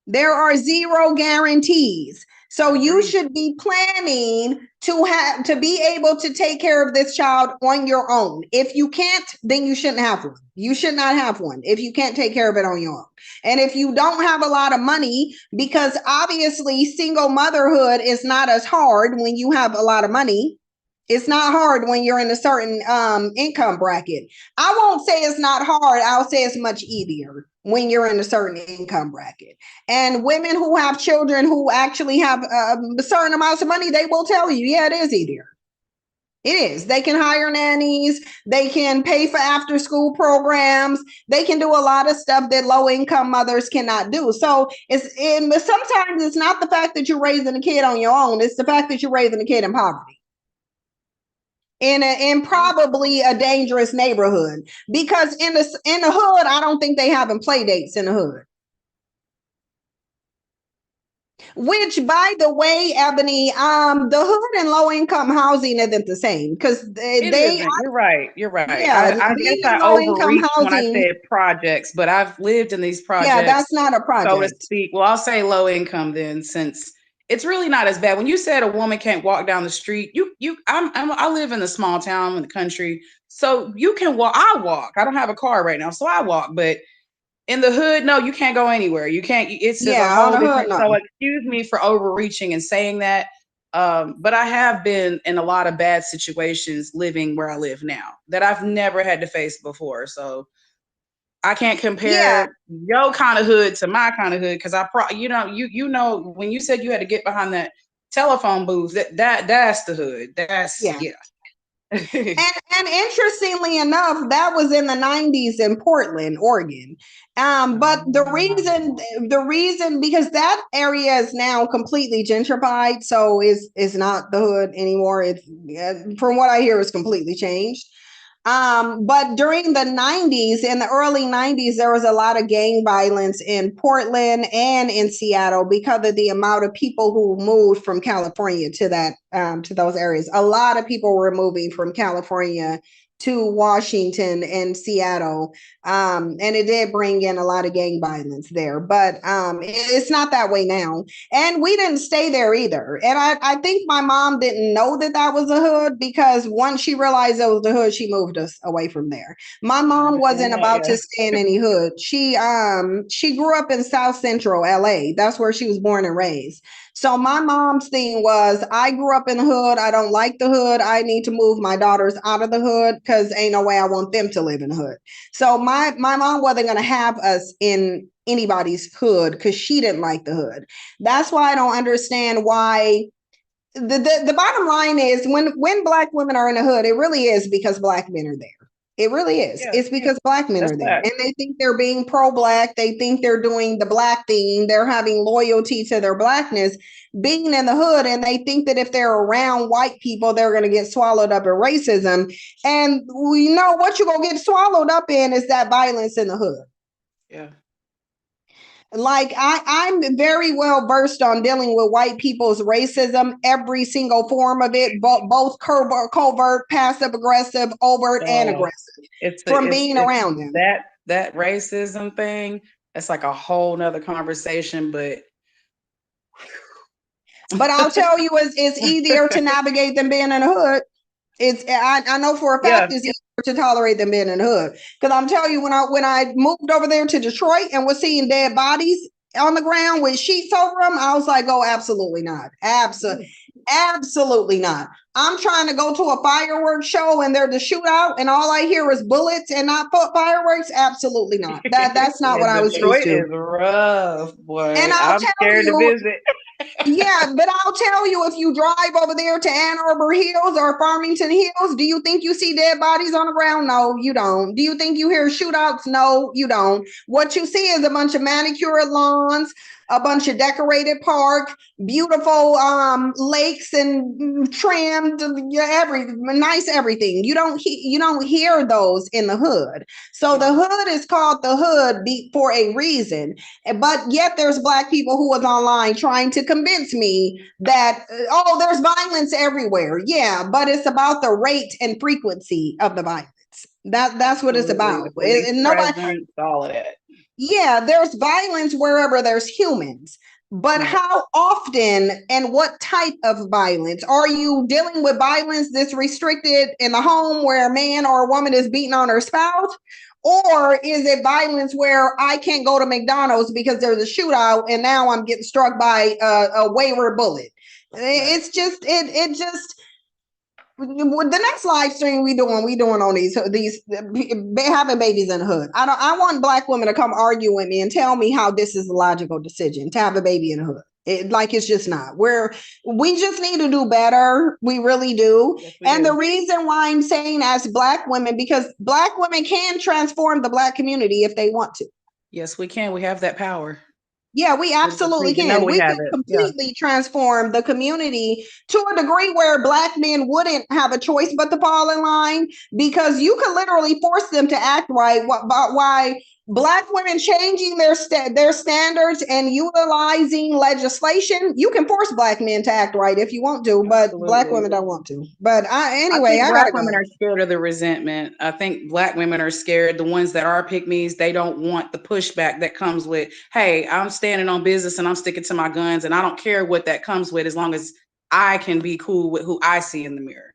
There are zero guarantees. So you should be planning to be able to take care of this child on your own. If you can't, then you shouldn't have one. You should not have one if you can't take care of it on your own. And if you don't have a lot of money, because obviously single motherhood is not as hard when you have a lot of money. It's not hard when you're in a certain income bracket. I won't say it's not hard. I'll say it's much easier when you're in a certain income bracket. And women who have children who actually have certain amounts of money, they will tell you, yeah, it is easier. It is. They can hire nannies. They can pay for after school programs. They can do a lot of stuff that low income mothers cannot do. So sometimes it's not the fact that you're raising a kid on your own. It's the fact that you're raising a kid in poverty. In probably a dangerous neighborhood, because in the hood, I don't think they having play dates in the hood. Which, by the way, Ebony, the hood and low income housing isn't the same because It isn't. You're right. You're right. yeah, I being guess in I low income overreached when I housing, said projects, but I've lived in these yeah, projects, that's not a so to project. speak. Well, I'll say low income then, since it's really not as bad. When you said a woman can't walk down the street, I live in a small town in the country, so you can walk. I walk. I don't have a car right now, so I walk. But in the hood, no, you can't go anywhere. You can't. It's just a Yeah, on whole the hood, different. So no. excuse me for overreaching and saying that. But I have been in a lot of bad situations living where I live now that I've never had to face before. So I can't Yeah, compare your kind of hood to my kind of hood because you know when you said you had to get behind that telephone booth, that's the hood. That's yeah. yeah. And interestingly enough, that was in the 90s in Portland, Oregon. But the reason because that area is now completely gentrified, so is not the hood anymore. It's from what I hear, is completely changed. But during the 90s, in the early 90s, there was a lot of gang violence in Portland and in Seattle because of the amount of people who moved from California to that to those areas. A lot of people were moving from California to Washington and Seattle. And it did bring in a lot of gang violence there, but it's not that way now. And we didn't stay there either. And I think my mom didn't know that that was a hood because once she realized it was the hood, she moved us away from there. My mom wasn't about to stay in any hood. She grew up in South Central LA. That's where she was born and raised. So my mom's thing was, I grew up in the hood. I don't like the hood. I need to move my daughters out of the hood because ain't no way I want them to live in the hood. So my mom wasn't gonna have us in anybody's hood because she didn't like the hood. That's why I don't understand why the bottom line is when black women are in the hood, it really is because black men are there. It really is. Yeah, It's because black men that's are there that. and they think they're being pro-black. They think they're doing the black thing. They're having loyalty to their blackness being in the hood. And they think that if they're around white people, they're going to get swallowed up in racism. And we know what you're going to get swallowed up in is that violence in the hood. Yeah. Like I'm very well versed on dealing with white people's racism, every single form of it, both covert, passive aggressive, overt, and aggressive, from being around them. That racism thing. That's like a whole nother conversation, but I'll tell you, it's easier to navigate than being in the hood. I know for a fact it's easier to tolerate than being in the hood. Because I'm telling you, when I moved over there to Detroit and was seeing dead bodies on the ground with sheets over them, I was like, oh, absolutely not. Absolutely not. I'm trying to go to a fireworks show and there's a shootout and all I hear is bullets and not fireworks. Absolutely not. That's not what I was used Detroit to. is rough, boy. And I'll I'm tell scared to you, visit. yeah, but I'll tell you, if you drive over there to Ann Arbor Hills or Farmington Hills, do you think you see dead bodies on the ground? No, you don't. Do you think you hear shootouts? No, you don't. What you see is a bunch of manicured lawns, a bunch of decorated park, beautiful lakes and trimmed, every nice everything. You don't hear those in the hood. So the hood is called the hood for a reason. But yet there's black people who was online trying to convince me that, oh, there's violence everywhere. Yeah, but it's about the rate and frequency of the violence. That's what it's about. And nobody, Presence, all of that. yeah, there's violence wherever there's humans. But how often and what type of violence? Are you dealing with violence that's restricted in the home where a man or a woman is beating on her spouse? Or is it violence where I can't go to McDonald's because there's a shootout and now I'm getting struck by a wayward bullet? It's just, it just, the next live stream we doing on these having babies in the hood. I want black women to come argue with me and tell me how this is a logical decision to have a baby in the hood. It's just not. We just need to do better. We really do. Yes, and the reason why I'm saying as black women, because black women can transform the black community if they want to. Yes, we can. We have that power. Yeah, we absolutely can. We can completely transform the community to a degree where black men wouldn't have a choice but to fall in line, because you could literally force them to act right. Why Black women changing their standards and utilizing legislation. You can force Black men to act right if you want to, but Black women don't want to. But anyway, I Black gotta women go. are scared of the resentment. I think Black women are scared. The ones that are pick-me's, they don't want the pushback that comes with, hey, I'm standing on business and I'm sticking to my guns, and I don't care what that comes with as long as I can be cool with who I see in the mirror.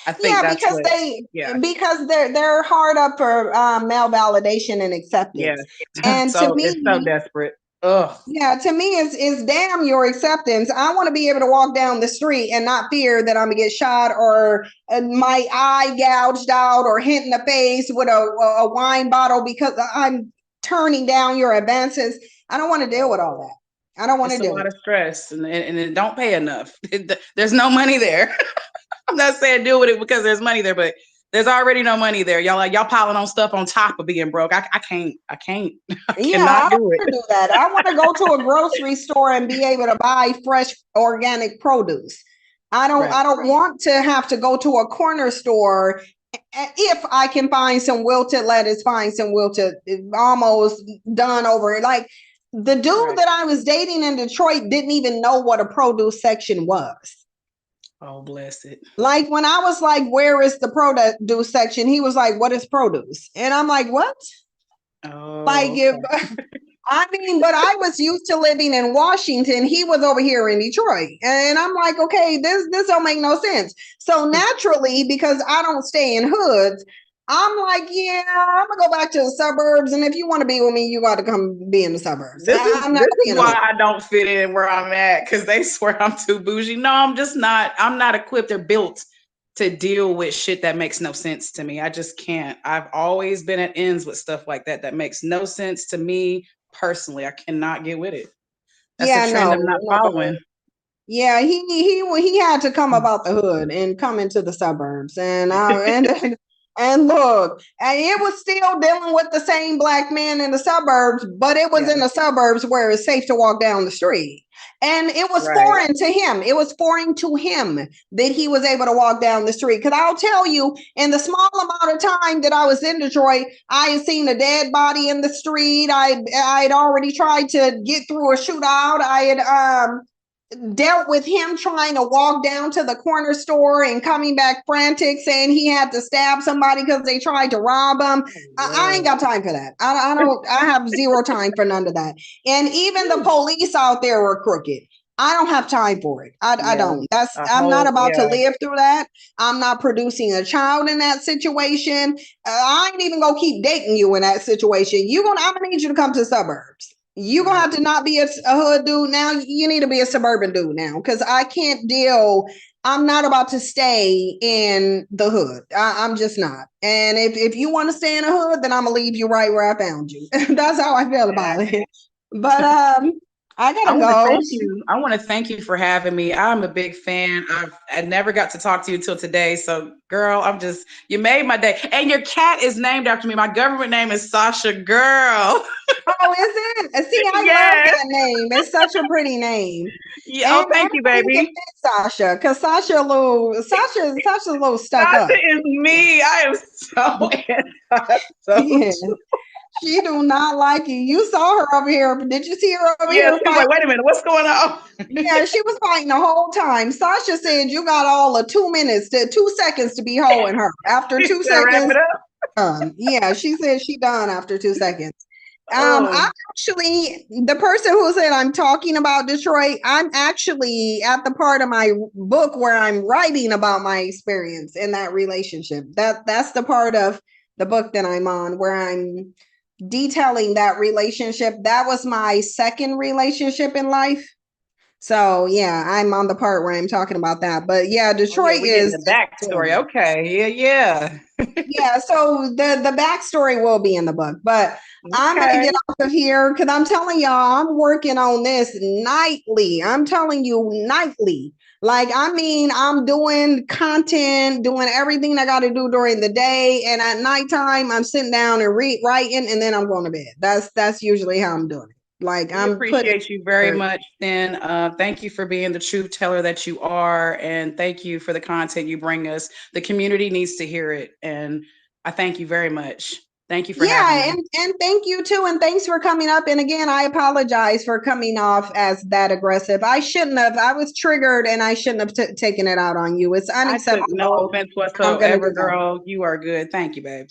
I think that's because what, because they're hard up for male validation and acceptance. And so to me, it's so desperate. Ugh. yeah, to me, it's damn your acceptance. I want to be able to walk down the street and not fear that I'm gonna get shot or my eye gouged out or hit in the face with a wine bottle because I'm turning down your advances. I don't want to deal with all that. I don't want to It's a deal lot with of stress, and it don't pay enough. There's no money there. I'm not saying deal with it because there's money there, but there's already no money there. Y'all piling on stuff on top of being broke. I can't. I Yeah, cannot I don't do want it. to do that. I want to go to a grocery store and be able to buy fresh organic produce. I don't want to have to go to a corner store if I can find some wilted lettuce, find some wilted almost done over. Like the dude that I was dating in Detroit didn't even know what a produce section was. Oh, bless it. Like when I was like, where is the produce section? He was like, what is produce? And I'm like, what? Oh, Like, I mean, but I was used to living in Washington. He was over here in Detroit. And I'm like, okay, this don't make no sense. So naturally, because I don't stay in hoods, I'm like, yeah, I'm gonna go back to the suburbs. And if you want to be with me, you got to come be in the suburbs. This is why hood. I don't fit in where I'm at, because they swear I'm too bougie. No, I'm just not. I'm not equipped or built to deal with shit that makes no sense to me. I just can't. I've always been at ends with stuff like that that makes no sense to me personally. I cannot get with it. That's a trend I'm not following. Yeah, he had to come about the hood and come into the suburbs, and and look, and it was still dealing with the same Black man in the suburbs, but it was in the suburbs where it's safe to walk down the street. And it was foreign to him. It was foreign to him that he was able to walk down the street. Because I'll tell you, in the small amount of time that I was in Detroit, I had seen a dead body in the street. I had already tried to get through a shootout. I had dealt with him trying to walk down to the corner store and coming back frantic saying he had to stab somebody because they tried to rob him. I ain't got time for that. I have zero time for none of that. And even the police out there were crooked. I don't have time for it. I don't. I'm not about to live through that. I'm not producing a child in that situation. I ain't even gonna keep dating you in that situation. I'm gonna need you to come to the suburbs. You're gonna have to not be a hood dude now. You need to be a suburban dude now, because I can't deal. I'm not about to stay in the hood. I'm just not. And if you want to stay in the hood, then I'm gonna leave you right where I found you. That's how I feel about it. But I gotta go. Thank you. I want to thank you for having me. I'm a big fan. I never got to talk to you until today. So, girl, you made my day. And your cat is named after me. My government name is Sasha. Girl. Oh, is it? See, I love that name. It's such a pretty name. Yeah. And thank you, baby. Sasha, because Sasha's a little stuck Sasha up. is me. I am so anti-social. She do not like you. You saw her over here. Did you see her over here? She was like, wait a minute, what's going on? Yeah, she was fighting the whole time. Sasha said you got all of 2 minutes 2 seconds to be holding her. After 2 seconds, wrap it up. Yeah, she said she done after 2 seconds. I'm actually the person who said I'm talking about Detroit. I'm actually at the part of my book where I'm writing about my experience in that relationship. That's the part of the book that I'm on where I'm detailing that relationship. That was my second relationship in life. So yeah, I'm on the part where I'm talking about that. But yeah, Detroit is the backstory. Okay, yeah. Yeah, so the backstory will be in the book, but I'm gonna get off of here because I'm telling y'all, I'm working on this nightly. I'm telling you, nightly. Like, I mean, I'm doing content, doing everything I got to do during the day, and at nighttime, I'm sitting down and writing, and then I'm going to bed. That's usually how I'm doing it. Like, I appreciate you very much, then. Thank you for being the truth teller that you are, and thank you for the content you bring us. The community needs to hear it, and I thank you very much. Thank you for having me. And thank you too, and thanks for coming up. And again, I apologize for coming off as that aggressive. I shouldn't have. I was triggered, and I shouldn't have taken it out on you. It's unacceptable. I took no offense whatsoever, girl. You are good. Thank you, babe.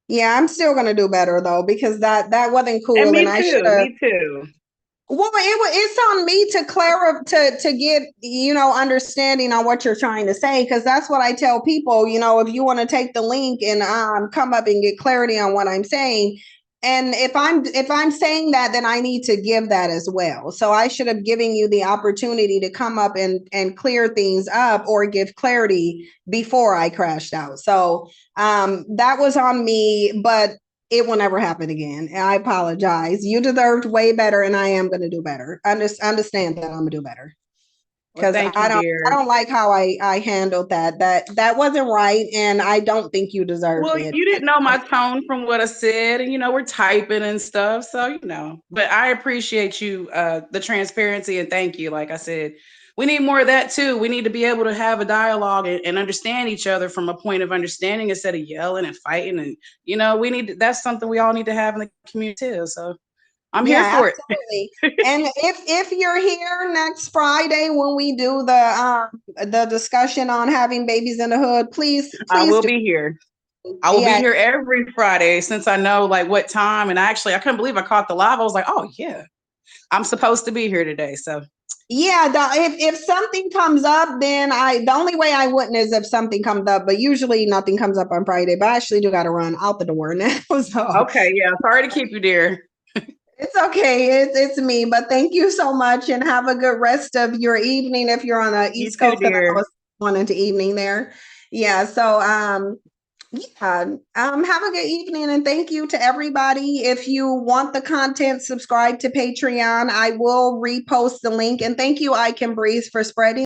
Yeah, I'm still gonna do better though, because that wasn't cool, And me and I should too. have. Me too. Well, it's on me to to get, you know, understanding on what you're trying to say, because that's what I tell people. You know, if you want to take the link and come up and get clarity on what I'm saying, and if I'm saying that, then I need to give that as well. So I should have given you the opportunity to come up and clear things up or give clarity before I crashed out. So that was on me, but it will never happen again. And I apologize. You deserved way better, and I am going to do better. Understand that I'm going to do better. Well, Because thank you, I dear. don't like how I handled that. That wasn't right, and I don't think you deserved Well, it. you didn't know my tone from what I said, and you know, we're typing and stuff. So, you know, but I appreciate you, the transparency, and thank you. Like I said, we need more of that too. We need to be able to have a dialogue and understand each other from a point of understanding instead of yelling and fighting. And, you know, that's something we all need to have in the community too. So I'm here for absolutely. And if you're here next Friday when we do the discussion on having babies in the hood, please I will be here. I will be Yeah. here every Friday since I know like what time. And I couldn't believe I caught the live. I was like, oh yeah, I'm supposed to be here today. So Yeah, if something comes up, then the only way I wouldn't is if something comes up, but usually nothing comes up on Friday. But I actually do got to run out the door now. So okay, yeah, sorry to keep you, dear. it's okay. It's me. But thank you so much, and have a good rest of your evening. If you're on the East Coast, and I was going into evening there. Yeah. So yeah, have a good evening, and thank you to everybody. If you want the content, subscribe to Patreon. I will repost the link, and thank you, I Can Breathe, for spreading